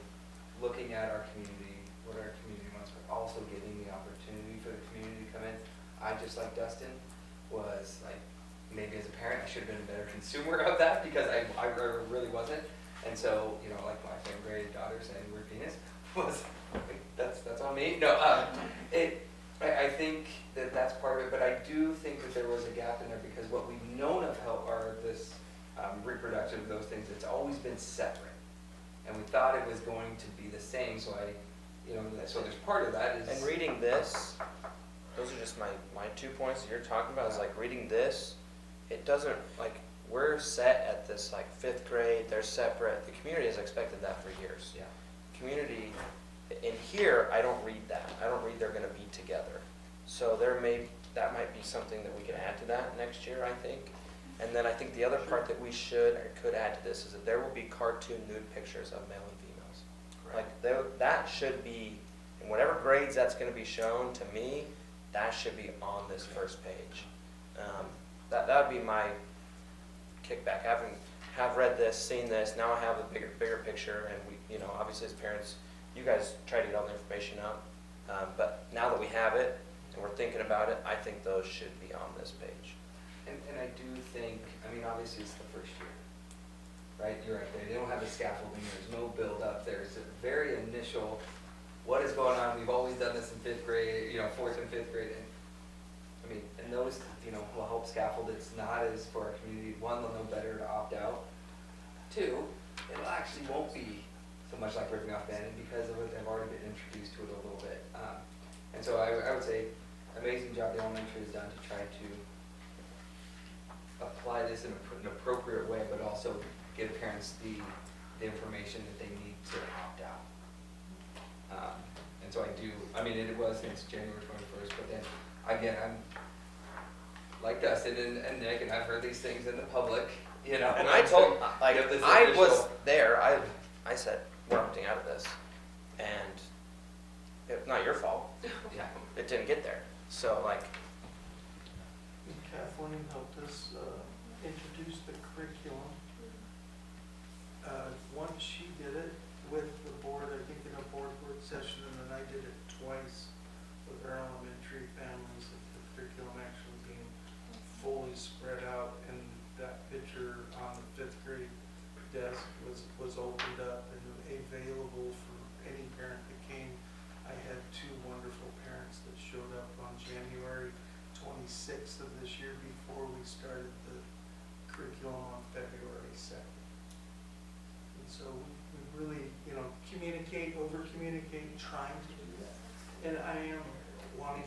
looking at our community, what our community wants, but also giving the opportunity for the community to come in. I, just like Dustin, was like, maybe as a parent, I should have been a better consumer of that because I really wasn't. And so, you know, like my same grade daughter saying we're penis was, that's on me. No, I think that that's part of it, but I do think that there was a gap in there because what we've known of health are this reproduction of those things, it's always been separate. And we thought it was going to be the same, so so there's part of that is. And reading this, those are just my 2 points that you're talking about, is like reading this, it doesn't, like, we're set at this like 5th grade, they're separate, the community has expected that for years. Yeah. Community, in here, I don't read that, I don't read they're gonna be together. So that might be something that we can add to that next year, I think. And then I think the other part that we should or could add to this is that there will be cartoon nude pictures of male and females. Like that should be, in whatever grades that's going to be shown, to me, that should be on this first page. That would be my kickback. Have read this, seen this, now I have a bigger picture, and we, obviously as parents, you guys try to get all the information out. But now that we have it and we're thinking about it, I think those should be on this page. And I do think, I mean, obviously it's the first year, right? You're right there. They don't have the scaffolding. There's no build up. There's a very initial, what is going on? We've always done this in 5th grade, 4th and 5th grade. And I mean, and those, will help scaffold. It's not as for our community. 1, they'll know better to opt out. 2, it actually won't be so much like ripping off Bandit because of it. They've already been introduced to it a little bit. And so I would say, amazing job the elementary has done to try to apply this in an appropriate way, but also give parents the information that they need to opt out. And so it was since January 21st, but then again, I'm like Dustin and Nick, and I've heard these things in the public, And I told, like, I was official- there, I said, we're opting out of this, and it's not your fault, Yeah. it didn't get there, so like, And Kathleen helped us introduce the curriculum. Once she did it with the board, I think in a board work session, and then I did it twice with our elementary families, the curriculum actually being fully spread out, and that picture on the 5th grade desk was opened up and available for any parent that came. I had 2 wonderful parents that showed up on January 26th of this year before we started the curriculum on February 2nd. And so really, communicate, over-communicate, trying to do that. And I am wanting,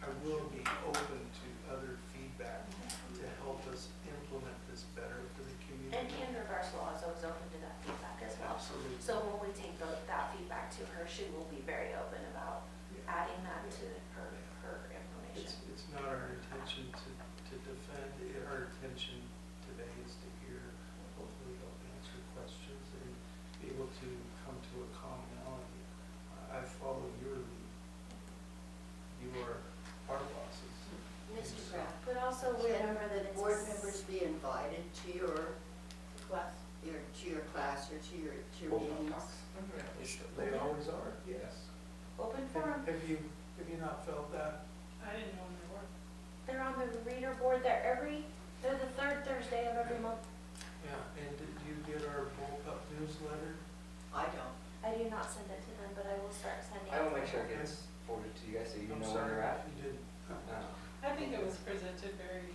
I will be open to other feedback to help us implement this better for the community. And Kendra Barcelona is always open to that feedback as well. Absolutely. So when we take that feedback to her, she will be very open about adding that to her information. It's not our intention to defend, our intention today is to hear, hopefully help answer questions and be able to come to a commonality. I follow your lead. You are our bosses. Mr. Kraft, But also remember that can it's board members be invited to your Class. class or to your meetings? They always are, yes. open forum. Have you not felt that? I didn't know when they were. They're on the reader board. They're the third Thursday of every month. Yeah, and did you get our Bullpup newsletter? I don't. I do not send it to them, but I will start sending. I will it make to sure it them. gets forwarded to you guys so you I'm know where sorry you're at. if you didn't. I think it was presented very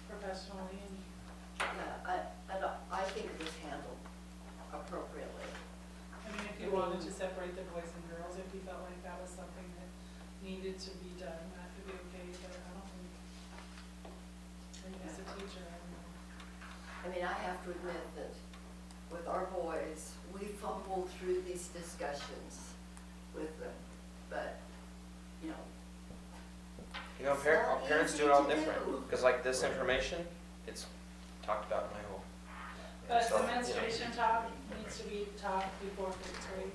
professionally and Yeah, I think it was handled appropriately. I mean, if you wanted to separate the boys and girls, if you felt like that was something that needed to be done, that could be okay, but I don't think, as a teacher, I don't know. I mean, I have to admit that with our boys, we fumble through these discussions with them, but, It's not Parents easy do it all to different, do. because like this information, it's talked about in my whole. But So, the menstruation talk needs to be taught before fifth grade.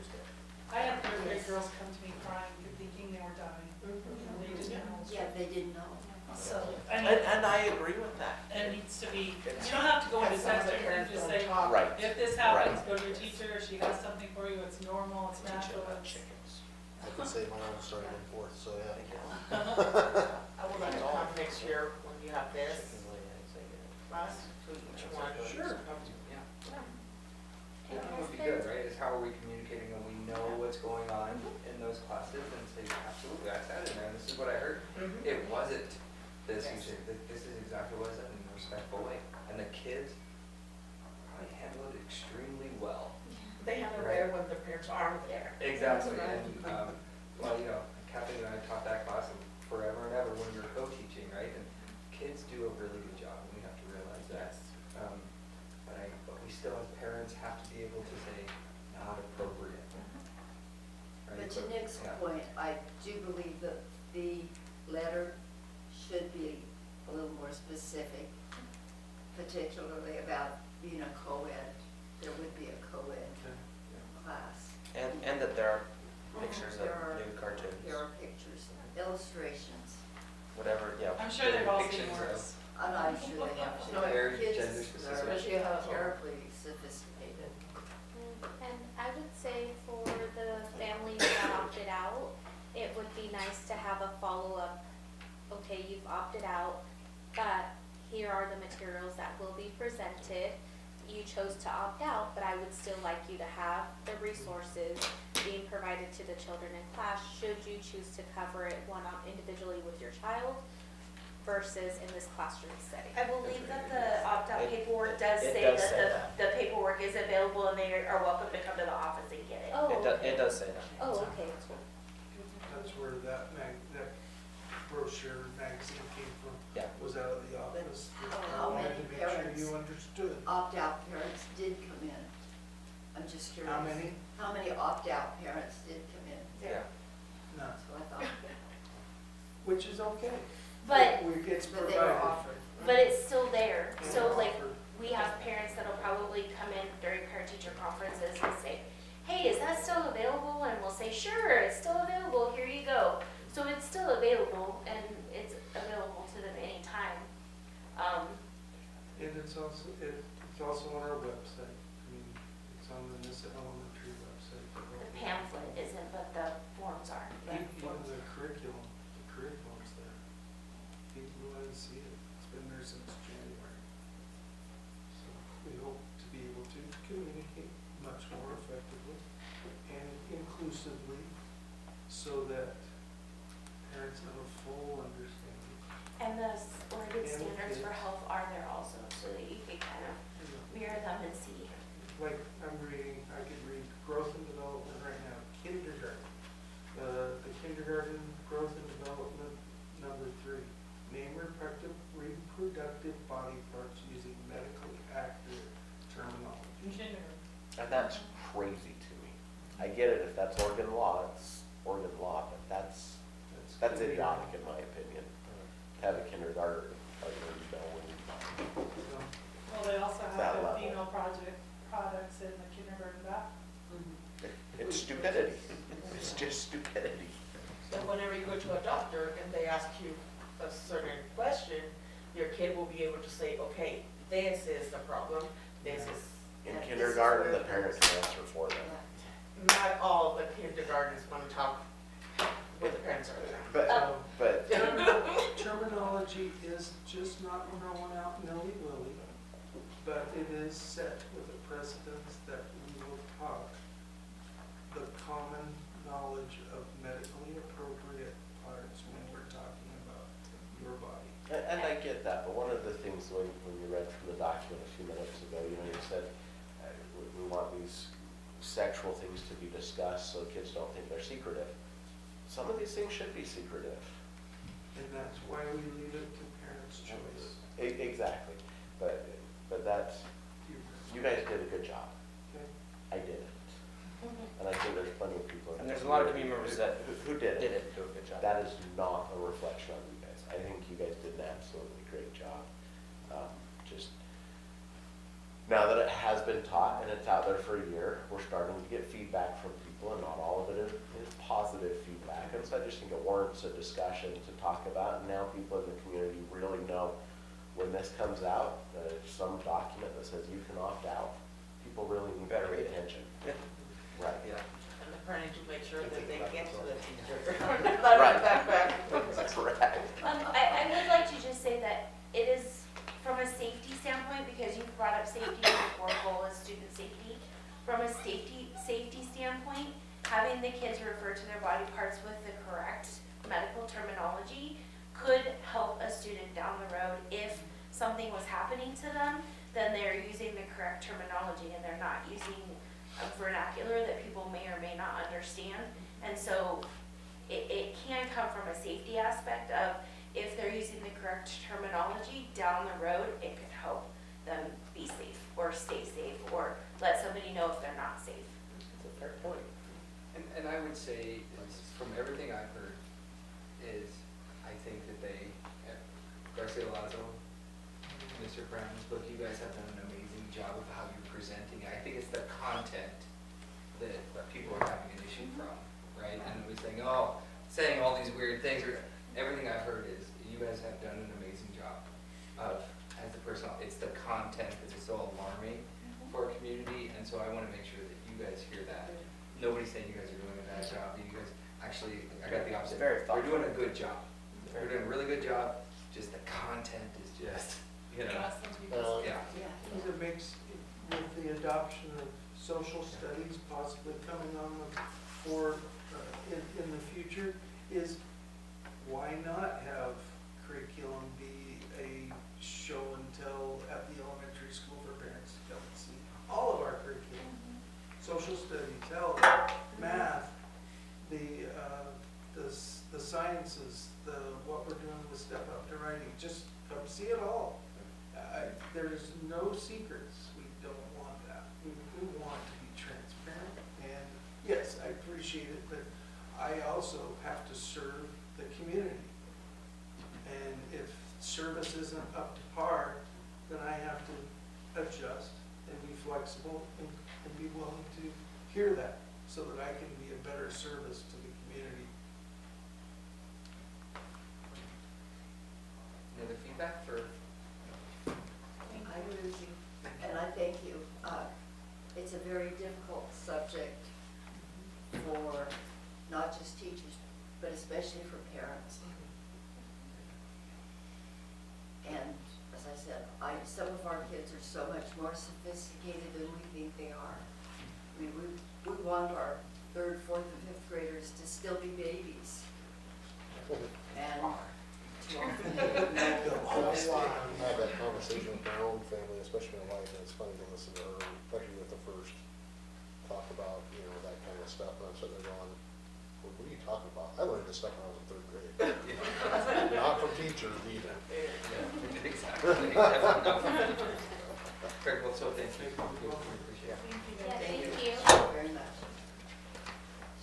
I had third grade girls come to me crying, thinking they were dying. And they didn't know. Yeah, they didn't know. So, And I agree with that. it needs to be, you don't have to go into sensory and just say, Right. if this happens, go to your teacher, she has something for you, it's normal, it's Teach it natural. about it's- chickens. I can say my own started in fourth, so yeah. I would like to come next year when you have this Chickens lay eggs, they get it. class, so each one. Sure. Yeah. And That has would be there- good, right? Is how are we communicating and we know what's going on in those classes and say, absolutely, I sat in there and this is what I heard. It wasn't this, you said, this is exactly what I said in a respectful way. And the kids probably handled it extremely well. They have it there when the parents aren't there. Exactly, Right. and, well, Kathleen and I taught that class forever and ever when we were co-teaching, right? And kids do a really good job, and we have to realize that. But we still as parents have to be able to say, not appropriate. Right? But to Nick's Yeah. point, I do believe that the letter should be a little more specific, particularly about being a co-ed. There would be a co-ed class. And that there are pictures of There are- nude cartoons, There are pictures, illustrations. whatever, yeah. I'm sure they've all seen Depictions of- worse. I'm not sure they have. No, very Kids gender are specific. terribly sophisticated. And I would say for the families that opted out, it would be nice to have a follow-up, okay, you've opted out, but here are the materials that will be presented. You chose to opt out, but I would still like you to have the resources being provided to the children in class, should you choose to cover it individually with your child versus in this classroom setting. I believe that the opt-out It- paperwork does it say does say that the paperwork is available and they are welcome to come to the office and get it. Oh, It okay. does say that. Oh, okay. That's where that brochure magazine came from, Yeah. was out of the office. how I wanted many to make sure parents- you understood. Opt-out parents did come in. I'm just curious. How many? How many opt-out parents did come in? Yeah. None. That's what I thought. Which is okay. But, It's But they were provided. offered. but it's still there. It's So like, offered. we have parents that'll probably come in during parent-teacher conferences and say, hey, is that still available? And we'll say, sure, it's still available, here you go. So it's still available and it's available to them anytime. And it's also on our website. I mean, it's on the Nissa Elementary website. The pamphlet isn't, but the forms are. Even the curriculum's there. People want to see it. It's been there since January. So we hope to be able to communicate much more effectively and inclusively so that parents have a full understanding. And the Oregon And standards for kids. health are there also, so that you can kind of mirror them and see. Like, I'm get it, if that's Oregon law, it's Oregon law, but that's idiotic in my opinion. To have a kindergarten, like, you know, when Well, they also That have the level. female products in the kindergarten bathroom. it's stupidity. It's just stupidity. So whenever you go to a doctor and they ask you a certain question, your kid will be able to say, okay, this is the problem, this is. In and this is kindergarten, where- the parents can answer for them. Not all the kindergartens want to talk with the parents are. But, Terminology is just not thrown out nilly-willy, but it is set with a precedence that we will talk the common knowledge of medically appropriate parts when we're talking about your body. and I get that, but one of the things when you read from the document a few minutes ago, you know, you said, we want these sexual things to be discussed so kids don't think they're secretive. Some of these things should be secretive. And that's why we leave it to parents' choice. Exactly, but that's, you guys did a good job. Okay? I didn't. And I think there's plenty of people. in And the there's a lot of community community members that who did it. do a good job. That is not a reflection on you guys. I think you guys did an absolutely great job. Just, now that it has been taught and it's out there for a year, we're starting to get feedback from people, and not all of it is positive feedback. And so I just think it warrants a discussion to talk about, and now people in the community really know when this comes out, some document that says you can opt out, people really need to Better pay read it. attention. Yeah. Right. Yeah. And the parent to make sure that they get to the teacher. Right. Back. Correct. I would like to just say that it is, from a safety standpoint, because you brought up safety before, goal is student safety. From a safety standpoint, having the kids refer to their body parts with the correct medical terminology could help a student down the road. If something was happening to them, then they're using the correct terminology and they're not using a vernacular that people may or may not understand. And so it can come from a safety aspect of, if they're using the correct terminology down the road, it could help them be safe or stay safe or let somebody know if they're not safe. It's a fair point. And I would say, from everything I've heard, is I think that they, Garcia Lazo, Mr. Brown's book, you guys have done an amazing job of how you're presenting. I think it's the content that people are having an issue from, right? And we're saying all these weird things, or everything I've heard is, you guys have done an amazing job of, as the person, it's the content that is so alarming for our community, and so I want to make sure that you guys hear that. Nobody's saying you guys are doing a bad job, you guys, actually, I got the opposite. Very We're thoughtful. doing a good job. We're doing a really good job, just the content is just, you know, yeah. I think it makes, with the adoption of social studies possibly coming on the board in the future, is why not have curriculum be a show and tell at the elementary school for parents to come and see all of our curriculum? Social studies, health, math, the sciences, what we're doing with Step Up to Writing, just come see it all. There's no secrets. We don't want that. We want to be transparent. And yes, I appreciate it, but I also have to serve the community. And if service isn't up to par, then I have to adjust and be flexible and be willing to hear that so that I can be a better service to the community. Any other feedback for? I agree with you, and I thank you. It's a very difficult subject for not just teachers, but especially for parents. And as I said, some of our kids are so much more sophisticated than we think they are. We want our 3rd, 4th, and 5th graders to still be babies. And too often they don't know I had that conversation with my own family, especially my wife, and it's funny to listen to her, especially with the first talk about, you know, that kind of stuff, and I'm sitting there going, well, what are you talking about? I learned this stuff when I was in 3rd grade. Not from teachers either. Yeah, exactly. Very well, so thank you. We appreciate it. Yeah, thank you. very much.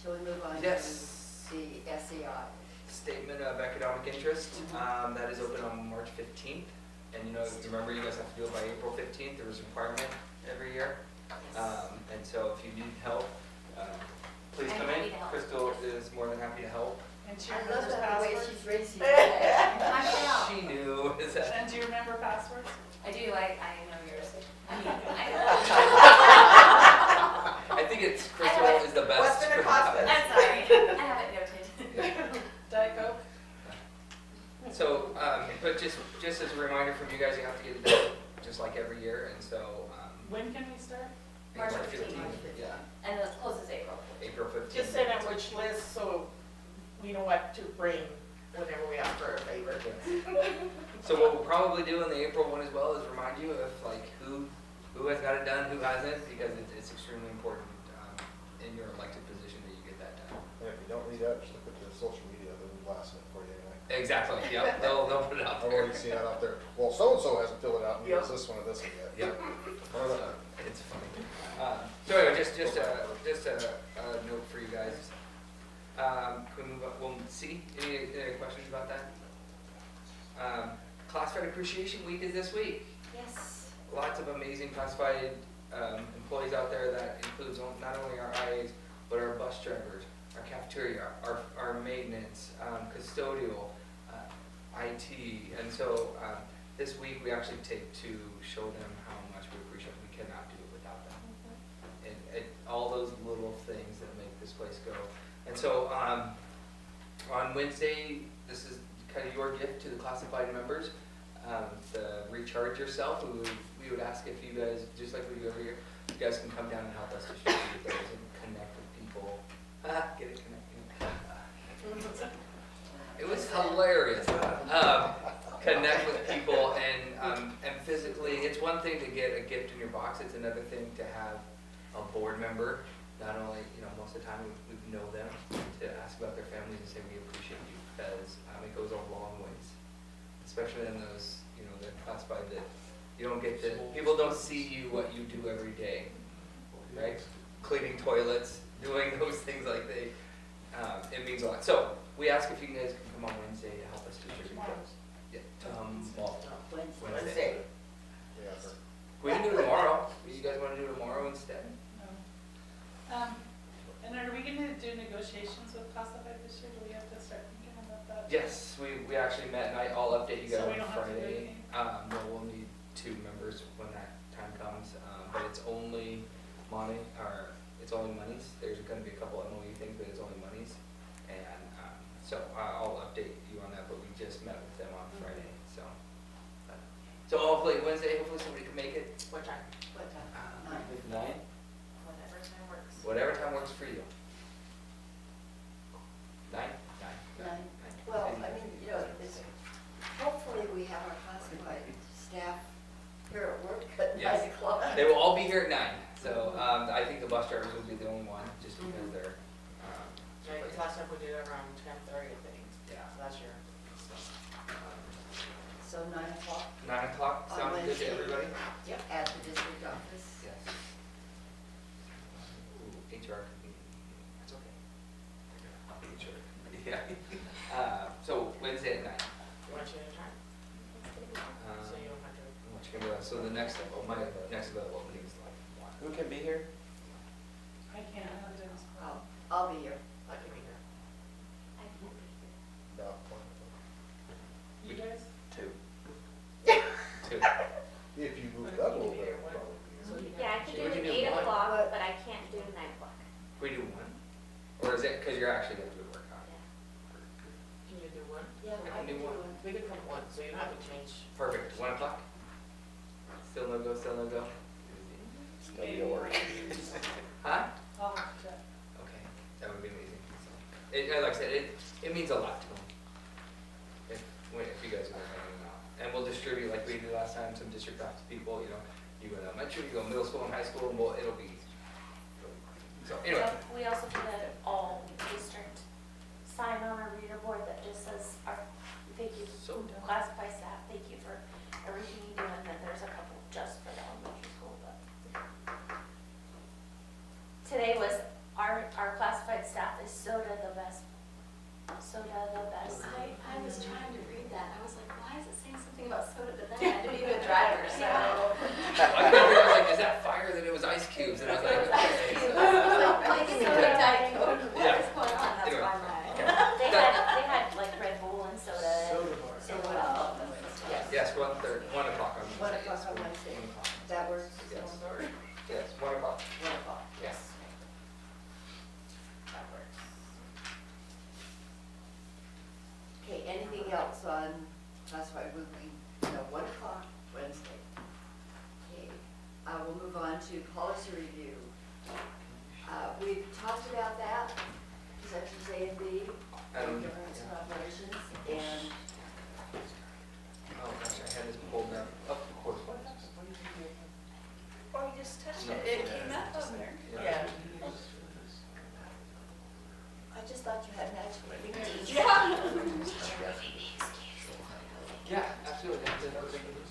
Shall we move on to Yes. the SEI? Statement of economic interest, that is open on March 15th. And you know, remember you guys have to do it by April 15th, there was a requirement every year. And so if you need help, please I'm come happy in. to help. Crystal is more than happy to help. And do you I love remember that the way passwords? she's raising her hand. She knew, is that? And do you remember passwords? I do, I know yours. I think it's Crystal is the best. What's gonna cost us? I'm sorry, I have it noted. Diet Coke? So, but just as a reminder from you guys, you have to get it done, just like every year, and so, When can we start? March March 15th. 15th, yeah, And it closes April. April 15th. Just send a wish list so we know what to bring whenever we ask for a favor. So what we'll probably do in the April one as well is remind you of like who has got it done, who hasn't, because it's extremely important in your elected position that you get that done. And if you don't read that, just look at the social media, they'll be blasting it for you anyway. Exactly, yep, they'll put it out I've there. already seen that out there. Well, so-and-so hasn't filled it out, and Yep. it's this one or this one yet. Yep. Or that. It's funny. So anyway, just a note for you guys. Can we move on? We'll see. Any questions about that? Classified Appreciation Week is this week. Yes. Lots of amazing classified employees out there. That includes not only our IAs, but our bus drivers, our cafeteria, our maintenance, custodial, IT. And so this week we actually take to show them how much we appreciate. We cannot do it without them. And all those little things that make this place go. And so on Wednesday, this is kind of your gift to the classified members. The Recharge Yourself, we would ask if you guys, just like we do every year, you guys can come down and help us distribute those and connect with people. Get it connected. It was hilarious. Connect with people and physically, it's one thing to get a gift in your box, it's another thing to have a board member, not only, most of the time we know them, to ask about their families and say we appreciate you, because it goes a long ways. Especially in those, the classified that you don't get to, people don't see you what you do every day, right? Cleaning toilets, doing those things like it means a lot. So we ask if you guys can come on Wednesday to help us distribute those. Yeah, Wednesday. Yeah, sure. We can do it tomorrow. You guys want to do it tomorrow instead? No. And are we gonna do negotiations with classified this year? Do we have to start thinking about that? Yes, we actually met, and I'll update you guys So we on don't have to do Friday. anything? No, we'll need 2 members when that time comes, but it's only money, or it's only monies. There's gonna be a couple MOU things, but it's only monies. And so I'll update you on that, but we just met with them on Friday, so. So hopefully Wednesday, hopefully somebody can make it. What time? What time? 9? Whatever time works. Whatever time works for you. 9? 9. Nine. Well, I mean, it's, hopefully we have our classified staff here at work at Yes. 9 o'clock. They will all be here at 9, so I think the bus drivers will be the only one, just because they're. Yeah, because last time we did it around 10:30, I think, Yeah. last year. So 9 o'clock 9 o'clock, on sounds good Wednesday. to everybody? Yep, at the district office. Yes. Ooh, HR, that's okay. HR, yeah. So Wednesday at 9. You want to change the time? So you don't have to. What you can do, so the next, my next available meeting is like 1. Who can be here? I can't, I have Dennis. I'll be here. I can be here. I can't be here. About one. You guys? 2. 2. If you move it up a little bit, What? probably. So you Yeah, I have- could We do can it do 8 one. o'clock, but I can't do 9 o'clock. Can we do 1? Or is it, because you're actually going to do work on it? Can you do one? Yeah, We I can can do do one. one. We can come at one, so you don't have to change. Perfect, 1 o'clock? Still no go, still no go? Still yours. Huh? I'll have to check. Okay, that would be amazing. Like I said, it means a lot to them. If you guys are hanging out. And we'll distribute, like we did last time, some district office people, you go to elementary, you go middle school and high school, and it'll be. So anyway, We also did an all district sign on our reader board that just says thank you, So- classified staff, thank you for everything you do, and then there's a couple just for the elementary school, but. Today was our classified staff Wednesday, I was trying to read that, I was like, why is it saying something about soda, but then I had to be the driver, so. I couldn't figure out, like, is that fire? Then it was ice cubes, and I was like, okay, so. Like soda, Diet Coke, what Yeah. is going on, that's Anyway. why I'm like. They had like Red Bull and soda. Soda bar. So what else? Yes. Yes, 1:30, 1 o'clock on 1 Wednesday. o'clock yes. on Wednesday. 1 o'clock. That works? Yes. Yes, 1 o'clock. 1 o'clock. Yes. That works. Okay, anything else on classified moving? No, 1 o'clock Wednesday. Okay, we'll move on to policy review. We've talked about that, sections A and B, governance and operations, and Oh gosh, I had this pulled up. Of course. Oh, you just touched No. it, it came up on there. Yeah. I just thought you had magic fingers. Yeah. Yeah, absolutely.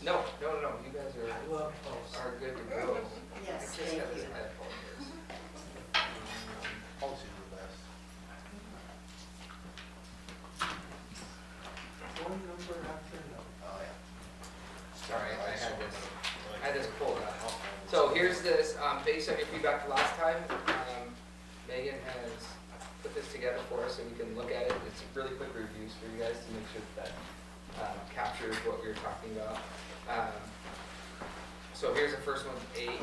No, you guys I love policy. are good to go. Yes, I just thank got this you. iPhone. Policies are the best. One number after another. Oh, yeah. Sorry, I had this pulled up. So here's this, based on your feedback from last time, Megan has put this together for us so we can look at it. It's really quick reviews for you guys to make sure that captures what we were talking about. So here's the first one, A, E.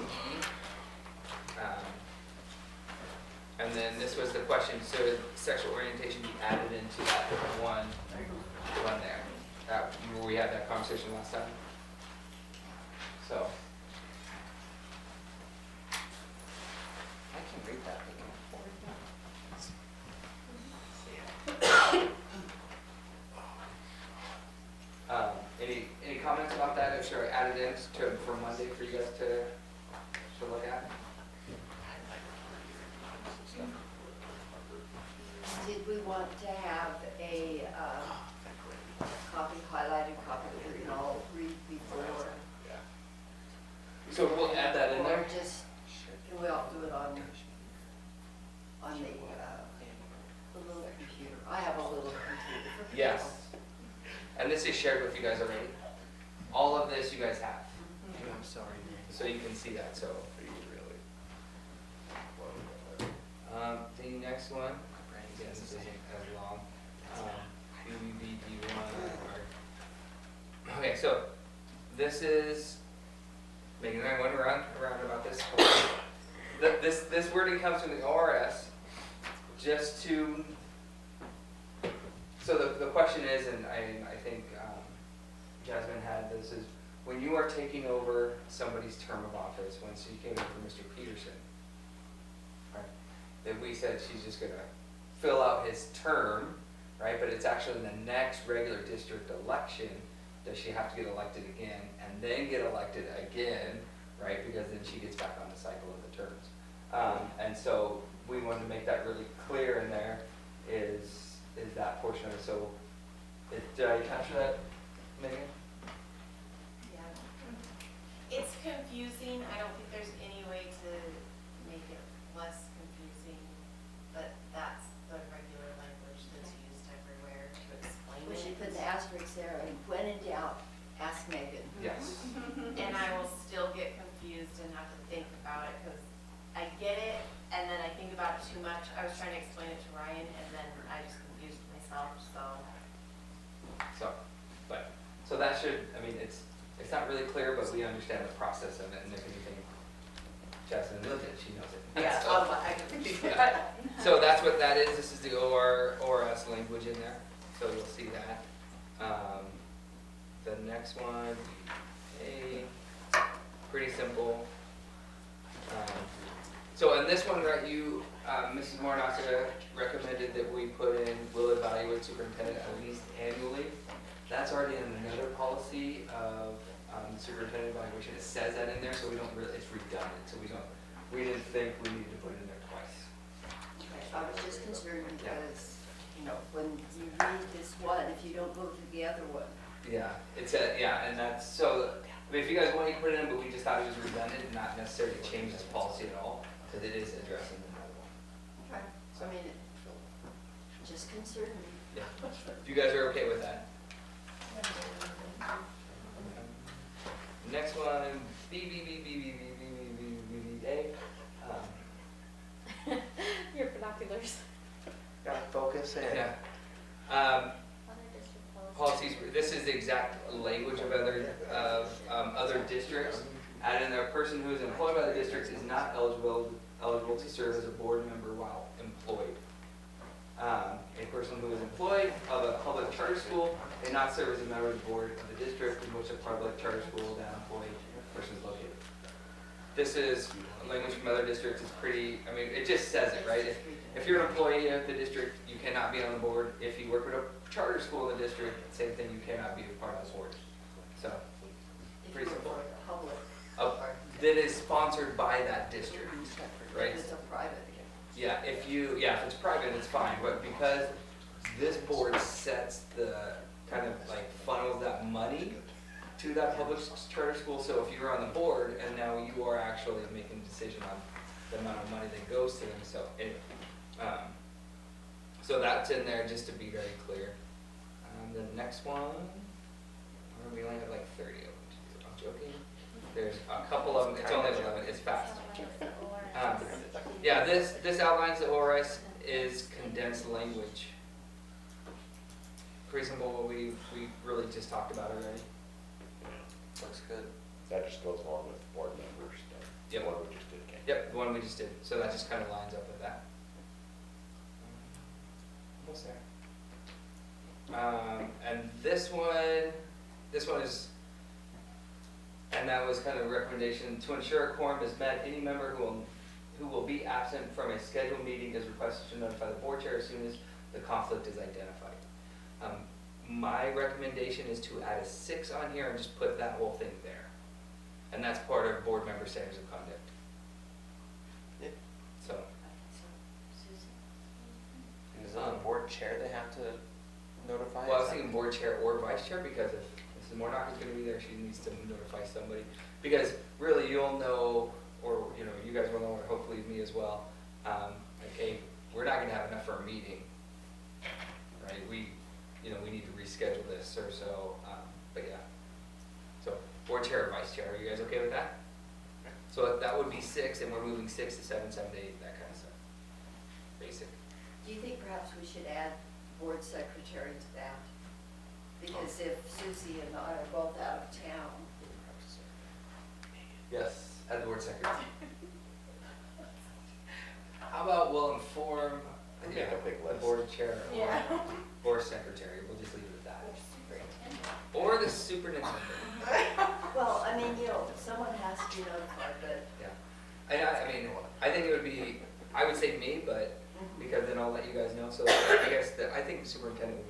And then this was the question, so sexual orientation be added into that one there. Where we had that conversation last time. So, I can read that. any comments about that? I'm sure I added in for Monday for you guys to look at. Did we want to have a copy highlighted, copy that we can all read before? So we'll add that in Or there. just, can we all do it on the little computer? I have a little computer. for people. Yes. And this is shared with you guys already. All of this you guys have, I'm sorry. so you can see that, so. The next one, again, this isn't as long. Okay, so this is, Megan and I went around about this. This wording comes from the ORS just to, so the question is, and I think Jasmine had this, is when you are taking over somebody's term of office, when she came in for Mr. Peterson, right, that we said she's just gonna fill out his term, right, but it's actually in the next regular district election does she have to get elected again and then get elected again, right, because then she gets back on the cycle of the terms. And so we wanted to make that really clear in there is that portion of it. So did I capture that, Megan? Yeah. It's confusing, I don't think there's any way to make it less confusing, but that's the regular language that's used everywhere to explain it. We should put the asterisk there, and when in doubt, ask Megan. Yes. And I will still get confused and have to think about it, because I get it, and then I think about it too much. I was trying to explain it to Ryan, and then I just confused myself, so. So that should, I mean, it's not really clear, but we understand the process of it, and if anything, Jasmine knows it, she knows it. Yeah, So- I can Yeah. So that's what that is. This is the ORS language in there, so you'll see that. The next one, pretty simple. So in this one, right, you, Mrs. Mornaka recommended that we put in, will evaluate superintendent at least annually. That's already in another policy of superintendent evaluation. It says that in there, so we don't really, it's redundant, so we didn't think we needed to put it in there twice. I was just concerned because, when you read this one, if you don't go to the other one. Yeah, and that's, so, I mean, if you guys want, you can put it in, but we just thought it was redundant and not necessarily change this policy at all, because it is addressing another one. Okay. I mean, it just concerned me. Yeah. If you guys are okay with that. Next one, A. Your binoculars. Gotta focus in. Yeah. Other district Policies, this is the exact language of other districts. Add in there, a person who is employed by the district is not eligible to serve as a board member while employed. A person who is employed of a public charter school may not serve as a member of the board of the district in which a public charter school that employed person is located. This is language from other districts. It's pretty, I mean, it just says it, right? If you're an employee of the district, you cannot be on the board. If you work at a charter school in the district, same thing, you cannot be a part of the board. So, If pretty you simple. were public. That is sponsored by that district, right? If it's a private. Yeah, if it's private, it's fine, but because this board sets the, kind of like funnels that money to that public charter school, so if you're on the board and now you are actually making a decision on the amount of money that goes to them, so so that's in there just to be very clear. The next one, we only have like 30 of them to do, I'm joking. There's a couple of them, it's only 11, it's fast. Yeah, this outlines the ORS is condensed language. Pretty simple, what we really just talked about already. Looks good. That just goes along with board members stuff. Yep. What we just did, okay. Yep, the one we just did, so that just kind of lines up with that. Almost there. And this one is, and that was kind of a recommendation, to ensure a quorum is met, any member who will be absent from a scheduled meeting is requested to notify the board chair as soon as the conflict is identified. My recommendation is to add a 6 on here and just put that whole thing there. And that's part of board member standards of conduct. Yeah. So, And is it the board chair they have to notify? well, I was thinking board chair or vice chair, because if Mrs. Mornock is gonna be there, she needs to notify somebody. Because really, you'll know, or, you know, you guys will know, or hopefully me as well, like, hey, we're not gonna have enough for a meeting, right? We need to reschedule this, or so, but yeah. So, board chair or vice chair, are you guys okay with that? So that would be 6, and we're moving 6 to 7, 7 to 8, that kind of stuff. Basic. Do you think perhaps we should add board secretary to that? Because if Susie and I are both out of town, Yes, add the word secretary. How about we'll inform, Make a big the list. board chair Yeah. or secretary, we'll just leave it at that. Or the superintendent, well, I mean, someone has to be notified, but. yeah. I mean, I think it would be, I would say me, but, because then I'll let you guys know, so I guess I think superintendent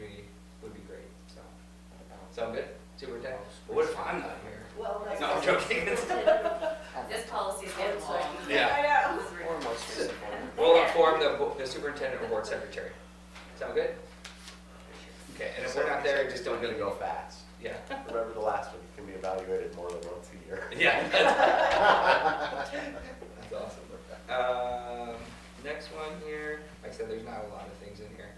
would be great, so. Sound good, superintendent? But what if I'm not here? Well, that's. No, I'm joking. This policy's getting long. Yeah. Or most recent one. We'll inform the superintendent or board secretary. Sound good? Okay, and if we're not there, just don't We're get gonna go fast. Yeah. Remember the last one, you can be evaluated more than once a year. Yeah. That's awesome. Next one here, like I said, there's not a lot of things in here.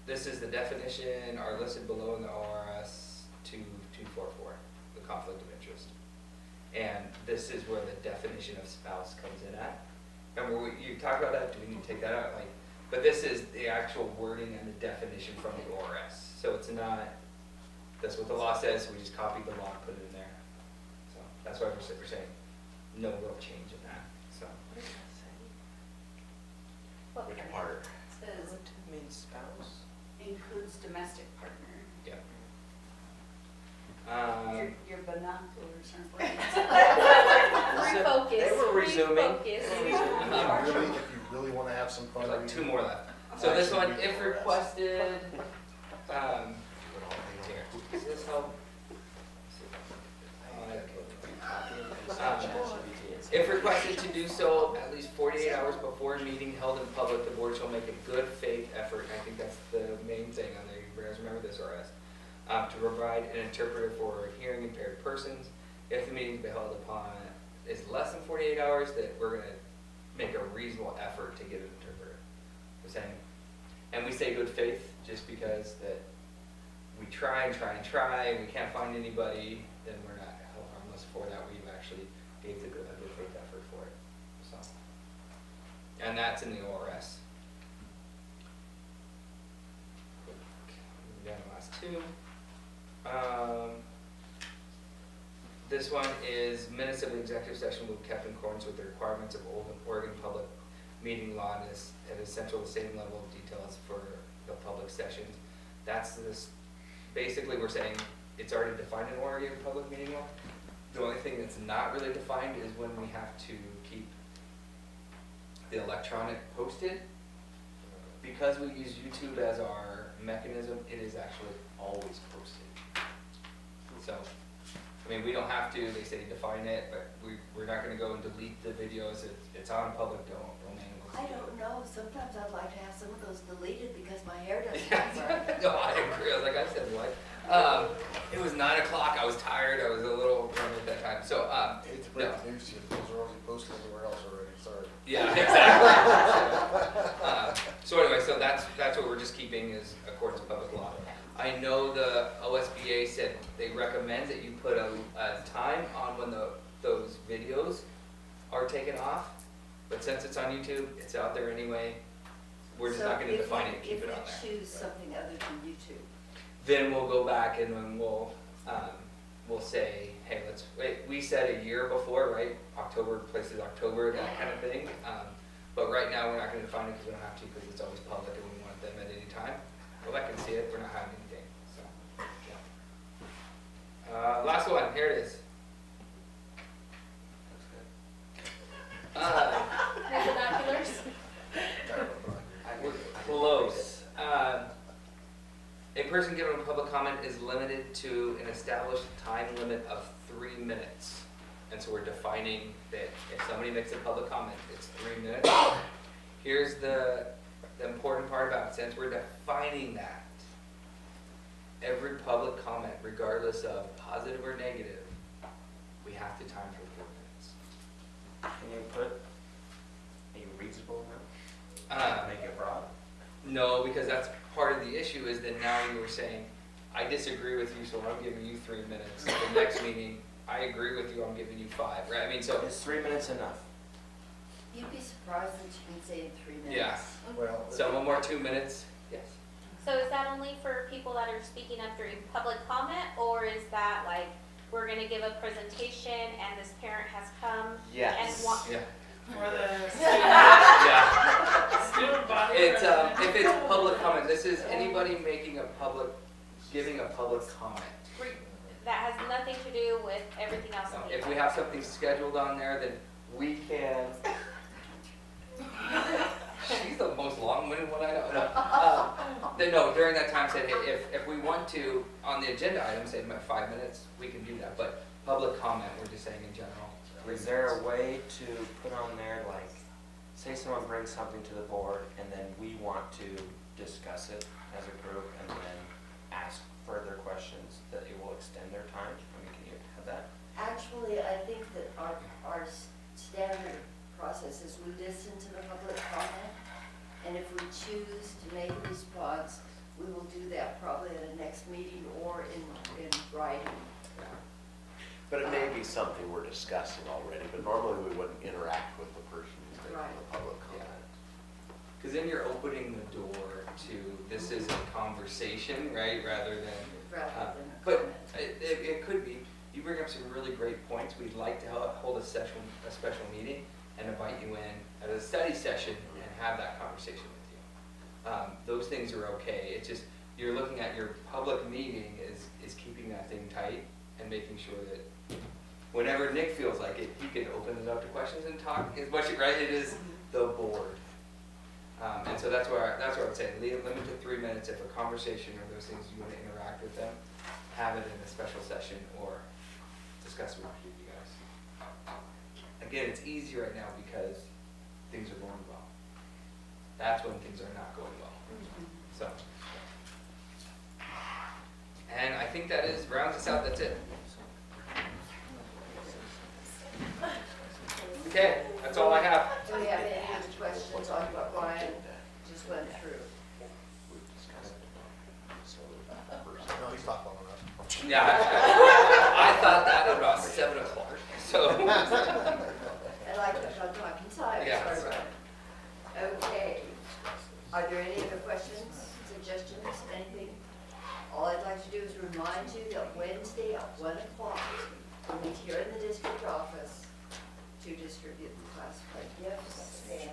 This is the definition, are listed below in the ORS 2244, the conflict of interest. And this is where the definition of spouse comes in at. Remember, you talked about that, do we need to take that out? But this is the actual wording and the definition from the ORS. So it's not, that's what the law says, we just copied the law and put it in there. So that's why we're saying no real change in that, so. What Which part? part? Says What means spouse? includes domestic partner. Yeah. Your binoculars aren't working. Refocus. They were resuming. Refocus. If you really wanna have some fun. There's like 2 more left. So this one, if requested, here, does this help? If requested to do so at least 48 hours before a meeting held in public, the board shall make a good faith effort, I think that's the main thing on there, you guys remember this ORS, to provide an interpreter for hearing impaired persons. If the meeting to be held upon is less than 48 hours, that we're gonna make a reasonable effort to get an interpreter. we're saying, and we say good faith just because that we try and we can't find anybody, then we're not held harmless for that. We've actually gave a good faith effort for it, so. And that's in the ORS. Moving down to the last two. This one is minutes of the executive session will be kept in accordance with the requirements of Oregon Public Meeting Law and is at essential the same level of detail as for the public sessions. That's this, basically we're saying it's already defined in Oregon Public Meeting Law. The only thing that's not really defined is when we have to keep the electronic posted. Because we use YouTube as our mechanism, it is actually always posted. So, I mean, we don't have to, they say define it, but we're not gonna go and delete the videos, it's on public domain. I don't know, sometimes I'd like to have some of those deleted because my hair doesn't look right. No, I agree, I was like, I said what? It was 9 o'clock, I was tired, I was a little overwhelmed at that time, so, Hate to break the news to you, those are already posted everywhere else already, sorry. yeah, exactly. So anyway, so that's what we're just keeping is according to public law. I know the OSBA said they recommend that you put a time on when those videos are taken off, but since it's on YouTube, it's out there anyway. We're just not gonna define it and keep it on there. If we choose something other than YouTube, Then we'll go back and then we'll say, hey, we said a year before, right? October, places October, that kind of thing. But right now, we're not gonna define it because we don't have to, because it's always public and we want them at any time. Go back and see it, we're not hiding anything, so, yeah. Last one, here it is. Binoculars? We're close. A person giving a public comment is limited to an established time limit of 3 minutes. And so we're defining that if somebody makes a public comment, it's 3 minutes. Here's the important part about it, since we're defining that, every public comment, regardless of positive or negative, we have to time for 4 minutes. Can you put a reasonable amount? Make it broad? No, because that's part of the issue is that now you were saying, I disagree with you, so I'm giving you 3 minutes. The next meeting, I agree with you, I'm giving you 5, right? I mean, so, Is 3 minutes enough? you'd be surprised what you can say in 3 minutes. yeah, Well, some of them are 2 minutes, yes. So is that only for people that are speaking up during public comment, or is that like, we're gonna give a presentation and this parent has come and Yes. want, Yeah, For the yeah. student body. It's, if it's public comment, this is anybody giving a public comment. that has nothing to do with everything else So in the if we have something scheduled on there, then we can. She's the most long-winded one I know. Then no, during that time, said hey, if we want to on the agenda item, say 5 minutes, we can do that. But public comment, we're just saying in general. Is there a way to put on there, like, say someone brings something to the board and then we want to discuss it as a group and then ask further questions that it will extend their time? I mean, can you have that? Actually, I think that our standard process is we listen to the public comment, and if we choose to make a response, we will do that probably at a next meeting or in writing. But it may be something we're discussing already, but normally we wouldn't interact with the person who's making Right. the public comment. Because then you're opening the door to this is a conversation, right? Rather than. Rather than a But comment. it could be. You bring up some really great points. We'd like to hold a special meeting and invite you in at a study session and have that conversation with you. Those things are okay. It's just you're looking at your public meeting is keeping that thing tight and making sure that whenever Nick feels like it, he can open it up to questions and talk as much, right? It is the board. And so that's where I would say limit to 3 minutes. If a conversation or those things you want to interact with them, have it in a special session or discuss with you guys. Again, it's easy right now because things are going well. That's when things are not going well. So, and I think that rounds us out. That's it. Okay, that's all I have. Do we have any other questions on what Ryan just went Yeah, I thought that at about 7 o'clock, so. And I kept on talking time, Yeah. so I wrote. Okay. Are there any other questions, suggestions, anything? All I'd like to do is remind you that Wednesday at 1 o'clock, we'll meet here in the district office to distribute the classified gifts and